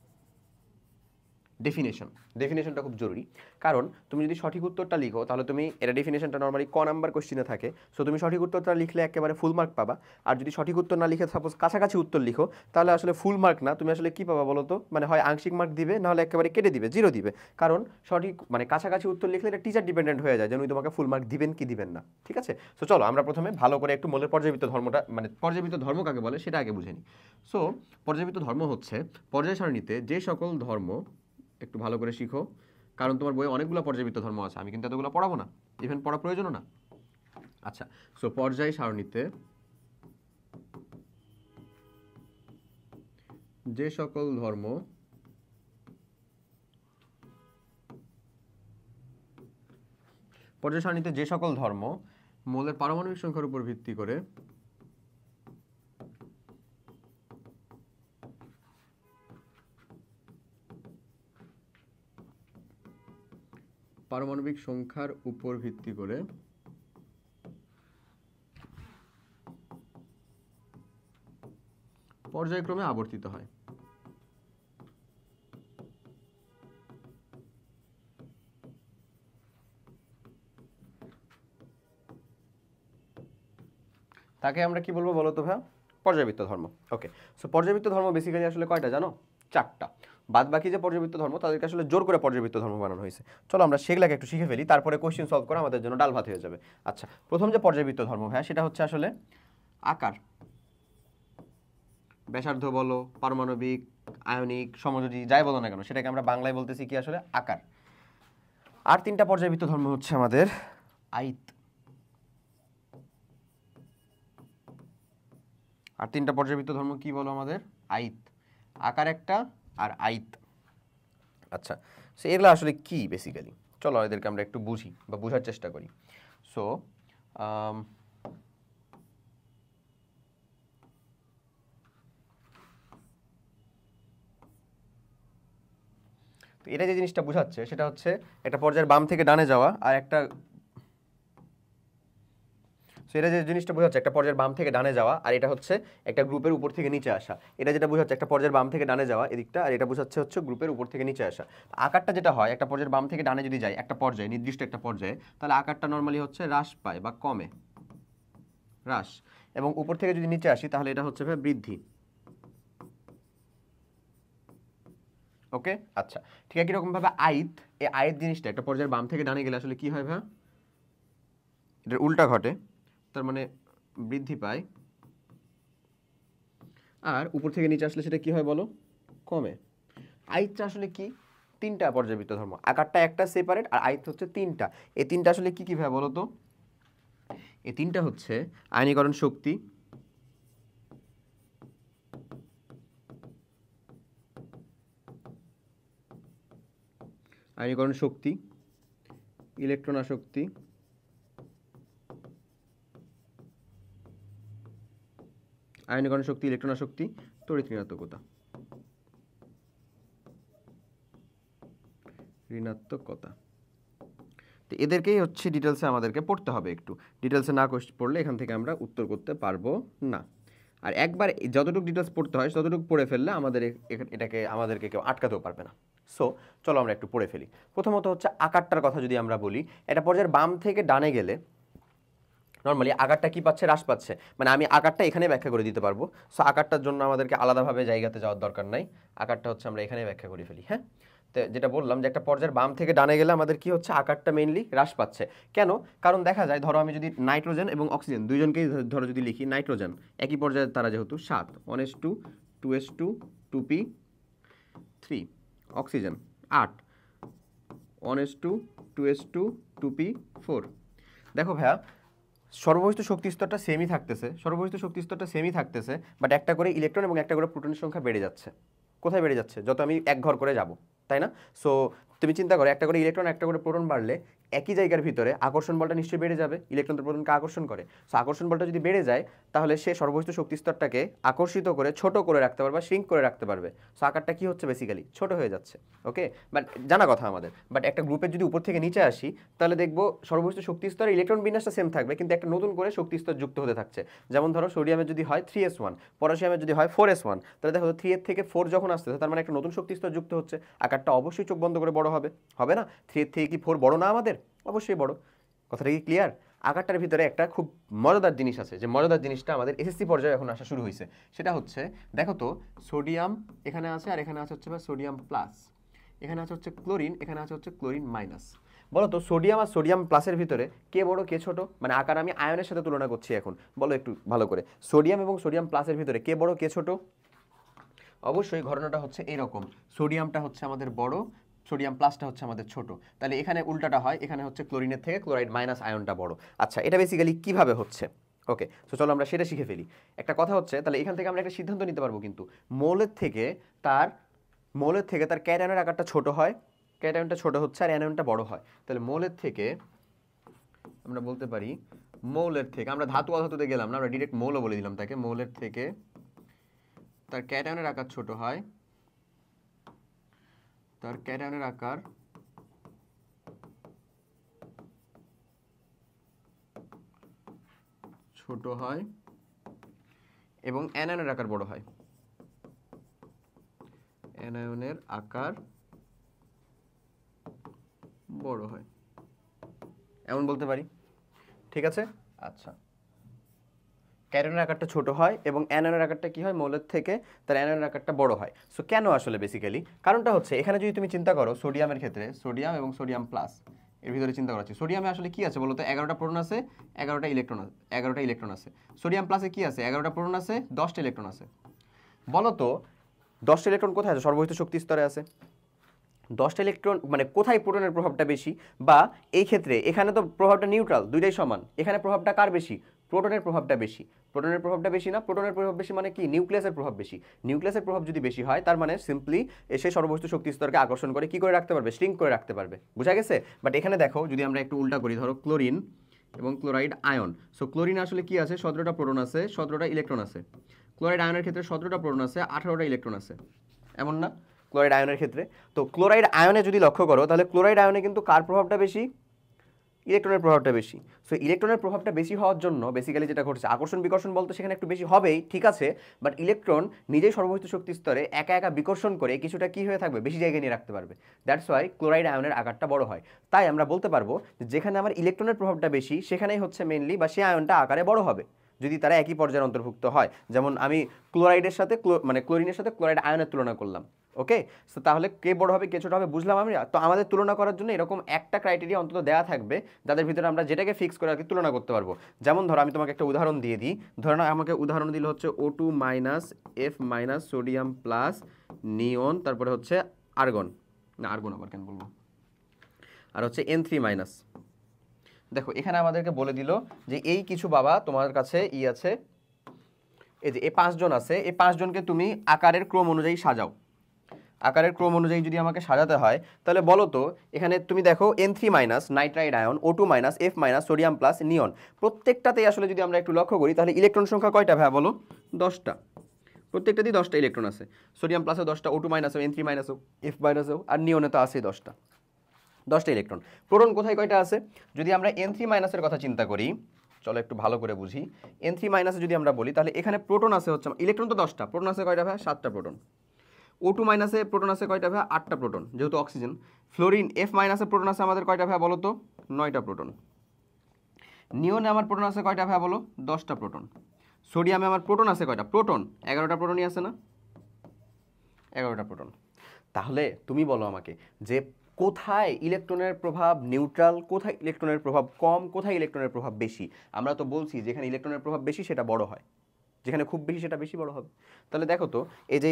ডেফিনেশনটা খুব জরুরি, কারণ তুমি যদি সঠিক উত্তরটা লিখো তাহলে তুমি এটা ডেফিনেশনটা নর্মালি ক নাম্বার কোশ্চিনে থাকে, সো তুমি সঠিক উত্তরটা লিখলে একেবারে ফুল মার্ক পাবা। আর যদি সঠিক উত্তর না লিখে সাপোজ কাছাকাছি উত্তর লিখো, তাহলে আসলে ফুল মার্ক না, তুমি আসলে কি পাবা বলো তো? মানে হয় আংশিক মার্ক দিবে, নাহলে একেবারে কেটে দিবে, 0 দিবে। কারণ সঠিক মানে কাছাকাছি উত্তর লিখলে এটা টিচার ডিপেন্ডেন্ট হয়ে যায়, যেন তোমাকে ফুল মার্ক দিবেন কি দিবেন না। ঠিক আছে, সো চলো আমরা প্রথমে ভালো করে একটু মৌলের পর্যাবৃত্ত ধর্মটা, মানে পর্যাবৃত্ত ধর্ম কাকে বলে সেটা আগে বুঝে নিই। সো পর্যাবৃত্ত ধর্ম হচ্ছে পর্যায় সারণীতে যে সকল ধর্ম, একটু ভালো করে শিখো, কারণ তোমার বইয়ে অনেকগুলো পর্যাবৃত্ত ধর্ম আছে, আমি কিন্তু এতগুলো পড়াবো না, ইভেন পড়া প্রয়োজনও না। আচ্ছা, সো পর্যায় সারণীতে যে সকল ধর্ম পর্যায় সারণীতে যে সকল ধর্ম মৌলের পারমাণবিক সংখ্যার উপর ভিত্তি করে পারমাণবিক সংখ্যার উপর ভিত্তি করে পর্যায়ক্রমে আবর্তিত হয়। তাকে আমরা কি বলবো বলো তো ভাই? পর্যাবৃত্ত ধর্ম। ওকে, সো পর্যাবৃত্ত ধর্ম বেসিক্যালি আসলে কয়টা জানো? 4টা। বাদ বাকি যে পর্যাবৃত্ত ধর্ম তাদেরকে আসলে জোর করে পর্যাবৃত্ত ধর্ম বানানো হয়েছে। চলো আমরা সেগুলোকে একটু শিখে ফেলি, তারপরে কোশ্চেন সলভ করা আমাদের জন্য ডাল ভাত হয়ে যাবে। আচ্ছা, প্রথম যে পর্যাবৃত্ত ধর্ম ভাই, সেটা হচ্ছে আসলে আকার, ব্যাসার্ধ বলো, পারমাণবিক, আয়নিক, সমযোজী, যাই বলো না কেন, সেটাকে আমরা বাংলায় বলতেছি কি আসলে আকার। আর 3টা পর্যাবৃত্ত ধর্ম হচ্ছে আমাদের আয়িত। আর 3টা পর্যাবৃত্ত ধর্ম কি বলো আমাদের? আয়িত, আকার একটা আর আয়িত। আচ্ছা, সো এগুলো আসলে কি বেসিক্যালি? চলো এদেরকে আমরা একটু বুঝি বা বোঝার চেষ্টা করি। সো তো এটা যে জিনিসটা বোঝাচ্ছে সেটা হচ্ছে একটা পর্যায়ের বাম থেকে ডানে যাওয়া, আর একটা, সো এটা যে জিনিসটা বোঝাচ্ছে একটা পর্যায়ের বাম থেকে ডানে যাওয়া, আর এটা হচ্ছে একটা গ্রুপের উপর থেকে নিচে আসা। এটা যেটা বোঝাচ্ছে একটা পর্যায়ের বাম থেকে ডানে যাওয়া এদিকটা, আর এটা বোঝাচ্ছে হচ্ছে গ্রুপের উপর থেকে নিচে আসা। আকারটা যেটা হয়, একটা পর্যায়ের বাম থেকে ডানে যদি যায় একটা পর্যায়ে, নির্দিষ্ট একটা পর্যায়ে, তাহলে আকারটা নর্মালি হচ্ছে হ্রাস পায় বা কমে, হ্রাস। এবং উপর থেকে যদি নিচে আসি তাহলে এটা হচ্ছে ভাই বৃদ্ধি। ওকে, আচ্ছা, ঠিক আছে। কিরকম ভাবে আয়িত, এই আয়িত জিনিসটা একটা পর্যায়ের বাম থেকে ডানে গেলে আসলে কি হয় ভাই? এটার উল্টা ঘটে, তার মানে বৃদ্ধি পায়। আর উপর থেকে নিচে আসলে সেটা কি হয় বলো? কমে। আয়িতটা আসলে কি? 3টা পর্যাবৃত্ত ধর্ম, আকারটা একটা সেপারেট, আর আয়িত হচ্ছে 3টা। এই 3টা আসলে কি কি ভাই বলো তো? এই 3টা হচ্ছে আয়নীকরণ শক্তি, আয়নীকরণ শক্তি, ইলেকট্রন আসক্তি, আয়নীকরণ শক্তি, ইলেকট্রন আসক্তি, তড়িৎ ঋণাত্মকতা, ঋণাত্মকতা। তো এদেরকেই হচ্ছে ডিটেলসে আমাদেরকে পড়তে হবে, একটু ডিটেলসে না পড়লে এখান থেকে আমরা উত্তর করতে পারবো না। আর একবার যতটুকু ডিটেলস পড়তে হয় ততটুকু পড়ে ফেললে আমাদেরকে কেউ আটকাতেও পারবে না। সো চলো আমরা একটু পড়ে ফেলি। প্রথমত হচ্ছে আকারটার কথা যদি আমরা বলি, এটা পর্যায়ের বাম থেকে ডানে গেলে নর্মালি আকারটা কি পাচ্ছে? হ্রাস পাচ্ছে। মানে আমি আকারটা এখানে ব্যাখ্যা করে দিতে পারবো। সো আকারটার জন্য আমাদেরকে আলাদাভাবে জায়গাতে যাওয়ার দরকার নাই, আকারটা হচ্ছে আমরা এখানে ব্যাখ্যা করে ফেলি। হ্যাঁ, যেটা বললাম যে একটা পর্যায়ের বাম থেকে ডানে গেলে আমাদের কি হচ্ছে, আকারটা মেইনলি হ্রাস পাচ্ছে। কেন? কারণ দেখা যায় ধরো আমি যদি নাইট্রোজেন এবং অক্সিজেন দুইজনকেই ধরো যদি লিখি, নাইট্রোজেন একই পর্যায়ে তারা যেহেতু 7 1s2 2s2 2p3, oxygen 8 1s2 2s2 2p4। দেখো ভাইয়া সর্ববহিষ্ঠ শক্তি স্তরটা সেমই থাকতেছে, সর্ববহিষ্ঠ শক্তি স্তরটা সেমই থাকতেছে, বাট একটা করে ইলেকট্রন এবং একটা করে প্রোটনের সংখ্যা বেড়ে যাচ্ছে। কোথায় বেড়ে যাচ্ছে? যত আমি এক ঘর করে যাব, তাই না? সো তুমি চিন্তা করো, একটা করে ইলেকট্রন একটা করে প্রোটন বাড়লে একই জায়গার ভিতরে আকর্ষণ বলটা নিশ্চয়ই বেড়ে যাবে, ইলেকট্রন তো প্রোটনকে আকর্ষণ করে। সো আকর্ষণ বলটা যদি বেড়ে যায় তাহলে সে সর্ববহিষ্ঠ শক্তি স্তরটাকে আকর্ষিত করে ছোট করে রাখতে পারবে, শ্রিঙ্ক করে রাখতে পারবে। সো আকারটা কি হচ্ছে, বেসিক্যালি ছোট হয়ে যাচ্ছে। ওকে, বাট জানা কথা আমাদের, বাট একটা গ্রুপের যদি উপর থেকে নিচে আসি তাহলে দেখবো সর্ববহিষ্ঠ শক্তি স্তরে ইলেকট্রন বিন্যাসটা সেম থাকবে, কিন্তু একটা নতুন করে শক্তি স্তর যুক্ত হতে থাকছে। যেমন ধরো সোডিয়ামের যদি হয় 3s1, পটাশিয়ামের যদি হয় 4s1, তাহলে দেখো 3 এর থেকে 4 যখন আসতেছে তার মানে একটা নতুন শক্তি স্তর যুক্ত হচ্ছে। আকারটা অবশ্যই চোখ বন্ধ করে বড় হবে, হবে না? 3 এর থেকে কি 4 বড় না আমাদের? অবশ্যই বড়। কথাটা কি ক্লিয়ার? আকারটার ভিতরে একটা খুব মজাদার জিনিস আছে, যে মজাদার জিনিসটা আমাদের এসএসসি পর্যায়ে এখন আসা শুরু হয়েছে। সেটা হচ্ছে দেখো তো, সোডিয়াম এখানে আছে আর এখানে আছে হচ্ছে সোডিয়াম প্লাস, এখানে আছে হচ্ছে ক্লোরিন, এখানে আছে হচ্ছে ক্লোরিন মাইনাস। বলো তো সোডিয়াম আর সোডিয়াম প্লাসের ভিতরে কে বড় কে ছোট? মানে আকার আমি আয়নের সাথে তুলনা করছি এখন, বলো একটু ভালো করে, সোডিয়াম এবং সোডিয়াম প্লাসের ভিতরে কে বড় কে ছোট? অবশ্যই ঘটনাটা হচ্ছে এরকম, সোডিয়ামটা হচ্ছে আমাদের বড়, সোডিয়াম প্লাসটা হচ্ছে আমাদের ছোট। তাহলে এখানে উল্টাটা হয়, এখানে হচ্ছে ক্লোরিনের থেকে ক্লোরাইড মাইনাস আয়নটা বড়। আচ্ছা, এটা বেসিক্যালি কিভাবে হচ্ছে? ওকে, তো চলো আমরা সেটা শিখে ফেলি। একটা কথা হচ্ছে, তাহলে এখান থেকে আমরা একটা সিদ্ধান্ত নিতে পারবো কিন্তু মৌলের থেকে তার ক্যাটায়নের আকারটা ছোট হয়, ক্যাটায়নটা ছোট হচ্ছে আর অ্যানায়নটা বড় হয়। তাহলে মৌলের থেকে আমরা বলতে পারি, মৌলের থেকে আমরা ধাতু অধাতুতে গেলাম না, আমরা ডিরেক্ট মৌল বলে দিলাম তাকে, মৌলের থেকে তার ক্যাটায়নের আকার ছোট হয়, তার ক্যাটায়নের আকার ছোট হয় এবং অ্যানায়নের আকার বড় হয়, অ্যানায়নের আকার বড় হয়, এমন বলতে পারি। ঠিক আছে? আচ্ছা, ক্যাটায়নের আকারটা ছোট হয় এবং অ্যানায়নের আকারটা কি হয়, মৌলের থেকে তার অ্যানায়নের আকারটা বড় হয়। সো কেন আসলে বেসিক্যালি কারণটা হচ্ছে, এখানে যদি তুমি চিন্তা করো সোডিয়ামের ক্ষেত্রে, সোডিয়াম এবং সোডিয়াম প্লাস এর ভিতরে চিন্তা করা হচ্ছে, সোডিয়ামে আসলে কি আছে বলতো? 11টা প্রোটন আছে, 11টা ইলেকট্রন আছে। সোডিয়াম প্লাসে কি আছে? 11টা প্রোটন আছে, 10টা ইলেকট্রন আছে। বলো তো 10টা ইলেকট্রন কোথায় আছে? সর্ববহিষ্ঠ শক্তি স্তরে আছে। 10টা ইলেকট্রন মানে কোথায় প্রোটনের প্রভাবটা বেশি? বা এই ক্ষেত্রে এখানে তো প্রভাবটা নিউট্রাল, দুইটাই সমান, এখানে প্রভাবটা কার বেশি? প্রোটনের প্রভাবটা বেশি। প্রোটনের প্রভাবটা বেশি না? প্রোটনের প্রভাব বেশি মানে কি? নিউক্লিয়াসের প্রভাব বেশি। নিউক্লিয়াসের প্রভাব যদি বেশি হয় তার মানে সিম্পলি এসে সর্ববহিষ্ঠ শক্তি স্তরকে আকর্ষণ করে কি করে রাখতে পারবে? শ্রিঙ্ক করে রাখতে পারবে। বুঝা গেছে? বাট এখানে দেখো যদি আমরা একটু উল্টা করি, ধরো ক্লোরিন এবং ক্লোরাইড আয়ন। সো ক্লোরিন আসলে কি আছে? 17টা প্রোটন আছে, 17টা ইলেকট্রন আছে। ক্লোরাইড আয়নের ক্ষেত্রে 17টা প্রোটন আছে, 18টা ইলেকট্রন আছে, এমন না? ক্লোরাইড আয়নের ক্ষেত্রে তো ক্লোরাইড আয়নে যদি লক্ষ্য করো তাহলে ক্লোরাইড আয়নে কিন্তু কার প্রভাবটা বেশি? ইলেকট্রনের প্রভাবটা বেশি। সো ইলেকট্রনের প্রভাবটা বেশি হওয়ার জন্য বেসিক্যালি যেটা ঘটছে, আকর্ষণ বিকর্ষণ বলতে সেখানে একটু বেশি হবেই, ঠিক আছে, বাট ইলেকট্রন নিজেই সর্ববহিষ্ঠ শক্তি স্তরে একা একা বিকর্ষণ করে কিছুটা কি হয়ে থাকবে? বেশি জায়গায় নিয়ে রাখতে পারবে। দ্যাটস ওয়াই ক্লোরাইড আয়নের আকারটা বড় হয়। তাই আমরা বলতে পারবো যেখানে আমার ইলেকট্রনের প্রভাবটা বেশি সেখানেই হচ্ছে মেইনলি বা সেই আয়নটা আকারে বড় হবে যদি তারা একই পর্যায়ে অন্তর্ভুক্ত হয়। যেমন আমি ক্লোরাইডের সাথে ক্লোরিনের সাথে ক্লোরাইড আয়নের তুলনা করলাম। ওকে, সো তাহলে কে বড় হবে কে ছোট হবে বুঝলাম আমরা। তো আমাদের তুলনা করার জন্য এরকম একটা ক্রাইটেরিয়া অন্তত দেওয়া থাকবে যাদের ভিতরে আমরা যেটাকে ফিক্স করে আর কি তুলনা করতে পারবো। যেমন ধরো আমি তোমাকে একটা উদাহরণ দিয়ে দিই, ধরো না আমাকে উদাহরণ দিল হচ্ছে O2 minus F minus sodium plus neon, তারপরে হচ্ছে আর্গন, না আর্গন আবার কেন বলবো, আর হচ্ছে N3 মাইনাস। দেখো এখানে আমাদেরকে বলে দিল যে এই কিছু বাবা তোমার কাছে আছে, এই যে এই 5 জন আছে, এই 5 জনকে তুমি আকারের ক্রম অনুযায়ী সাজাও। আকারের ক্রম অনুযায়ী যদি আমাকে সাজাতে হয় তাহলে বলো তো এখানে তুমি দেখো N3 minus nitride ion, O2 minus F minus sodium plus neon, প্রত্যেকটাতেই আসলে যদি আমরা একটু লক্ষ্য করি তাহলে ইলেকট্রন সংখ্যা কয়টা ভাইয়া বলো? 10টা। প্রত্যেকটাতেই 10টা ইলেকট্রন আছে। সোডিয়াম প্লাসে 10টা, O2 মাইনাসও, N3 মাইনাসও, F মাইনাসও, আর নিয়নে তো আছেই 10টা ইলেকট্রন। প্রোটন কোথায় কয়টা আছে? যদি আমরা N3 মাইনাসের কথা চিন্তা করি, চলো একটু ভালো করে বুঝি। N3 মাইনাসে যদি আমরা বলি তাহলে এখানে প্রোটন আছে হচ্ছে, ইলেকট্রন তো 10টা, প্রোটন আছে কয়টা ভাই? 7টা প্রোটন। O2 মাইনাসে প্রোটন আছে কয়টা ভাই? 8টা প্রোটন, যেহেতু অক্সিজেন। ফ্লোরিন F মাইনাসে প্রোটন আছে আমাদের কয়টা ভাই বলো তো? 9টা প্রোটন। নিয়নে আমার প্রোটন আছে কয়টা ভাই বলো? 10টা প্রোটন। সোডিয়ামে আমার প্রোটন আছে কয়টা? প্রোটন 11টা প্রোটনই আছে না? 11টা প্রোটন। তাহলে তুমি বলো আমাকে যে কোথায় ইলেকট্রনের প্রভাব নিউট্রাল, কোথায় ইলেকট্রনের প্রভাব কম, কোথায় ইলেকট্রনের প্রভাব বেশি। আমরা তো বলছি যেখানে ইলেকট্রনের প্রভাব বেশি সেটা বড় হয়, যেখানে খুব বেশি সেটা বেশি বড় হবে। তাহলে দেখো তো এই যে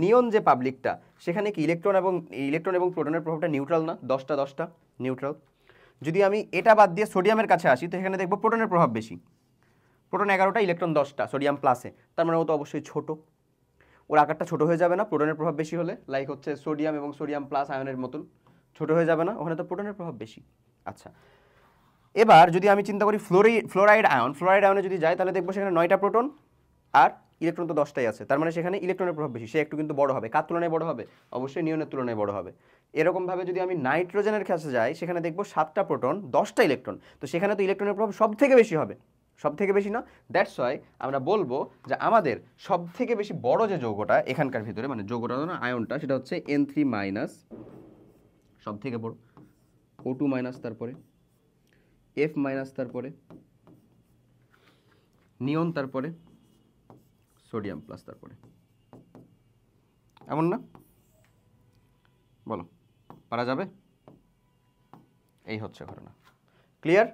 নিয়ন যে পাবলিকটা, সেখানে কি ইলেকট্রন এবং প্রোটনের প্রভাবটা নিউট্রাল না? 10টা 10টা নিউট্রাল। যদি আমি এটা বাদ দিয়ে সোডিয়ামের কাছে আসি, তো এখানে দেখবো প্রোটনের প্রভাব বেশি। প্রোটন 11টা, ইলেকট্রন 10টা, সোডিয়াম প্লাসে, তার মানে ও তো অবশ্যই ছোট। ওর আকারটা ছোট হয়ে যাবে না প্রোটনের প্রভাব বেশি হলে? লাইক হচ্ছে সোডিয়াম এবং সোডিয়াম প্লাস আয়নের মতন ছোট হয়ে যাবে না? ওখানে তো প্রোটনের প্রভাব বেশি। আচ্ছা, এবার যদি আমি চিন্তা করি ফ্লোরাইড আয়নে যদি যাই, তাহলে দেখবো সেখানে 9টা প্রোটন আর ইলেকট্রন তো 10টাই আছে, তার মানে সেখানে ইলেকট্রনের প্রভাব বেশি, সে একটু কিন্তু বড় হবে। কার তুলনায় বড় হবে? অবশ্যই নিয়নের তুলনায় বড় হবে। এরকমভাবে যদি আমি নাইট্রোজেনের কাছে যাই, সেখানে দেখবো 7টা প্রোটন 10টা ইলেকট্রন, তো সেখানে তো ইলেকট্রনের প্রভাব সব থেকে বেশি হবে, সব থেকে বেশি না? দ্যাটস ওয়াই আমরা বলবো যে আমাদের সব থেকে বেশি বড় যে যৌগটা এখানকার ভিতরে, মানে যৌগটা না আয়নটা, সেটা হচ্ছে N3-, সব থেকে বড়, O2-, তারপরে F-, তারপরে নিয়ন, তারপরে সোডিয়াম প্লাস, তারপরে। এমন না? বলো, পারা যাবে? এই হচ্ছে ঘটনা। ক্লিয়ার?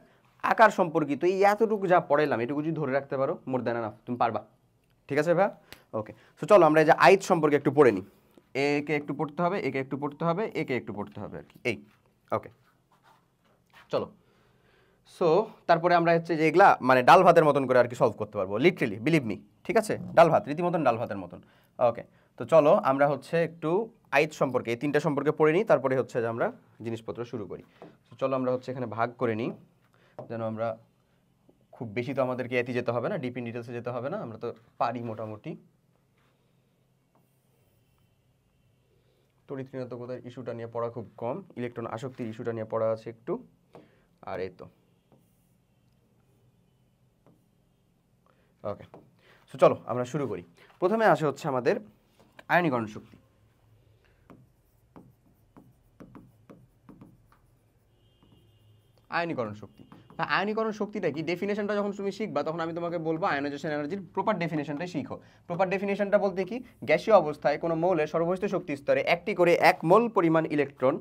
আকার সম্পর্কিত এই এতটুকু যা পড়াইলাম, এটুকু যদি ধরে রাখতে পারো, মোর দেন এনাফ, তুমি পারবা। ঠিক আছে ভাই? ওকে, সো চলো আমরা এই যে আইত সম্পর্কে একটু পড়ে নিই। একে একটু পড়তে হবে, একে একটু পড়তে হবে, একে একটু পড়তে হবে আর কি, এই। ওকে, চলো। সো তারপরে আমরা হচ্ছে যে এগুলা মানে ডাল ভাতের মতন করে আর কি সলভ করতে পারবো, লিটারেলি, বিলিভ মি। ঠিক আছে, ডাল ভাত, রীতিমতন ডাল ভাতের মতন। ওকে, তো চলো আমরা হচ্ছে একটু আইত সম্পর্কে, এই 3টা সম্পর্কে পড়ে নিই, তারপরে হচ্ছে যে আমরা জিনিসপত্র শুরু করি। তো চলো আমরা হচ্ছে এখানে ভাগ করে নিই, যেন আমরা খুব বেশি তো আমাদেরকে এতে যেতে হবে না, ডিপ ইন ডিটেলসে যেতে হবে না, আমরা তো পারি মোটামুটি। তড়িৎ-ঋণাত্মকতার ইস্যুটা নিয়ে পড়া খুব কম, ইলেকট্রন আসক্তির ইস্যুটা নিয়ে পড়া আছে একটু, আর এই তো। ওকে, সো চলো আমরা শুরু করি। প্রথমে আসে হচ্ছে আমাদের আয়নীকরণ শক্তি। আয়নীকরণ শক্তি, আয়নীকরণ শক্তিটা কি, ডেফিনেশনটা যখন তুমি শিখবা তখন আমি তোমাকে বলবো আয়নাইজেশন এনার্জির প্রপার ডেফিনেশনটাই শিখো। প্রপার ডেফিনেশনটা বলতে কি, গ্যাসীয় অবস্থায় কোনো মৌলের সর্ববহিষ্ঠ শক্তি স্তরে একটি করে 1 মোল পরিমাণ ইলেকট্রন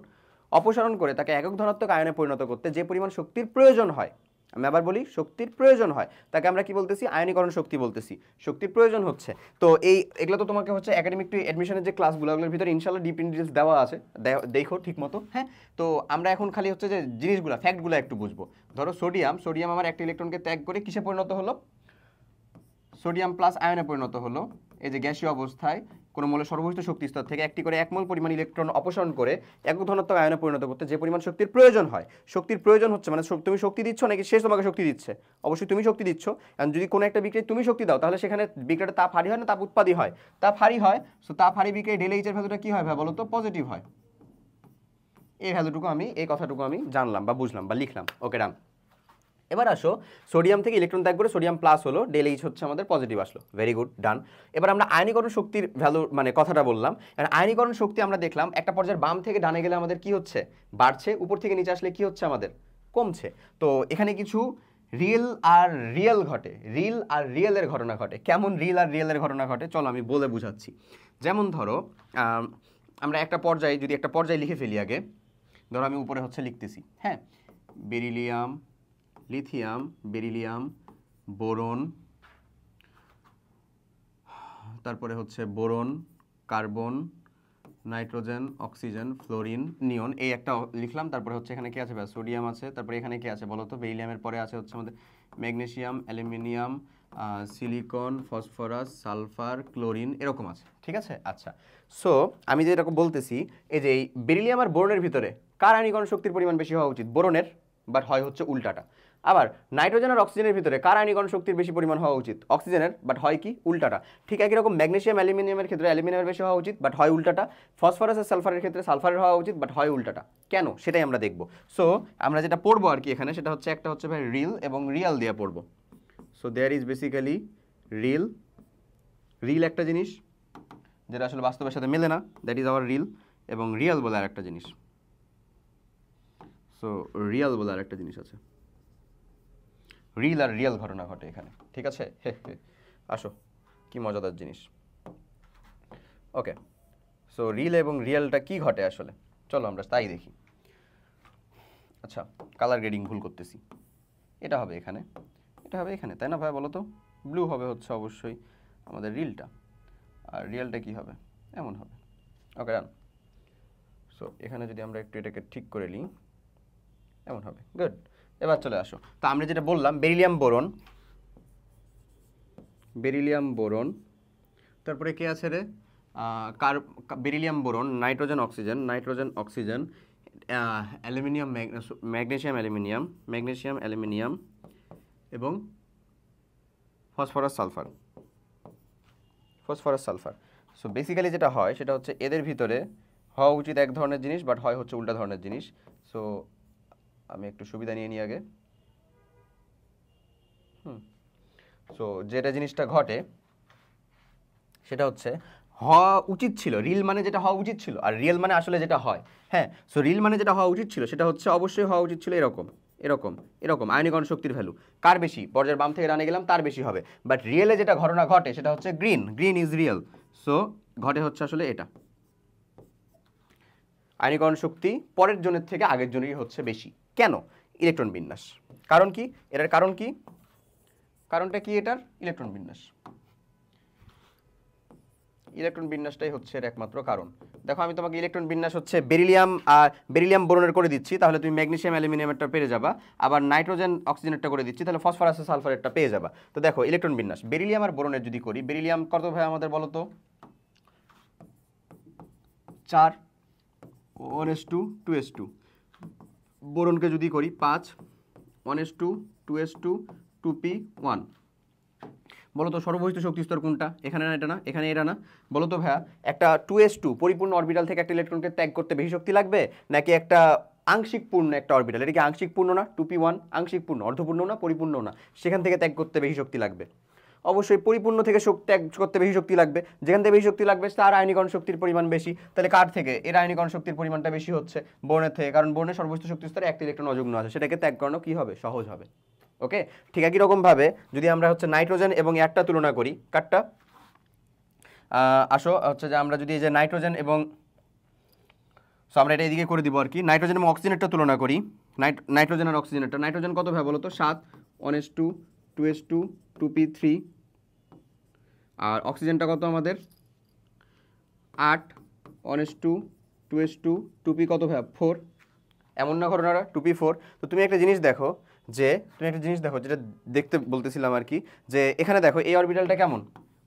অপসারণ করে তাকে একক ধনাত্মক আয়নে পরিণত করতে যে পরিমাণ শক্তির প্রয়োজন হয়, আমি আবার বলি শক্তির প্রয়োজন হয়, তাকে আমরা কি বলতেছি? আয়নীকরণ শক্তি বলতেছি। শক্তির প্রয়োজন হচ্ছে, তো এগুলো তো তোমাকে হচ্ছে একাডেমিক টু অ্যাডমিশনের যে ক্লাসগুলো, ওগুলোর ভিতরে ইনশাআল্লাহ ডিপ ইন ডিটেলস দেওয়া আছে, দেখো ঠিক মতো। হ্যাঁ, তো আমরা এখন খালি হচ্ছে যে জিনিসগুলো, ফ্যাক্টগুলো একটু বুঝবো। ধরো সোডিয়াম আমার একটা ইলেকট্রনকে ত্যাগ করে কিসে পরিণত হলো? সোডিয়াম প্লাস আয়নে পরিণত হলো। এই যে গ্যাসীয় অবস্থায় কোনো মৌলের সর্ববহিষ্ঠ শক্তি স্তর থেকে একটি করে 1 মোল পরিমাণ ইলেকট্রন অপসারণ করে একক ধনাত্মক আয়নে পরিণত করতে যে পরিমাণ শক্তির প্রয়োজন হয়, শক্তির প্রয়োজন হচ্ছে মানে তুমি শক্তি দিচ্ছ নাকি সে তোমাকে শক্তি দিচ্ছে? অবশ্যই তুমি শক্তি দিচ্ছ। আর যদি কোনো একটা বিক্রিয়ায় তুমি শক্তি দাও, তাহলে সেখানে বিক্রিয়াটা তাপ হারি হয় না তাপ উৎপাদী হয়? তাপ হারি হয়। সো তাপ হারি বিক্রিয়ায় ডেল এইচ এর ভ্যালুটা কি হয় ভাই বলো তো? পজিটিভ হয়। এই ভ্যালুটুকু এই কথাটুকু আমি জানলাম বা বুঝলাম বা লিখলাম। ওকে, ডান। এবার আসো, সোডিয়াম থেকে ইলেকট্রন ত্যাগ করে সোডিয়াম প্লাস হলো, ডেল এইচ হচ্ছে আমাদের পজিটিভ আসলো, ভেরি গুড, ডান। এবার আমরা আয়নীকরণ শক্তির ভ্যালু মানে কথাটা বললাম। আয়নীকরণ শক্তি আমরা দেখলাম একটা পর্যায়ের বাম থেকে ডানে গেলে আমাদের কি হচ্ছে? বাড়ছে। উপর থেকে নিচে আসলে কি হচ্ছে আমাদের? কমছে। তো এখানে কিছু রিয়েল ঘটে, রিল আর রিয়েলের ঘটনা ঘটে। কেমন রিল আর রিয়েলের ঘটনা ঘটে চলো আমি বলে বুঝাচ্ছি। যেমন ধরো আমরা একটা পর্যায়ে লিখে ফেলি আগে। ধরো আমি উপরে হচ্ছে লিখতেছি, হ্যাঁ, বেরিলিয়াম, লিথিয়াম, বেরিলিয়াম, বোরন, তারপরে হচ্ছে boron, carbon, nitrogen, oxygen, fluorine, neon, এই একটা লিখলাম। তারপরে হচ্ছে এখানে কি আছে? সোডিয়াম আছে। তারপরে এখানে কি আছে বলো তো? বেরিলিয়ামের পরে আছে হচ্ছে আমাদের magnesium, aluminium, silicon, phosphorus, sulphur, chlorine, এরকম আছে। ঠিক আছে, আচ্ছা। সো আমি যেটা বলতেছি, এই যে এই বেরিলিয়াম আর বোরনের ভিতরে কার আয়নীকরণ শক্তির পরিমাণ বেশি হওয়া উচিত? বোরনের, বাট হয় হচ্ছে উল্টাটা। আবার নাইট্রোজেন আর অক্সিজেনের ভিতরে কার আয়নীকরণ শক্তির বেশি পরিমাণ হওয়া উচিত? অক্সিজেনের, বাট হয় কি? উল্টাটা। ঠিক একই রকম ম্যাগনেসিয়াম অ্যালুমিনিয়ামের ক্ষেত্রে অ্যালুমিনিয়ামের বেশি হওয়া উচিত, বাট হয় উল্টাটা। ফসফরাস আর সালফারের ক্ষেত্রে সালফারের হওয়া উচিত, বাট হয় উল্টাটা। কেন? সেটাই আমরা দেখব। সো আমরা যেটা পড়বো আর কি এখানে, সেটা হচ্ছে একটা হচ্ছে ভাই রিল এবং রিয়াল দিয়ে পড়বো। So there is basically reel একটা জিনিস যেটা আসলে বাস্তবের সাথে মেলে না, দ্যাট ইজ আওয়ার রিল। এবং রিয়াল বলে আর একটা জিনিস। সো রিয়াল বলে আর একটা জিনিস আছে। রিল আর রিয়েল ঘটনা ঘটে এখানে। ঠিক আছে, হে হে, আসো, কি মজাদার জিনিস। ওকে, সো রিল এবং রিয়েলটা কি ঘটে আসলে, চলো আমরা তাই দেখি। আচ্ছা, কালার গ্রেডিং ভুল করতেছি, এটা হবে এখানে, এটা হবে এখানে, তাই না ভাই বলো তো? ব্লু হবে হচ্ছে অবশ্যই আমাদের রিলটা, আর রিয়েলটা কি হবে, এমন হবে। ওকে ডান। সো এখানে যদি আমরা একটু এটাকে ঠিক করে নিই, এমন হবে। গুড। এবার চলে আসো, তো আমরা যেটা বললাম বেরিলিয়াম বোরন, বেরিলিয়াম বোরন, তারপরে কে আছে রে, কার, beryllium boron, nitrogen oxygen, nitrogen oxygen, aluminium, magnesium aluminium, magnesium aluminium এবং phosphorus sulphur, phosphorus sulphur. So basically যেটা হয় সেটা হচ্ছে এদের ভিতরে হওয়া উচিত এক ধরনের জিনিস, বাট হয় হচ্ছে উল্টা ধরনের জিনিস। সো আমি একটু সুবিধা নিয়ে নিই আগে। সো যেটা জিনিসটা ঘটে সেটা হচ্ছে হওয়া উচিত ছিল, রিল মানে যেটা হওয়া উচিত ছিল, আর রিয়েল মানে আসলে যেটা হয়। হ্যাঁ, সো রিল মানে যেটা হওয়া উচিত ছিল সেটা হচ্ছে অবশ্যই হওয়া উচিত ছিল এরকম এরকম এরকম, আয়নীকরণ শক্তির ভ্যালু কার বেশি, পর্যায়ের বাম থেকে ডানে গেলাম তার বেশি হবে। বাট রিয়েলে যেটা ঘটনা ঘটে সেটা হচ্ছে green, green is real. So ঘটে হচ্ছে আসলে এটা, আয়নীকরণ শক্তি পরের জনের থেকে আগের জনেরই হচ্ছে বেশি। কেন? ইলেকট্রন বিন্যাস। কারণ কি এটার, কারণ কি, কারণটা কি এটার? ইলেকট্রন বিন্যাস। ইলেকট্রন বিন্যাসটাই হচ্ছে এর একমাত্র কারণ। দেখো আমি তোমাকে ইলেকট্রন বিন্যাস হচ্ছে বেরিলিয়াম আর বেরিলিয়াম বোরনের করে দিচ্ছি, তাহলে তুমি ম্যাগনেসিয়াম অ্যালুমিনিয়ামেরটা পেয়ে যাবা। আবার নাইট্রোজেন অক্সিজেনেরটা করে দিচ্ছি, তাহলে ফসফরাস সালফারেরটা পেয়ে যাবা। তো দেখো ইলেকট্রন বিন্যাস বেরিলিয়াম আর বোরনের যদি করি, বেরিলিয়াম কত ভাই আমাদের বলো তো? 4 1s2 2s2। বোরনকে যদি করি 5 1s2 2s2 2p1। বলো তো সর্ববহিষ্ঠ শক্তি স্তর কোনটা? এখানে না, এটা না, এখানে এটা না। বলো তো ভাইয়া, একটা 2s2 পরিপূর্ণ অরবিটাল থেকে একটা ইলেকট্রনকে ত্যাগ করতে বেশি শক্তি লাগবে, নাকি একটা আংশিক পূর্ণ একটা অরবিটাল, এটা কি আংশিক পূর্ণ না? 2p1 আংশিক পূর্ণ, অর্ধপূর্ণ না, পরিপূর্ণ না, সেখান থেকে ত্যাগ করতে বেশি শক্তি লাগবে। অবশ্যই পরিপূর্ণ থেকে ত্যাগ করতে বেশি শক্তি লাগবে, যেখান থেকে বেশি শক্তি লাগবে তার আয়নীকরণ শক্তির পরিমাণ বেশি। তাহলে কার থেকে? এর আয়নীকরণ শক্তির পরিমাণটা বেশি হচ্ছে বোরনের থেকে, কারণ বোরনের সর্বোচ্চ শক্তি স্তরে একটা ইলেকট্রন অযুগ্ন আছে, সেটাকে ত্যাগ করানো কি হবে? সহজ হবে। ওকে, ঠিক একই রকমভাবে যদি আমরা হচ্ছে নাইট্রোজেন এবং একটা তুলনা করি, কারটা আসো হচ্ছে যে আমরা যদি এই যে নাইট্রোজেন এবং, সো আমরা এটা এদিকে করে দিব আর কি, নাইট্রোজেন এবং অক্সিজেনেরটা তুলনা করি, নাইট্রোজেন আর অক্সিজেনেরটা, নাইট্রোজেন কত ভাবে বলো তো? 7 1s2 2s2 2p3, আর অক্সিজেনটা কত আমাদের? 8 1s2 2s2 2p কত ভাবে? 4। এমন না ঘটনাটা 2p4। তো তুমি একটা জিনিস দেখো, যে তুমি একটা জিনিস দেখো যেটা দেখতে বলতেছিলাম আর কি, যে এখানে দেখো এই অরবিটালটা কেমন?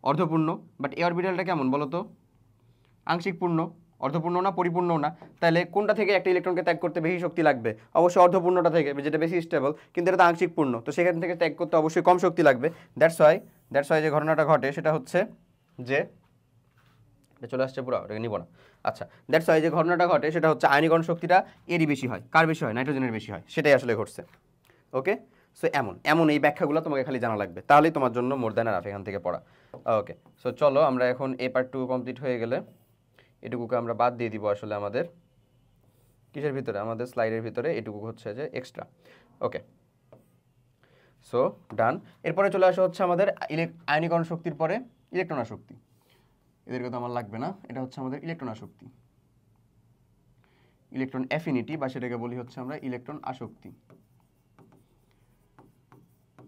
অর্ধপূর্ণ। বাট এই অরবিটালটা কেমন বলো তো? আংশিক পূর্ণ। অর্ধপূর্ণ না, পরিপূর্ণ না। তাহলে কোনটা থেকে একটা ইলেকট্রনকে ত্যাগ করতে বেশি শক্তি লাগবে? অবশ্যই অর্ধপূর্ণটা থেকে, যেটা বেশি স্টেবল, কিন্তু এটা তো আংশিক পূর্ণ, তো সেখান থেকে ত্যাগ করতে অবশ্যই কম শক্তি লাগবে। দ্যাটস ওয়াই যে ঘটনাটা ঘটে সেটা হচ্ছে যে, চলে আসছে পুরো, ওটাকে নিব না। আচ্ছা, দ্যাটস ওয়াই যে ঘটনাটা ঘটে সেটা হচ্ছে আয়নীকরণ শক্তিটা এরই বেশি হয়। কার বেশি হয়? নাইট্রোজেনের বেশি হয়, সেটাই আসলে ঘটছে। ওকে, সো এমন এই ব্যাখ্যাগুলো তোমাকে খালি জানা লাগবে, তাহলেই তোমার জন্য মোর দ্যান আর এখান থেকে পড়া। ওকে, সো চলো আমরা এখন এ পার্ট 2 কমপ্লিট হয়ে গেলে এটুকুকে আমরা বাদ দিয়ে দিব আসলে আমাদের কিসের ভিতরে, আমাদের স্লাইডের ভিতরে এটুকু হচ্ছে যে এক্সট্রা। ওকে, সো ডান। এরপরে চলে আসা হচ্ছে আমাদের আয়নীকরণ শক্তির পরে ইলেকট্রন আসক্তি। এদেরকে তো আমার লাগবে না, এটা হচ্ছে আমাদের ইলেকট্রন আসক্তি, ইলেকট্রন অ্যাফিনিটি, বা সেটাকে বলি হচ্ছে আমরা ইলেকট্রন আসক্তি।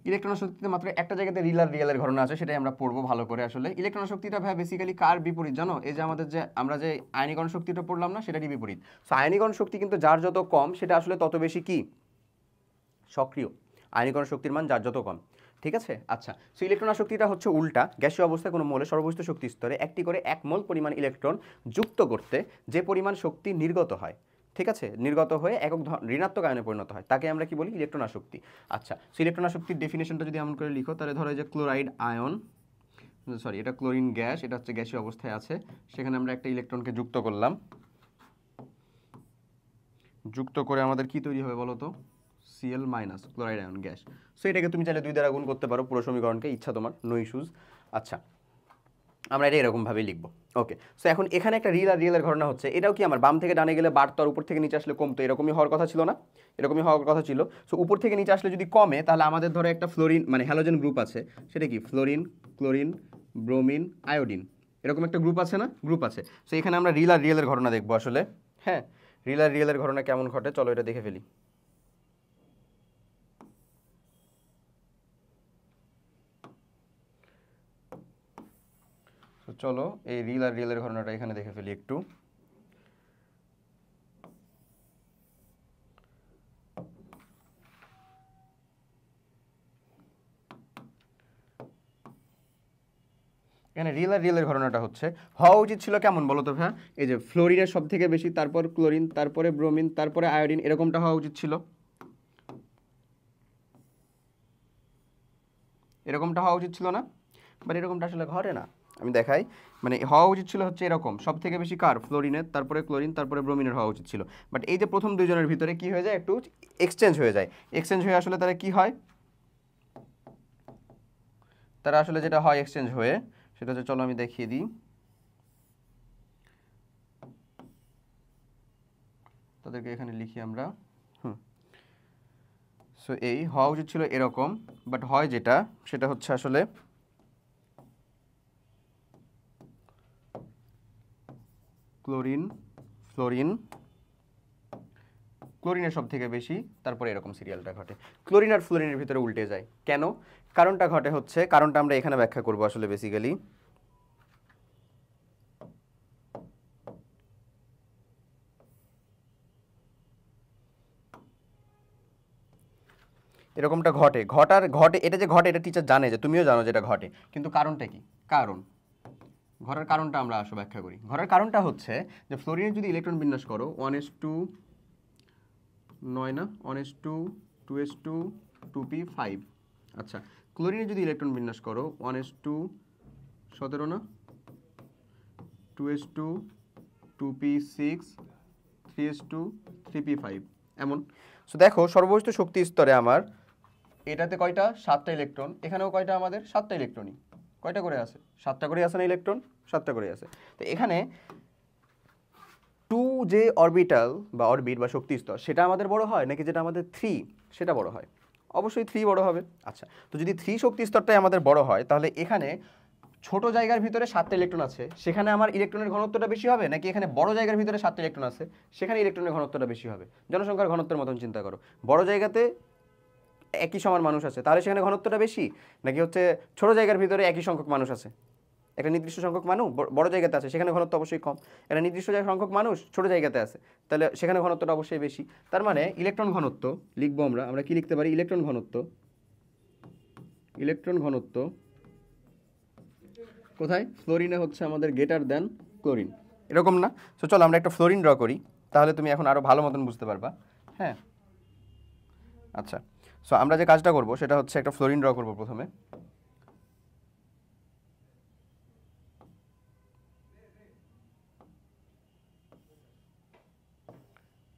ইলেকট্রন আসক্তিতে মাত্র একটা জায়গাতে রিল আর রিয়েলের ঘটনা আছে, সেটাই আমরা পড়বো ভালো করে। আসলে ইলেকট্রন আসক্তিটা ভাই বেসিক্যালি কার বিপরীত জানো? এই যে আমাদের যে আমরা যে আয়নীকরণ শক্তিটা পড়লাম না, সেটারই বিপরীত। সো আয়নীকরণ শক্তি কিন্তু যার যত কম সেটা আসলে তত বেশি কি সক্রিয়, আয়নীকরণ শক্তির মান যার যত কম। ঠিক আছে, আচ্ছা। সো ইলেকট্রন আসক্তিটা হচ্ছে উল্টা, গ্যাসীয় অবস্থায় কোনো মোলে সর্ববহিষ্ঠ শক্তি স্তরে একটি করে 1 মোল পরিমাণ ইলেকট্রন যুক্ত করতে যে পরিমাণ শক্তি নির্গত হয়, ঠিক আছে, নির্গত হয়ে একক ঋণাত্মক আয়নে পরিণত হয়, তাকে আমরা কি বলি? ইলেকট্রন আসক্তি। আচ্ছা, সো ইলেকট্রন আসক্তির ডেফিনেশনটা যদি এমন করে লিখো, তাহলে ধরো যে ক্লোরাইড আয়ন, সরি এটা ক্লোরিন গ্যাস, এটা হচ্ছে গ্যাসীয় অবস্থায় আছে, সেখানে আমরা একটা ইলেকট্রনকে যুক্ত করলাম, যুক্ত করে আমাদের কি তৈরি হবে বলো তো? Cl minus, chloride ion gas. So এটাকে তুমি চাইলে 2 দ্বারা গুণ করতে পারো পুরো সমীকরণকে, ইচ্ছা তোমার, নো ইস্যুজ। আচ্ছা, আমরা এটা এরকমভাবেই লিখবো। ওকে, সো এখন এখানে একটা রিল আর রিয়েলের ঘটনা হচ্ছে, এটাও কি আমার বাম থেকে ডানে গেলে বাড়তো আর উপর থেকে নিচে আসলে কমতো, এরকমই হওয়ার কথা ছিল না? এরকমই হওয়ার কথা ছিল। সো উপর থেকে নিচে আসলে যদি কমে, তাহলে আমাদের ধরো একটা ফ্লোরিন মানে হ্যালোজেন গ্রুপ আছে, সেটা কি ফ্লোরিন, ক্লোরিন, ব্রোমিন, আয়োডিন, এরকম একটা গ্রুপ আছে না, গ্রুপ আছে। সো এখানে আমরা রিল আর রিয়েলের ঘটনা দেখবো আসলে। হ্যাঁ, রিল আর রিয়েলের ঘটনা কেমন ঘটে চলো এটা দেখে ফেলি। তো চলো এই রিল আর রিয়েলের ঘটনাটা এখানে দেখে ফেলি একটু। এখানে রিয়েল আর রিয়েলের ঘটনাটা হচ্ছে হওয়া উচিত ছিল কেমন বলো তো ভাইয়া, এই যে ফ্লোরিনের সব থেকে বেশি, তারপর ক্লোরিন, তারপরে ব্রোমিন, তারপরে আয়োডিন, এরকমটা হওয়া উচিত ছিল, এরকমটা হওয়া উচিত ছিল না? বাট এরকমটা আসলে ঘটে না। আমি দেখাই, মানে হওয়া উচিত ছিল হচ্ছে এরকম, সব থেকে বেশি কার, ফ্লোরিনের, তারপরে ক্লোরিন, তারপরে ব্রোমিনের হওয়া উচিত ছিল। বাট এই যে প্রথম দুইজনের ভিতরে কি হয়ে যায়, একটু এক্সচেঞ্জ হয়ে যায়। এক্সচেঞ্জ হয়ে আসলে তারা কি হয়, তারা আসলে যেটা হয় এক্সচেঞ্জ হয়ে সেটা হচ্ছে, চলো আমি দেখিয়ে দিই, তাদেরকে এখানে লিখি আমরা। সো এই হওয়া উচিত ছিল এরকম, বাট হয় যেটা সেটা হচ্ছে আসলে ক্লোরিন, ফ্লোরিন, ক্লোরিনের সব থেকে বেশি, তারপরে এরকম সিরিয়ালটা ঘটে। ক্লোরিন আর ফ্লোরিনের ভিতরে উল্টে যায় কেন, কারণটা ঘটে হচ্ছে, কারণটা আমরা এখানে ব্যাখ্যা করব আসলে বেসিক্যালি। এরকমটা ঘটে, ঘটে, এটা যে ঘটে এটা টিচার জানে, যে তুমিও জানো যেটা ঘটে, কিন্তু কারণটা কি, কারণ ঘটার কারণটা আমরা আসলে ব্যাখ্যা করি। ঘটার কারণটা হচ্ছে যে ফ্লোরিনের যদি ইলেকট্রন বিন্যাস করো 1s2 9 না, 1s2 2p5। আচ্ছা, ক্লোরিনের যদি ইলেকট্রন বিন্যাস করো 1s2 17 না, 2s2 2p6 3s2 3p5 এমন। সো দেখো সর্বোচ্চ শক্তি স্তরে আমার এটাতে কয়টা, 7টা ইলেকট্রন, এখানেও কয়টা, আমাদের 7টা ইলেকট্রনই, কয়টা করে আছে, 7টা করে আছে না ইলেকট্রন, 7টা করে আছে। তো এখানে 2 যে অরবিটাল বা অরবিট বা শক্তি স্তর সেটা আমাদের বড় হয় নাকি যেটা আমাদের 3 সেটা বড় হয়? অবশ্যই 3 বড় হবে। আচ্ছা, তো যদি 3 শক্তি স্তরটাই আমাদের বড় হয়, তাহলে এখানে ছোট জায়গার ভিতরে 7টা ইলেকট্রন আছে, সেখানে আমার ইলেকট্রনের ঘনত্বটা বেশি হবে, নাকি এখানে বড় জায়গার ভিতরে 7টা ইলেকট্রন আছে সেখানে ইলেকট্রনের ঘনত্বটা বেশি হবে? জনসংখ্যার ঘনত্বের মতন চিন্তা করো, বড় জায়গাতে একই সমান মানুষ আছে, তাহলে সেখানে ঘনত্বটা বেশি, নাকি হচ্ছে ছোট জায়গার ভিতরে একই সংখ্যক মানুষ আছে, একটা নির্দিষ্ট সংখ্যক মানুষ বড় জায়গাতে আছে সেখানে ঘনত্ব অবশ্যই কম, একটা নির্দিষ্ট সংখ্যক মানুষ ছোট জায়গাতে আছে তাহলে সেখানে ঘনত্বটা অবশ্যই বেশি। তার মানে ইলেকট্রন ঘনত্ব লিখবো আমরা কি লিখতে পারি, ইলেকট্রন ঘনত্ব, ইলেকট্রন ঘনত্ব কোথায়, ফ্লোরিনে হচ্ছে আমাদের গ্রেটার দ্যান ক্লোরিন, এরকম না? সো চলো আমরা একটা ফ্লোরিন ড্র করি, তাহলে তুমি এখন আরো ভালো মতন বুঝতে পারবা। হ্যাঁ, আচ্ছা, সো আমরা যে কাজটা করব সেটা হচ্ছে একটা ফ্লোরিন ড্র করব প্রথমে।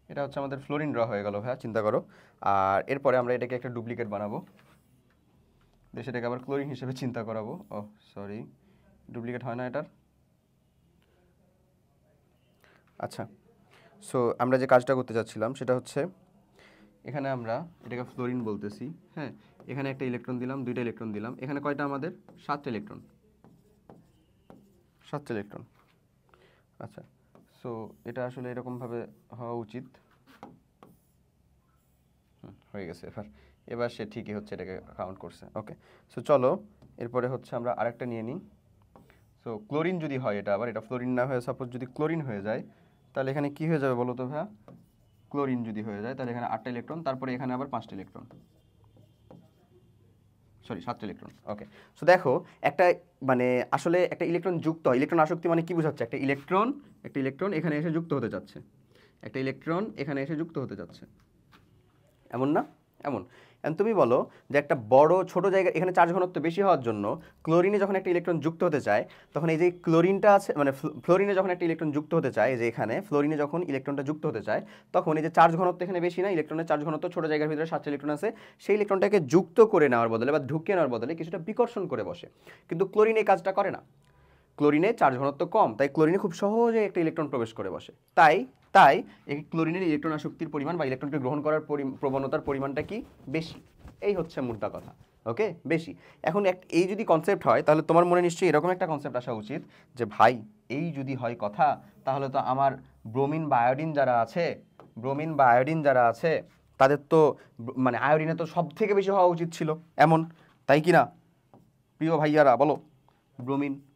এটা হচ্ছে আমাদের ফ্লোরিন ড্র হয়ে গেল ভাইয়া, চিন্তা করো। আর এরপরে আমরা এটাকে একটা ডুপ্লিকেট বানাবো, দিয়ে সেটাকে আবার ক্লোরিন হিসেবে চিন্তা করাবো। ও সরি, ডুপ্লিকেট হয় না এটার। আচ্ছা, সো আমরা যে কাজটা করতে চাচ্ছিলাম সেটা হচ্ছে এখানে আমরা এটাকে ফ্লোরিন বলতেছি। হ্যাঁ, এখানে একটা ইলেকট্রন দিলাম, দুইটা ইলেকট্রন দিলাম, এখানে কয়টা আমাদের, 7টা ইলেকট্রন, 7টা ইলেকট্রন। আচ্ছা, সো এটা আসলে এরকমভাবে হওয়া উচিত। হয়ে গেছে, এবার এবার সে ঠিকই হচ্ছে এটাকে কাউন্ট করছে। ওকে, সো চলো এরপরে হচ্ছে আমরা আরেকটা নিয়ে নিই। সো ক্লোরিন যদি হয়, এটা আবার এটা ফ্লোরিন না হয়ে সাপোজ যদি ক্লোরিন হয়ে যায়, তাহলে এখানে কি হয়ে যাবে বলো তো ভাইয়া, ক্লোরিন যদি হয়ে যায় তাহলে এখানে 8টা ইলেকট্রন, তারপরে এখানে আবার 5টা ইলেকট্রন, সরি 7টা ইলেকট্রন। ওকে, সো দেখো একটা মানে আসলে একটা ইলেকট্রন যুক্ত হয়, ইলেকট্রন আসক্তি মানে কি বোঝাচ্ছে, একটা ইলেকট্রন এখানে এসে যুক্ত হতে যাচ্ছে, একটা ইলেকট্রন এখানে এসে যুক্ত হতে যাচ্ছে, এমন না? এমন। এখন তুমি বলো যে একটা বড় ছোট জায়গা, এখানে চার্জ ঘনত্ব বেশি হওয়ার জন্য ক্লোরিনে যখন একটা ইলেকট্রন যুক্ত হতে চায়, তখন এই যে ক্লোরিনটা আছে মানে ফ্লোরিনে যখন একটা ইলেকট্রন যুক্ত হতে চায়, যে এখানে ফ্লোরিনে যখন ইলেকট্রনটা যুক্ত হতে চায়, তখন এই যে চার্জ ঘনত্ব এখানে বেশি না, ইলেকট্রনের চার্জ ঘনত্ব ছোট জায়গার ভিতরে 7টা ইলেকট্রন আছে, সেই ইলেকট্রনটাকে যুক্ত করে নেওয়ার বদলে বা ঢুকিয়ে নেওয়ার বদলে কিছুটা বিকর্ষণ করে বসে। কিন্তু ক্লোরিন এই কাজটা করে না, ক্লোরিনে চার্জ ঘনত্ব কম, তাই ক্লোরিনে খুব সহজে একটা ইলেকট্রন প্রবেশ করে বসে। তাই তাই এই ক্লোরিনের ইলেকট্রন আসক্তির পরিমাণ বা ইলেকট্রনকে গ্রহণ করার প্রবণতার পরিমাণটা কি বেশি, এই হচ্ছে মুদ্রা কথা। ওকে, বেশি। এখন এই যদি কনসেপ্ট হয় তাহলে তোমার মনে নিশ্চয়ই এরকম একটা কনসেপ্ট আসা উচিত যে ভাই এই যদি হয় কথা তাহলে তো আমার ব্রোমিন বা আয়োডিন যারা আছে তাদের তো মানে আয়োডিনে তো সব থেকে বেশি হওয়া উচিত ছিল, এমন তাই কি না প্রিয় ভাইয়ারা বলো?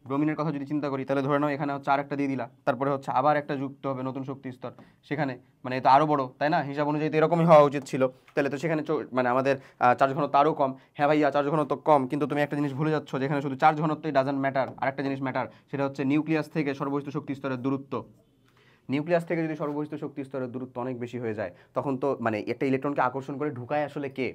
ব্রোমিনের কথা যদি চিন্তা করি তাহলে ধরে নাও এখানে হচ্ছে আরেকটা দিয়ে দিলা, তারপরে হচ্ছে আবার একটা যুক্ত হবে নতুন শক্তি স্তর সেখানে, মানে এটা আরও বড় তাই না? হিসাব অনুযায়ী তো এরকমই হওয়া উচিত ছিল। তাহলে তো সেখানে মানে আমাদের চার্জ ঘনত্ব আরও কম। হ্যাঁ ভাইয়া চার্জ ঘনত্ব কম, কিন্তু তুমি একটা জিনিস ভুলে যাচ্ছ যেখানে শুধু চার্জ ঘনত্বই ডাজন্ট ম্যাটার, আরেকটা জিনিস ম্যাটার, সেটা হচ্ছে নিউক্লিয়াস থেকে সর্বস্থ শক্তি স্তরের দূরত্ব। নিউক্লিয়াস থেকে যদি সর্বস্থ শক্তি স্তরের দূরত্ব অনেক বেশি হয়ে যায় তখন তো মানে একটা ইলেকট্রনকে আকর্ষণ করে ঢুকায় আসলে কে?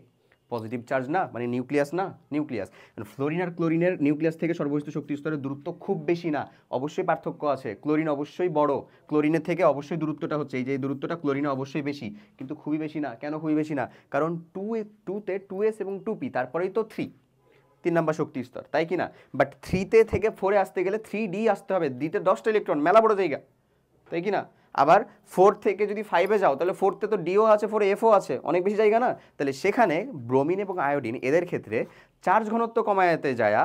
পজিটিভ চার্জ না, মানে নিউক্লিয়াস না, নিউক্লিয়াস। ফ্লোরিন আর ক্লোরিনের নিউক্লিয়াস থেকে সর্বস্থ শক্তি স্তরের দূরত্ব খুব বেশি না, অবশ্যই পার্থক্য আছে। ক্লোরিন অবশ্যই বড়, ক্লোরিনের থেকে অবশ্যই দূরত্বটা হচ্ছে এই যে দূরত্বটা ক্লোরিনে অবশ্যই বেশি, কিন্তু খুবই বেশি না। কেন খুবই বেশি না? কারণ টুতে 2s এবং 2p, তারপরেই তো 3 নাম্বার শক্তি স্তর, তাই কি না? বাট 3 থেকে 4-এ আসতে গেলে 3d আসতে হবে, দিতে 10টা ইলেকট্রন, মেলা বড় জায়গা, তাই কি না? আবার 4 থেকে যদি 5-এ যাও তাহলে 4-তে তো ডিও আছে, 4-এ এফও আছে, অনেক বেশি জায়গা না? তাহলে সেখানে ব্রোমিন এবং আয়োডিন এদের ক্ষেত্রে চার্জ ঘনত্ব কমাতে যায়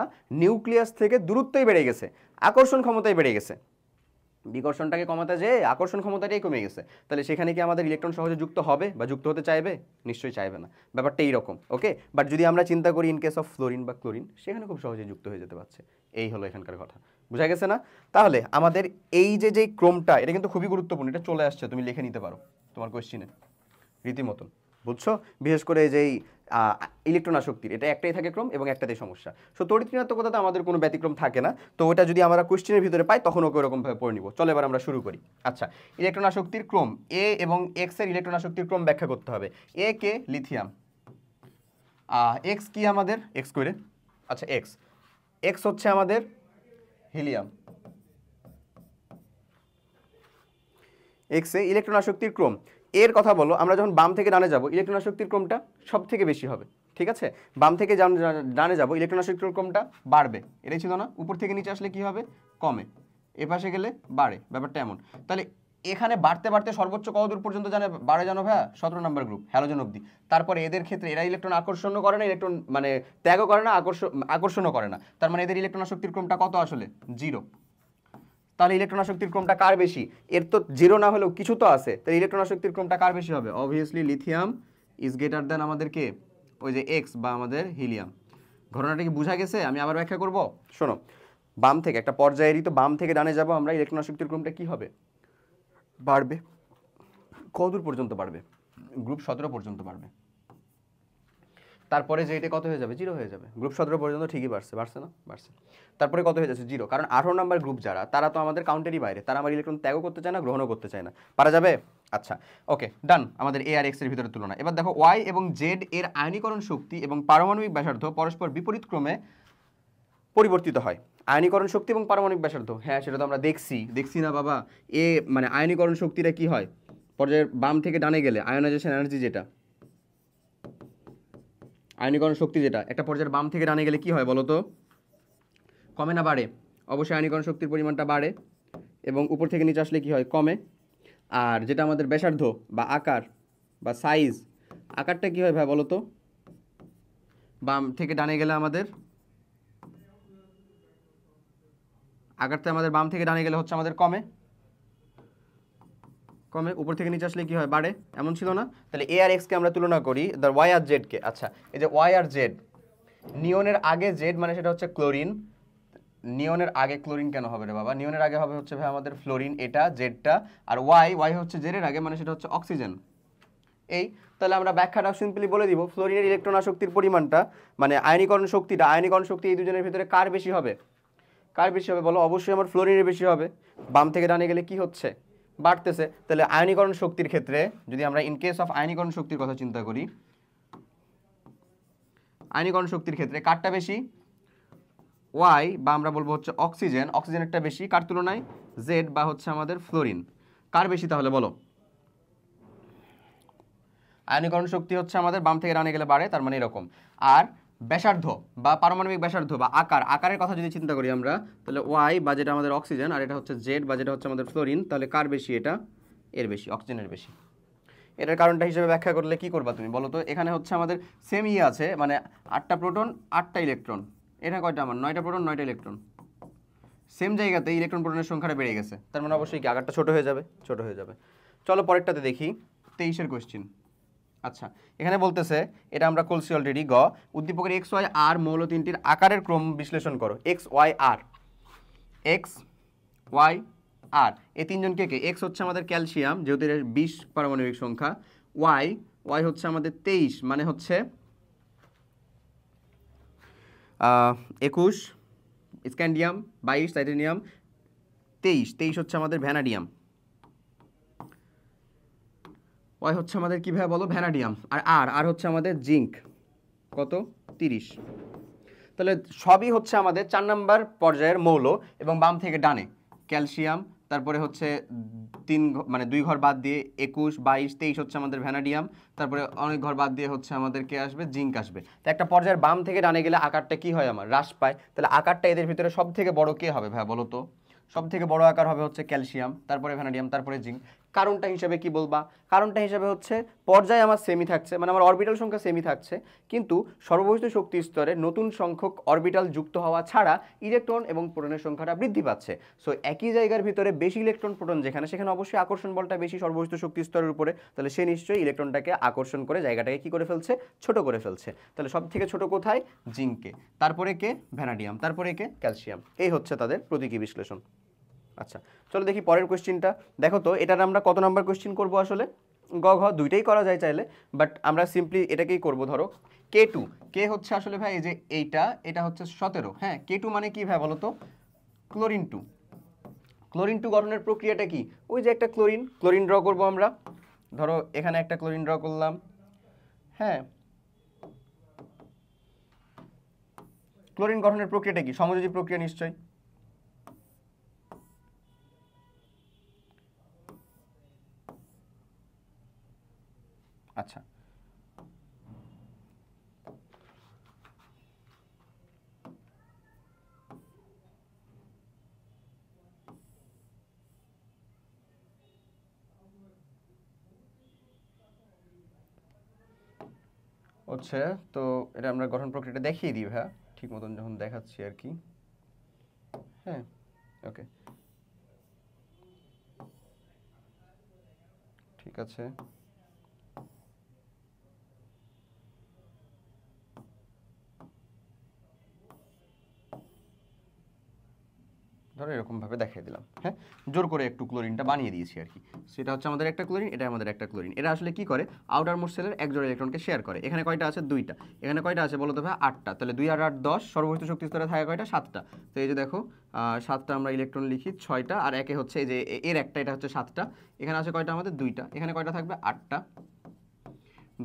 নিউক্লিয়াস থেকে দূরত্বই বেড়ে গেছে, আকর্ষণ ক্ষমতাই বেড়ে গেছে, বিকর্ষণটাকে কমাতে যেয়ে আকর্ষণ ক্ষমতাটাই কমে গেছে। তাহলে সেখানে কি আমাদের ইলেকট্রন সহজে যুক্ত হবে বা যুক্ত হতে চাইবে? নিশ্চয়ই চাইবে না। ব্যাপারটা এইরকম, ওকে। বাট যদি আমরা চিন্তা করি ইন কেস অফ ফ্লোরিন বা ক্লোরিন, সেখানে খুব সহজে যুক্ত হয়ে যেতে পারছে। এই হলো এখানকার কথা, বোঝা গেছে না? তাহলে আমাদের এই যে ক্রমটা, এটা কিন্তু খুবই গুরুত্বপূর্ণ, এটা চলে আসছে, তুমি লিখে নিতে পারো তোমার কোয়েশ্চিনে রীতিমতন, বুঝছো? বিশেষ করে যেই ইলেকট্রন আসক্তির এটা একটাই থাকে ক্রম এবং একটাতেই সমস্যা। সো তড়িৎ ঋণাত্মকতাতে আমাদের কোনো ব্যতিক্রম থাকে না। তো ওটা যদি আমরা কোয়েশ্চেনের ভিতরে পাই তখন ওকে ওরকমভাবে পড়ে নিব। চলো এবার আমরা শুরু করি। আচ্ছা, ইলেকট্রন আসক্তির ক্রম, এ এবং এক্স এর ইলেকট্রন আসক্তির ক্রম ব্যাখ্যা করতে হবে। এ কে? লিথিয়াম। এক্স কি আমাদের? এক্স করে, আচ্ছা এক্স এক্স হচ্ছে আমাদের হিলিয়াম। এক্সে ইলেকট্রন আসক্তির ক্রম এর কথা বলো, আমরা যখন বাম থেকে ডানে যাব ইলেকট্রন আসক্তির ক্রমটা সব থেকে বেশি হবে, ঠিক আছে? বাম থেকে ডানে যাব ইলেকট্রন আসক্তির ক্রমটা বাড়বে, এটাই ছিল না? উপর থেকে নিচে আসলে কি হবে? কমে, এ পাশে গেলে বাড়ে, ব্যাপারটা এমন। তাহলে এখানে বাড়তে বাড়তে সর্বোচ্চ কত দূর পর্যন্ত বাড়ে জানো ভাইয়া? 17 নম্বর গ্রুপ, হ্যালোজেন অবধি। তারপরে এদের ক্ষেত্রে এরা ইলেকট্রন আকর্ষণও করে না, ইলেকট্রন মানে ত্যাগও করে না, আকর্ষণও করে না। তার মানে এদের ইলেকট্রন আসক্তির ক্রমটা কত আসলে? 0। তাহলে ইলেকট্রন আসক্তির ক্রমটা কার বেশি? এর তো 0 না হলেও কিছু তো আছে, তাহলে ইলেকট্রন আসক্তির ক্রমটা কার বেশি হবে? Obviously lithium is greater than আমাদের কে? ওই যে এক্স বা আমাদের হিলিয়াম। ঘটনাটা কি বোঝা গেছে? আমি আবার ব্যাখ্যা করব, শোনো। বাম থেকে একটা পর্যায়েরই তো বাম থেকে ডানে যাব আমরা, ইলেকট্রন আসক্তির ক্রমটা কি হবে? বাড়বে। কতদূর পর্যন্ত বাড়বে? গ্রুপ 17 পর্যন্ত বাড়বে। তারপরে যে এটা কত হয়ে যাবে? 0 হয়ে যাবে। গ্রুপ 17 পর্যন্ত ঠিকই বাড়ছে না? বাড়ছে। তারপরে কত হয়ে যাচ্ছে? 0, কারণ 18 নম্বর গ্রুপ যারা, তারা তো আমাদের কাউন্টেরই বাইরে, তারা আমার ইলেকট্রন ত্যাগও করতে চায় না, গ্রহণও করতে চায় না। পারা যাবে? আচ্ছা, ওকে, ডান। আমাদের এ আর এক্স এর ভিতরে তুলনা। এবার দেখো ওয়াই এবং জেড এর আয়নীকরণ শক্তি এবং পারমাণবিক ব্যাসার্ধ পরস্পর বিপরীত ক্রমে পরিবর্তিত হয়। আয়নীকরণ শক্তি এবং পারমাণবিক ব্যাসার্ধ, হ্যাঁ সেটা তো আমরা দেখছি না বাবা? মানে আয়নীকরণ শক্তিটা কি হয়? পর্যায়ের বাম থেকে ডানে গেলে আয়নাইজেশন এনার্জি, যেটা আয়নীকরণ শক্তি, যেটা একটা পর্যায়ের বাম থেকে ডানে গেলে কি হয় বলো তো? কমে না বাড়ে? অবশ্যই আয়নীকরণ শক্তির পরিমাণটা বাড়ে, এবং উপর থেকে নিচে আসলে কি হয়? কমে। আর যেটা আমাদের ব্যাসার্ধ বা আকার বা সাইজ, আকারটা কি হয় ভাই বলো তো? বাম থেকে ডানে গেলে আমাদের আকারটা আমাদের বাম থেকে ডানে গেলে হচ্ছে আমাদের কমে, উপর থেকে নিচে আসলে কি হয়? বাড়ে, এমন ছিল না? তাহলে এ আর এক্স কে আমরা তুলনা করি ওয়াই আর জেড কে। আচ্ছা, এই যে ওয়াই আর জেড, নিয়নের আগে জেড মানে সেটা হচ্ছে ক্লোরিন। নিয়নের আগে ক্লোরিন কেন হবে রে বাবা? নিয়নের আগে হবে হচ্ছে ভাই আমাদের ফ্লোরিন, এটা জেডটা। আর ওয়াই হচ্ছে জেডের আগে, মানে সেটা হচ্ছে অক্সিজেন। এই তাহলে আমরা ব্যাখ্যাটা সিম্পলি বলে দিব, ফ্লোরিনের ইলেকট্রন আসক্তির পরিমাণটা মানে আয়নীকরণ শক্তি এই দুজনের ভিতরে কার বেশি হবে? কার বেশি হবে বলো? অবশ্যই আমার ফ্লোরিনের বেশি হবে। বাম থেকে ডানে গেলে কি হচ্ছে? বাড়তেছে। তাহলে আয়নীকরণ শক্তির ক্ষেত্রে যদি আমরা ইন কেস অফ আয়নীকরণ শক্তির কথা চিন্তা করি, আয়নীকরণ শক্তির ক্ষেত্রে কারটা বেশি? ওয়াই বা আমরা বলবো হচ্ছে অক্সিজেনেরটা বেশি, কার তুলনায়? জেড বা হচ্ছে আমাদের ফ্লোরিন। কার বেশি তাহলে বলো? আয়নীকরণ শক্তি হচ্ছে আমাদের বাম থেকে ডানে গেলে বাড়ে, তার মানে এরকম। আর ব্যাসার্ধ বা পারমাণবিক ব্যাসার্ধ বা আকারের কথা যদি চিন্তা করি আমরা, তাহলে ওয়াই বা যেটা আমাদের অক্সিজেন, আর এটা হচ্ছে জেড বা যেটা হচ্ছে আমাদের ফ্লোরিন, তাহলে কার বেশি? এটা এর বেশি, অক্সিজেনের বেশি। এটার কারণটা হিসেবে ব্যাখ্যা করলে কি করবা তুমি বলো তো? এখানে হচ্ছে আমাদের সেম ই আছে, মানে 8টা প্রোটন 8টা ইলেকট্রন, এটা কয়টা আমার 9টা প্রোটন 9টা ইলেকট্রন, সেম জায়গাতে ইলেকট্রন প্রোটনের সংখ্যাটা বেড়ে গেছে, তার মানে অবশ্যই কি আকারটা ছোট হয়ে যাবে, ছোট হয়ে যাবে। চলো পরেরটাতে দেখি, 23-এর কোশ্চেন। আচ্ছা, এখানে বলতেছে, এটা আমরা করছি অলরেডি, গ উদ্দীপকের এক্স ওয়াই আর মৌল তিনটির আকারের ক্রম বিশ্লেষণ করো। এক্স ওয়াই আর, এক্স ওয়াই আর, এই তিনজনকে কে? এক্স হচ্ছে আমাদের ক্যালসিয়াম, যেহেতু এর 20 পারমাণবিক সংখ্যা, ওয়াই ওয়াই হচ্ছে আমাদের 23, মানে হচ্ছে 21 স্ক্যান্ডিয়াম, 22 টাইটেনিয়াম, 23 হচ্ছে আমাদের ভ্যানাডিয়াম, ওয়াই হচ্ছে আমাদের কি ভাবে বলো? ভ্যানাডিয়াম। আর আর আর হচ্ছে আমাদের জিঙ্ক, কত? 30। তাহলে সবই হচ্ছে আমাদের 4 নাম্বার পর্যায়ের মৌল, এবং বাম থেকে ডানে ক্যালসিয়াম, তারপরে হচ্ছে 2 ঘর বাদ দিয়ে 21, 22, 23 হচ্ছে আমাদের ভ্যানাডিয়াম, তারপরে অনেক ঘর বাদ দিয়ে হচ্ছে আমাদের কে আসবে? জিঙ্ক আসবে। তো একটা পর্যায়ের বাম থেকে ডানে গেলে আকারটা কি হয় আমার? হ্রাস পায়। তাহলে আকারটা এদের ভিতরে সব থেকে বড় কে হবে ভাই বলো তো? সব থেকে বড় আকার হবে হচ্ছে ক্যালসিয়াম, তারপরে ভ্যানাডিয়াম, তারপরে জিঙ্ক। কারণটা হিসেবে কি বলবা? কারণটা হিসেবে হচ্ছে পর্যায়ে আমার সেমি থাকছে, মানে আমার অরবিটাল সংখ্যা সেমি থাকছে, কিন্তু সর্ববহিষ্ঠ শক্তি স্তরে নতুন সংখ্যক অরবিটাল যুক্ত হওয়া ছাড়া ইলেকট্রন এবং প্রোটনের সংখ্যাটা বৃদ্ধি পাচ্ছে। সো একই জায়গার ভিতরে বেশি ইলেকট্রন প্রোটন যেখানে, সেখানে অবশ্যই আকর্ষণ বলটা বেশি সর্ববহিষ্ঠ শক্তি স্তরের উপরে, তাহলে সে নিশ্চয়ই ইলেকট্রনটাকে আকর্ষণ করে জায়গাটাকে কি করে ফেলছে? ছোট করে ফেলছে। তাহলে সব থেকে ছোট কোথায়? জিঙ্কে, তারপরে কে? ভ্যানাডিয়াম, তারপরে কে? ক্যালসিয়াম। এই হচ্ছে তাদের প্রতীকী বিশ্লেষণ। আচ্ছা, চলো দেখি পরের কোশ্চেনটা। দেখো তো এটার আমরা কত নাম্বার কোশ্চেন করবো আসলে? গ ঘ দুইটাই করা যায় চাইলে, বাট আমরা সিম্পলি এটাকেই করব। ধরো K2, কে হচ্ছে আসলে ভাই এই যে এটা হচ্ছে 17। হ্যাঁ, K2 মানে কি ভাই বলো তো? ক্লোরিন 2। ক্লোরিন 2 গঠনের প্রক্রিয়াটা কি? ওই যে একটা ক্লোরিন ড্র করব আমরা। ধরো এখানে একটা ক্লোরিন ড্র করলাম। হ্যাঁ, ক্লোরিন গঠনের প্রক্রিয়াটা কি? সমযোজী প্রক্রিয়া নিশ্চয়ই। আচ্ছা, হচ্ছে তো এটা আমরা গঠন প্রক্রিয়াটা দেখিয়ে দিই ভাইয়া, ঠিক মতন যখন দেখাচ্ছি আর কি। হ্যাঁ, ওকে, ঠিক আছে। ধরো এরকমভাবে দেখিয়ে দিলাম। হ্যাঁ, জোর করে একটু ক্লোরিনটা বানিয়ে দিয়েছি আর কি। সেটা হচ্ছে আমাদের একটা ক্লোরিন, এটা আমাদের একটা ক্লোরিন। এরা আসলে কি করে? আউটার মোস্ট সেলের এক জোড়া ইলেকট্রনকে শেয়ার করে। এখানে কয়টা আছে? 2টা। এখানে কয়টা আছে বলো তো ভাই? 8টা। তাহলে 2 আর 8 10, সর্ববহিষ্ঠ শক্তি স্তরে থাকে কয়টা? 7টা। তো এই যে দেখো 7টা আমরা ইলেকট্রন লিখি, 6টা আর একে হচ্ছে এই যে এর একটা, এটা হচ্ছে 7টা। এখানে আছে কয়টা আমাদের? 2টা। এখানে কয়টা থাকবে? 8টা।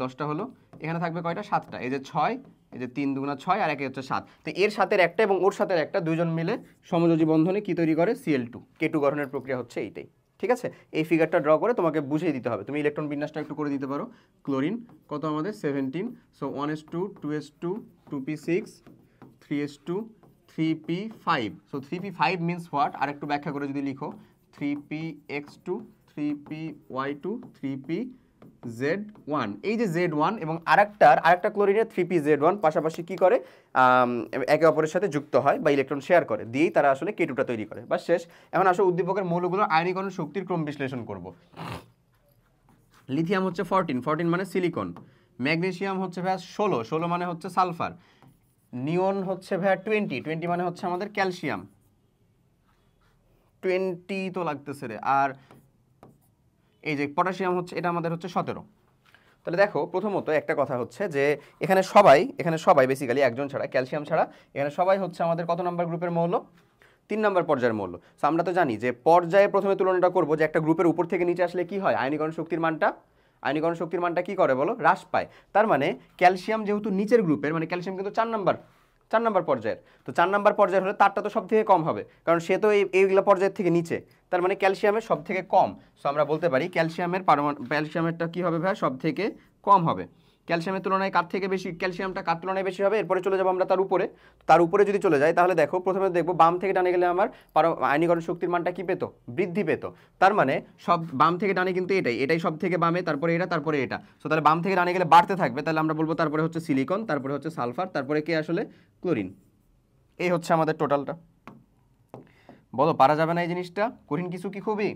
10টা হলো। এখানে থাকবে কয়টা? 7টা। এই যে 6, এই যে 3 দুগুণা 6 আর একে হচ্ছে 7। তো এর সাথের একটা এবং ওর সাথের একটা, দুইজন মিলে সমযোজী বন্ধনে কি তৈরি করে? Cl2। K2 গঠনের প্রক্রিয়া হচ্ছে এইটাই। ঠিক আছে, এই ফিগারটা ড্র করে তোমাকে বুঝিয়ে দিতে হবে। তুমি ইলেকট্রন বিন্যাসটা একটু করে দিতে পারো। ক্লোরিন কত আমাদের? 17। So 1s2 2s2 2p6 3s2 3p5। So 3p5 means what? আর একটু ব্যাখ্যা করে যদি লিখো, 3px2 3py2 3pz1। এই যে Z1 এবং আরেকটা ক্লোরিনের 3pz1 পাশাপাশি কি করে? একে অপরের সাথে যুক্ত হয় বা ইলেকট্রন শেয়ার করে, দিয়েই তারা আসলে K2টা তৈরি করে। বা শেষ। এখন আসলে উদ্দীপকের মৌলগুলোর আয়নীকরণ শক্তির ক্রম বিশ্লেষণ করব। লিথিয়াম হচ্ছে 14 মানে সিলিকন। ম্যাগনেসিয়াম হচ্ছে ভাইয়া 16 মানে হচ্ছে সালফার। নিয়ন হচ্ছে ভাইয়া 20 মানে হচ্ছে আমাদের ক্যালসিয়াম। 20 তো লাগতেছে রে। আর এই যে পটাশিয়াম হচ্ছে, এটা আমাদের হচ্ছে 17। তাহলে দেখো প্রথমত একটা কথা হচ্ছে যে এখানে সবাই বেসিক্যালি একজন ছাড়া, ক্যালসিয়াম ছাড়া, এখানে সবাই হচ্ছে আমাদের কত নাম্বার গ্রুপের মৌল? 3 নাম্বার পর্যায়ের মৌল। সো আমরা তো জানি যে পর্যায়ে প্রথমে তুলনাটা করব যে একটা গ্রুপের উপর থেকে নিচে আসলে কি হয়? আয়নীকরণ শক্তির মানটা কি করে বলো? হ্রাস পায়। তার মানে ক্যালসিয়াম যেহেতু নিচের গ্রুপের, মানে ক্যালসিয়াম কিন্তু 4 নাম্বার পর্যায়ের। তো 4 নাম্বার পর্যায়ের হলে তারটা তো সব থেকে কম হবে, কারণ সে তো এইগুলো পর্যায়ের থেকে নিচে। তার মানে ক্যালসিয়ামের সব থেকে কম। সো আমরা বলতে পারি ক্যালসিয়ামেরটা কি হবে ভাই? সব থেকে কম হবে। ক্যালসিয়ামের তুলনায় কার থেকে বেশি, ক্যালসিয়ামটা কার তুলনায় বেশি হবে, এরপরে চলে যাবো আমরা তার উপরে যদি চলে যায় তাহলে দেখো প্রথমে দেখবো বাম থেকে ডানে গেলে আমার আয়নীকরণ শক্তির মানটা কি পেতো, বৃদ্ধি পেতো। তার মানে সব বাম থেকে ডানে কিন্তু এটাই সব থেকে বামে, তারপরে এটা, তারপরে এটা। সো তাহলে বাম থেকে ডানে গেলে বাড়তে থাকবে, তাহলে আমরা বলবো তারপরে হচ্ছে সিলিকন, তারপরে হচ্ছে সালফার, তারপরে কে আসলে ক্লোরিন। এই হচ্ছে আমাদের টোটালটা। বলো পারা যাবে না এই জিনিসটা? কঠিন কিছু কি খুবই?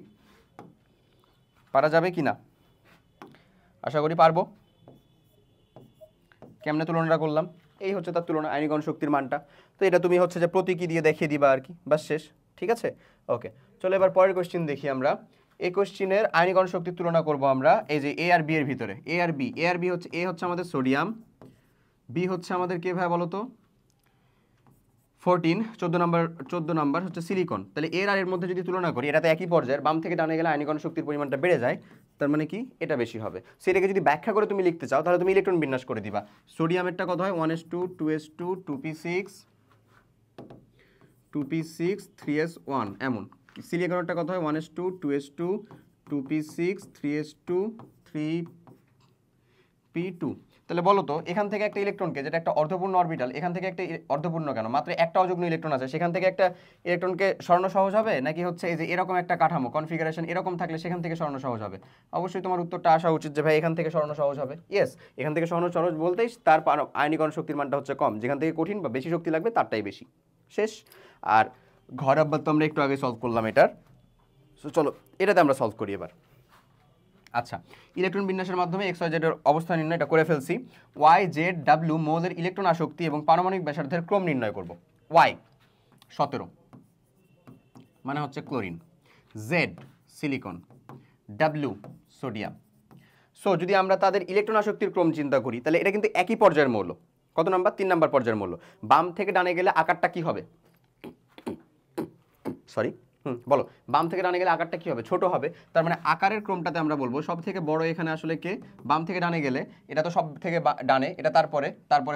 পারা যাবে কি না? আশা করি পারবো। কেমনে তুলনাটা করলাম? এই হচ্ছে তার তুলনা, আয়নীকরণ শক্তির মানটা। তো এটা তুমি হচ্ছে যে প্রতীকী দিয়ে দেখিয়ে দিবা আর কি, বাস শেষ। ঠিক আছে, ওকে। চলো এবার পরের কোশ্চেন দেখি আমরা। এই কোশ্চেনের আয়নীকরণ শক্তির তুলনা করব আমরা এই যে এ আর বি এর ভিতরে। এ আর বি হচ্ছে, এ হচ্ছে আমাদের সোডিয়াম, বি হচ্ছে আমাদের কে ভাই বলো তো, 14 নাম্বার হচ্ছে সিলিকন। তাহলে এর আর এর মধ্যে যদি তুলনা করি, এটাতে একই পর্যায়ের, বাম থেকে ডানে গেলে আয়নীকরণ শক্তির পরিমাণটা বেড়ে যায়, তার মানে কি এটা বেশি হবে। সেটাকে যদি ব্যাখ্যা করে তুমি লিখতে চাও তাহলে তুমি ইলেকট্রন বিন্যাস করে দিবা। সোডিয়ামেরটা কত হয়, 1s2 2s2 2p6 2p6 3s1 এমন। সিলিকনেরটা কত হয়, 1s2 2s2 2p6 3s2 3p2। তাহলে বলো তো এখান থেকে একটা ইলেকট্রনকে, যেটা একটা অর্ধপূর্ণ অরবিটাল, এখান থেকে একটা অর্ধপূর্ণ কেন, মাত্র একটা অযুগ্ম ইলেকট্রন আছে, সেখান থেকে একটা ইলেকট্রনকে সরানো সহজ হবে, নাকি হচ্ছে এই যে এরকম একটা কাঠামো কনফিগারেশন এরকম থাকলে সেখান থেকে সরানো সহজ হবে? অবশ্যই তোমার উত্তরটা আসা উচিত যে ভাই এখান থেকে সরানো সহজ হবে। ইয়েস, এখান থেকে সরানো সহজ বলতেই তার আয়নীকরণ শক্তির মানটা হচ্ছে কম, যেখান থেকে কঠিন বা বেশি শক্তি লাগবে তারটাই বেশি। শেষ। আর ঘর আব্বার তো আমরা একটু আগে সলভ করলাম এটার। সো চলো এটাতে আমরা সলভ করি এবার। আচ্ছা, ইলেকট্রন বিন্যাসের মাধ্যমে এক্স ওয়াই জেড এর অবস্থান নির্ণয়, এটা করে ফেলছি। ওয়াই জেড ডাব্লিউ মৌলের ইলেকট্রন আসক্তি এবং পারমাণবিক ব্যাসার্ধের ক্রম নির্ণয় করব। ওয়াই 17 মানে হচ্ছে chlorine, Z silicon, W sodium. So যদি আমরা তাদের ইলেকট্রন আসক্তির ক্রম চিন্তা করি তাহলে এটা কিন্তু একই পর্যায়ের মৌল। কত নাম্বার? 3 নাম্বার পর্যায়ের মৌল। বাম থেকে ডানে গেলে আকারটা কি হবে? সরি, বলো, বাম থেকে ডানে গেলে আকারটা কি হবে? ছোট হবে। তার মানে আকারের ক্রমটাতে আমরা বলবো সব থেকে বড় এখানে আসলে কে, বাম থেকে ডানে গেলে এটা তো সব থেকে ডানে, এটা তারপরে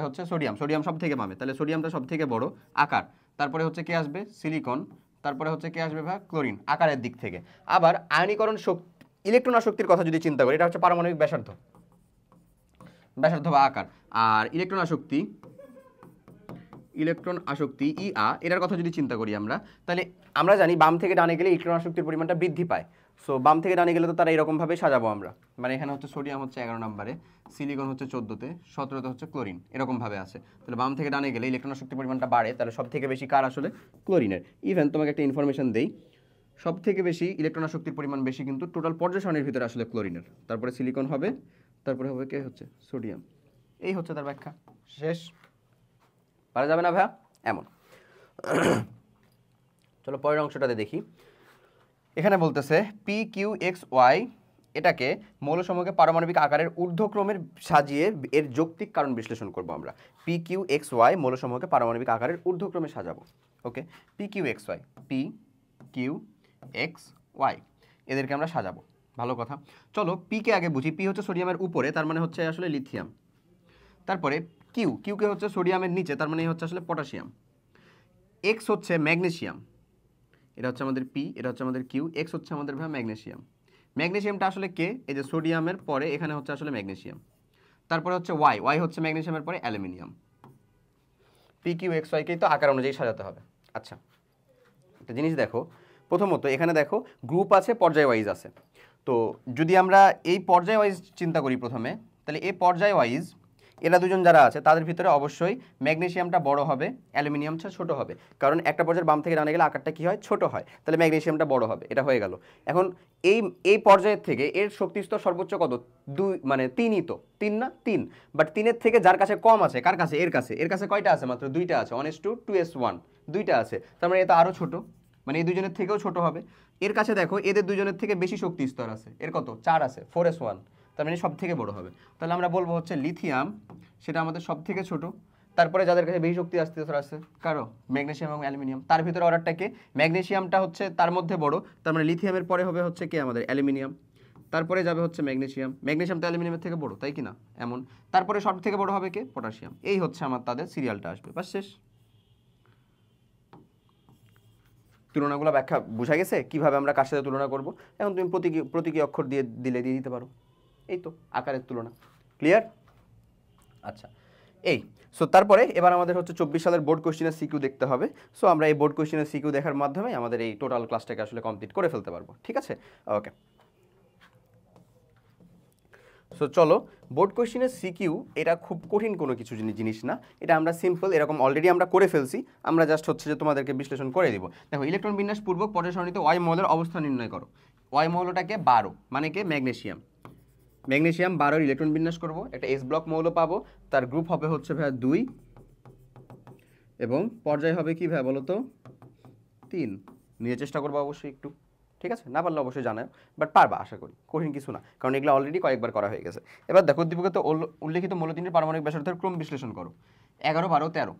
হচ্ছে সোডিয়াম, সোডিয়াম সব থেকে বামে, তাহলে সোডিয়ামটা সব থেকে বড় আকার। তারপরে হচ্ছে কে আসবে? সিলিকন। তারপরে হচ্ছে কে আসবে ভাই? ক্লোরিন, আকারের দিক থেকে। আবার আয়নীকরণ শক্তি, ইলেকট্রন আসক্তির কথা যদি চিন্তা করি, এটা হচ্ছে পারমাণবিক ব্যাসার্ধ বা আকার। আর ইলেকট্রন আসক্তি ইআ, এটার কথা যদি চিন্তা করি আমরা, তাহলে আমরা জানি বাম থেকে ডানে গেলে ইলেকট্রন আসক্তির পরিমাণটা বৃদ্ধি পায়। সো বাম থেকে ডানে গেলে তো তারা এরকমভাবে সাজাবো আমরা, মানে এখানে হচ্ছে সোডিয়াম হচ্ছে 11 নম্বরে, সিলিকন হচ্ছে 14তে, 17তে হচ্ছে ক্লোরিন, এরকমভাবে আছে। তাহলে বাম থেকে ডানে গেলে ইলেকট্রন আসক্তির পরিমাণটা বাড়ে, তাহলে সব থেকে বেশি কার আসলে? ক্লোরিনের। ইভেন তোমাকে একটা ইনফরমেশন দেই, সব থেকে বেশি ইলেকট্রন আসক্তির পরিমাণ বেশি কিন্তু টোটাল পর্যায় সারণীর ভিতরে আসলে ক্লোরিনের, তারপরে সিলিকন হবে, তারপরে হবে কে হচ্ছে সোডিয়াম। এই হচ্ছে তার ব্যাখ্যা। শেষ। পারা যাবে না ভাইয়া? এমন। চলো পরের অংশটাতে দেখি। এখানে বলতেছে পি কিউ এক্স ওয়াই, এটাকে মৌলসমূহকে পারমাণবিক আকারের ঊর্ধ্বক্রমের সাজিয়ে এর যৌক্তিক কারণ বিশ্লেষণ করব আমরা। পি কিউ এক্স ওয়াই মৌলসমূহকে পারমাণবিক আকারের ঊর্ধ্বক্রমে সাজাবো। Okay, P Q X Y, P Q X Y, এদেরকে আমরা সাজাবো। ভালো কথা। চলো পি কে আগে বুঝি। পি হচ্ছে সোডিয়ামের উপরে, তার মানে হচ্ছে আসলে লিথিয়াম। তারপরে কিউকে হচ্ছে সোডিয়ামের নিচে, তার মানে হচ্ছে আসলে পটাশিয়াম। এক্স হচ্ছে ম্যাগনেসিয়াম, এটা হচ্ছে আমাদের পি, এটা হচ্ছে আমাদের কিউ, এক্স হচ্ছে আমাদের ভাই ম্যাগনেসিয়াম। ম্যাগনেসিয়ামটা আসলে কে? এই যে সোডিয়ামের পরে এখানে হচ্ছে আসলে ম্যাগনেসিয়াম। তারপরে হচ্ছে ওয়াই হচ্ছে ম্যাগনেসিয়ামের পরে অ্যালুমিনিয়াম। পি কিউ এক্স ওয়াইকেই তো আকার অনুযায়ী সাজাতে হবে। আচ্ছা, একটা জিনিস দেখো, প্রথমত এখানে দেখো গ্রুপ আছে, পর্যায় ওয়াইজ আছে। তো যদি আমরা এই পর্যায় ওয়াইজ চিন্তা করি প্রথমে, তাহলে এই পর্যায় ওয়াইজ এরা দুজন যারা আছে তাদের ভিতরে অবশ্যই ম্যাগনেসিয়ামটা বড় হবে, অ্যালুমিনিয়ামটা ছোট হবে। কারণ একটা পর্যায়ের বাম থেকে ডানে গেলে আকারটা কি হয়? ছোট হয়। তাহলে ম্যাগনেসিয়ামটা বড় হবে, এটা হয়ে গেল। এখন এই পর্যায়ের থেকে এর শক্তিস্তর সর্বোচ্চ কত? 2, মানে 3ই তো, 3 না? 3। বাট 3-এর থেকে যার কাছে কম আছে, কার কাছে? এর কাছে কয়টা আছে? মাত্র 2টা আছে, 1s2 2s1, 2টা আছে। তার মানে এটা আরও ছোট, মানে এই দুজনের থেকেও ছোট হবে। এর কাছে দেখো এদের দুজনের থেকে বেশি শক্তি স্তর আছে, এর কত? 4 আছে, 4s1, তার মানে সব থেকে বড় হবে। তাহলে আমরা বলবো হচ্ছে লিথিয়াম, সেটা আমাদের সব থেকে ছোট। তারপরে যাদের কাছে বেশি শক্তি স্তর আছে, কারো? ম্যাগনেসিয়াম এবং অ্যালুমিনিয়াম। তার ভিতরে অর্ডারটাকে ম্যাগনেসিয়ামটা হচ্ছে তার মধ্যে বড়, তার মানে লিথিয়ামের পরে হবে হচ্ছে কে? আমাদের অ্যালুমিনিয়াম। তারপরে যাবে হচ্ছে ম্যাগনেসিয়াম তো অ্যালুমিনিয়ামের থেকে বড়, তাই কি না? এমন। তারপরে সব থেকে বড় হবে কে? পটাশিয়াম। এই হচ্ছে আমার তাদের সিরিয়ালটা আসবে, বাস শেষ। তুলনাগুলো ব্যাখ্যা বোঝা গেছে কিভাবে আমরা কার সাথে তুলনা করব? এখন তুমি প্রতীকী অক্ষর দিয়ে দিতে পারো। এই তো আকারের তুলনা। ক্লিয়ার? আচ্ছা এই সো তারপরে এবার আমাদের হচ্ছে 24 সালের বোর্ড কোশ্চেনের সিকিউ দেখতে হবে। সো আমরা এই বোর্ড কোশ্চেনের সিকিউ দেখার মাধ্যমে আমাদের এই টোটাল ক্লাসটাকে আসলে কমপ্লিট করে ফেলতে পারবো, ঠিক আছে? ওকে, সো চলো, বোর্ড কোশ্চেনের সিকিউ এটা খুব কঠিন কোনো কিছু জিনিস না, এটা আমরা সিম্পল এরকম অলরেডি আমরা করে ফেলছি, আমরা জাস্ট হচ্ছে যে তোমাদেরকে বিশ্লেষণ করে দিব। দেখো, ইলেকট্রন বিন্যাস পূর্বক পর্যায় সারণীতে ওয়াই মৌলের অবস্থান নির্ণয় করো। ওয়াই মৌলটাকে 12 মানে কি ম্যাগনেসিয়াম, ম্যাগনেসিয়াম 12 ইলেকট্রন বিন্যাস করব, একটা এস ব্লক মৌল পাবো, তার গ্রুপ হবে হচ্ছে ভাইয়া 2 এবং পর্যায় হবে কি ভাইয়া বলো তো 3। নিয়ে চেষ্টা করবো অবশ্যই একটু, ঠিক আছে? না পারলে অবশ্যই জানাও, বাট পারবা আশা করি, কঠিন কিছু না, কারণ এগুলো অলরেডি কয়েকবার করা হয়ে গেছে। এবার দেখো, উদ্দীপকে তো উল্লেখিত মৌলতিনটির পারমাণবিক ব্যাসার্ধের ক্রম বিশ্লেষণ করো। 11, 12, 13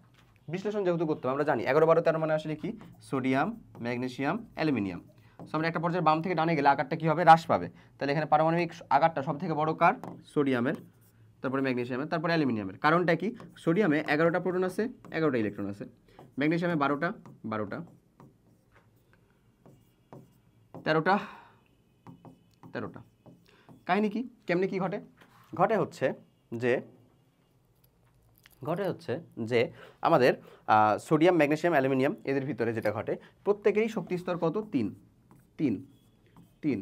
বিশ্লেষণ যেহেতু করতে হবে আমরা জানি 11, 12, 13 মানে আসলে কি সোডিয়াম, ম্যাগনেসিয়াম, অ্যালুমিনিয়াম। সো আমরা একটা পর্যায়ে বাম থেকে ডানে গেলে আকারটা কি হবে, হ্রাস পাবে। তাহলে এখানে পারমাণবিক আকারটা সব থেকে বড় কার, সোডিয়ামের, তারপরে ম্যাগনেসিয়ামের, তারপরে অ্যালুমিনিয়ামের। কারণটা কি, সোডিয়ামে 11টা প্রোটন আছে, 11টা ইলেকট্রন আছে, ম্যাগনেসিয়ামে 12টা, 12টা, 13টা, 13টা। কাহিনী কি, কেমনে কি ঘটে, ঘটে হচ্ছে যে আমাদের সোডিয়াম, ম্যাগনেসিয়াম, অ্যালুমিনিয়াম এদের ভিতরে যেটা ঘটে, প্রত্যেকেরই শক্তি স্তর কত, 3 3 3।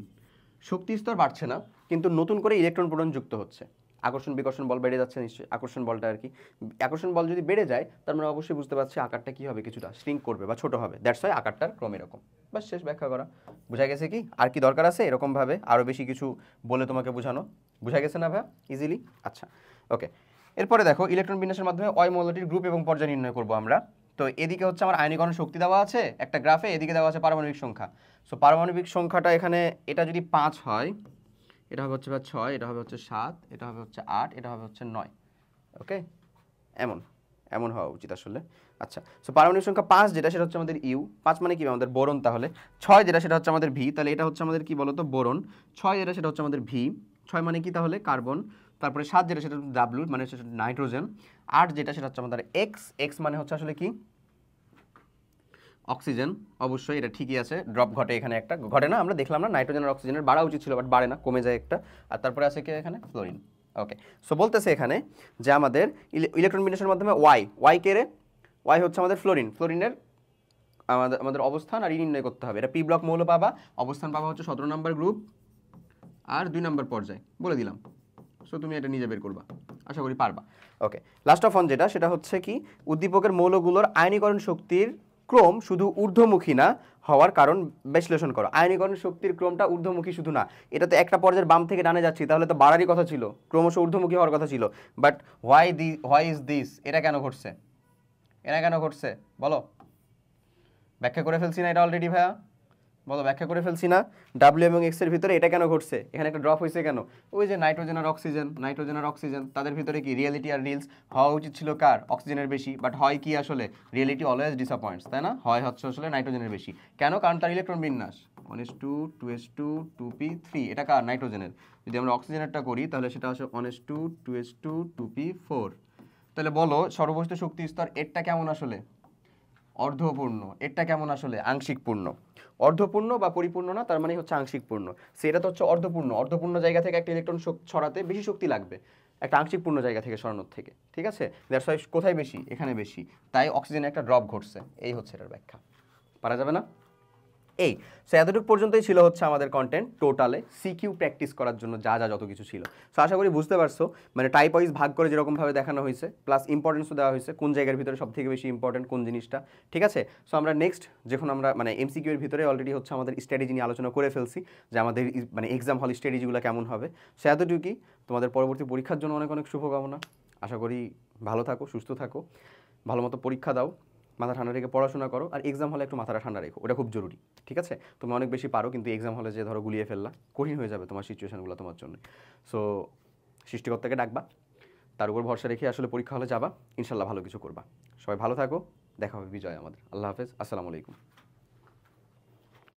শক্তি স্তর বাড়ছে না, কিন্তু নতুন করে ইলেকট্রন প্রোটন যুক্ত হচ্ছে। আকর্ষণ বিকর্ষণ বল বেড়ে যাচ্ছে নিশ্চয়ই, আকর্ষণ বলটা আর কি, আকর্ষণ বল যদি বেড়ে যায় তার মানে অবশ্যই বুঝতে পারছি আকারটা কি হবে, কিছুটা শ্রিঙ্ক করবে বা ছোট হবে, দ্যাটস ওয়াই আকারটার ক্রম এরকম। বাস, শেষ ব্যাখ্যা করা। বোঝা গেছে কি, আর কি দরকার আছে এরকমভাবে আরও বেশি কিছু বলে তোমাকে বোঝানো? বোঝা গেছে না ভাইয়া ইজিলি? আচ্ছা, ওকে। এরপরে দেখো, ইলেকট্রন বিন্যাসের মাধ্যমে ওই মৌলটির গ্রুপ এবং পর্যায় নির্ণয় করব আমরা। তো এদিকে হচ্ছে আমার আয়নীকরণ শক্তি দেওয়া আছে একটা গ্রাফে, এদিকে দেওয়া আছে পারমাণবিক সংখ্যা। সো পারমাণবিক সংখ্যাটা এখানে, এটা যদি 5 হয়, এটা হবে হচ্ছে 6, এটা হবে হচ্ছে 7, এটা হবে হচ্ছে 8, এটা হবে হচ্ছে 9। ওকে, এমন এমন হওয়া উচিত আসলে। আচ্ছা, সো পারমাণবিক সংখ্যা 5 যেটা, সেটা হচ্ছে আমাদের ইউ। 5 মানে কি আমাদের বোরন, তাহলে 6 যেটা সেটা হচ্ছে আমাদের ভি, তাহলে এটা হচ্ছে আমাদের কি বলতো বোরন। 6 যেটা সেটা হচ্ছে আমাদের ভি, 6 মানে কি তাহলে কার্বন। তারপরে 7 যেটা সেটা ডাব্লিউ মানে হচ্ছে নাইট্রোজেন। 8 যেটা সেটা হচ্ছে আমাদের এক্স, এক্স মানে হচ্ছে আসলে কি অক্সিজেন। অবশ্যই এটা ঠিকই আছে, ড্রপ ঘটে এখানে, একটা ঘটে না, আমরা দেখলাম না, নাইট্রোজেন আর অক্সিজেনের বাড়া উচিত ছিল বাট বাড়ে না, কমে যায় একটা। আর তারপরে আছে কি এখানে ফ্লোরিন। ওকে, সো বলতেছে এখানে যে আমাদের ইলেকট্রন বিন্যাসের মাধ্যমে ওয়াই কে রে, ওয়াই হচ্ছে আমাদের ফ্লোরিন, ফ্লোরিনের আমাদের অবস্থান আর নির্ণয় করতে হবে। এটা পি ব্লক মৌল পাবা, অবস্থান পাবা হচ্ছে 17 নম্বর গ্রুপ আর 2 নম্বর পর্যায়, বলে দিলাম। সো তুমি এটা নিজে বের করবা, আশা করি পারবা। ওকে, লাস্ট অফ অন যেটা সেটা হচ্ছে কি, উদ্দীপকের মৌলগুলোর আয়নীকরণ শক্তির ক্রম শুধু ঊর্ধ্বমুখী না হওয়ার কারণ বিশ্লেষণ করো। আয়নীকরণ শক্তির ক্রমটা ঊর্ধ্বমুখী শুধু না, এটা তো একটা পর্যায়ের বাম থেকে ডানে যাচ্ছি, তাহলে তো বাড়ারই কথা ছিল, ক্রমশ ঊর্ধ্বমুখী হওয়ার কথা ছিল। বাট হোয়াই ইজ দিস, এটা কেন ঘটছে, এটা কেন ঘটছে বলো? ব্যাখ্যা করে ফেলছি না এটা অলরেডি ভাইয়া? বলো, ব্যাখ্যা করে ফেলছি না? ডাব্লিউ এবং এক্স এর ভিতরে এটা কেন ঘটছে, এখানে একটা ড্রপ হয়েছে কেন? ওই যে নাইট্রোজেন আর অক্সিজেন, নাইট্রোজেন আর অক্সিজেন তাদের ভিতরে কি রিয়েলিটি আর রিলস হওয়া উচিত ছিল কার, অক্সিজেনের বেশি, বাট হয় কি আসলে রিয়েলিটি অলওয়েজ ডিসঅ্যাপয়েন্টস, তাই না? হয় হচ্ছে আসলে নাইট্রোজেনের বেশি। কেন? কারণ তার ইলেকট্রন বিন্যাস 1s2 2s2 2p3, এটা কার, নাইট্রোজেনের। যদি আমরা অক্সিজেনেরটা করি তাহলে সেটা আসে 1s2 2s2 2p4। তাহলে বলো, সর্বোচ্চ শক্তি স্তর এরটা কেমন আসলে? অর্ধপূর্ণ। এরটা কেমন আসলে? আংশিক পূর্ণ। অর্ধপূর্ণ বা পরিপূর্ণ না, তার মানে হচ্ছে আংশিক পূর্ণ। সেটা তো হচ্ছে অর্ধপূর্ণ, অর্ধপূর্ণ জায়গা থেকে একটা ইলেকট্রন ছড়াতে বেশি শক্তি লাগবে একটা আংশিক পূর্ণ জায়গা থেকে সরানোর থেকে, ঠিক আছে? দ্যাটস ওয়াই কোথায় বেশি, এখানে বেশি, তাই অক্সিজেনে একটা ড্রপ ঘটছে। এই হচ্ছে এটার ব্যাখ্যা, পারা যাবে না? এই সো এতটুকু পর্যন্তই ছিল হচ্ছে আমাদের কন্টেন্ট টোটালে সিকিউ প্র্যাকটিস করার জন্য যা যা যত কিছু ছিল। সো আশা করি বুঝতে পারছো, মানে টাইপ ওয়াইজ ভাগ করে যেরকমভাবে দেখানো হয়েছে, প্লাস ইম্পর্টেন্সও দেওয়া হয়েছে কোন জায়গার ভিতরে সব থেকে বেশি ইম্পর্টেন্ট কোন জিনিসটা, ঠিক আছে? সো আমরা নেক্সট যখন আমরা মানে এমসিকিউ এর ভিতরে অলরেডি হচ্ছে আমাদের স্ট্র্যাটেজি নিয়ে আলোচনা করে ফেলছি যে আমাদের মানে এক্সাম হল স্ট্র্যাটেজিগুলো কেমন হবে। সো এতটুকুই, তোমাদের পরবর্তী পরীক্ষার জন্য অনেক অনেক শুভকামনা। আশা করি ভালো থাকো, সুস্থ থাকো, ভালো মতো পরীক্ষা দাও, মাথা ঠান্ডা রেখে পড়াশোনা করো, আর এক্সাম হলে একটু মাথাটা ঠান্ডা রেখো, ওটা খুব জরুরি, ঠিক আছে? তুমি অনেক বেশি পারো, কিন্তু এক্সাম হলে যে ধরো গুলিয়ে ফেললা, কঠিন হয়ে যাবে তোমার সিচুয়েশনগুলো তোমার জন্য। সো সৃষ্টিকর্তাকে ডাকবা, তার উপর ভরসা রেখে আসলে পরীক্ষা হলে যাবা, ইনশাল্লাহ ভালো কিছু করবা। সবাই ভালো থাকো, দেখা হবে বিজয় আমাদের। আল্লাহ হাফেজ, আসসালামু আলাইকুম।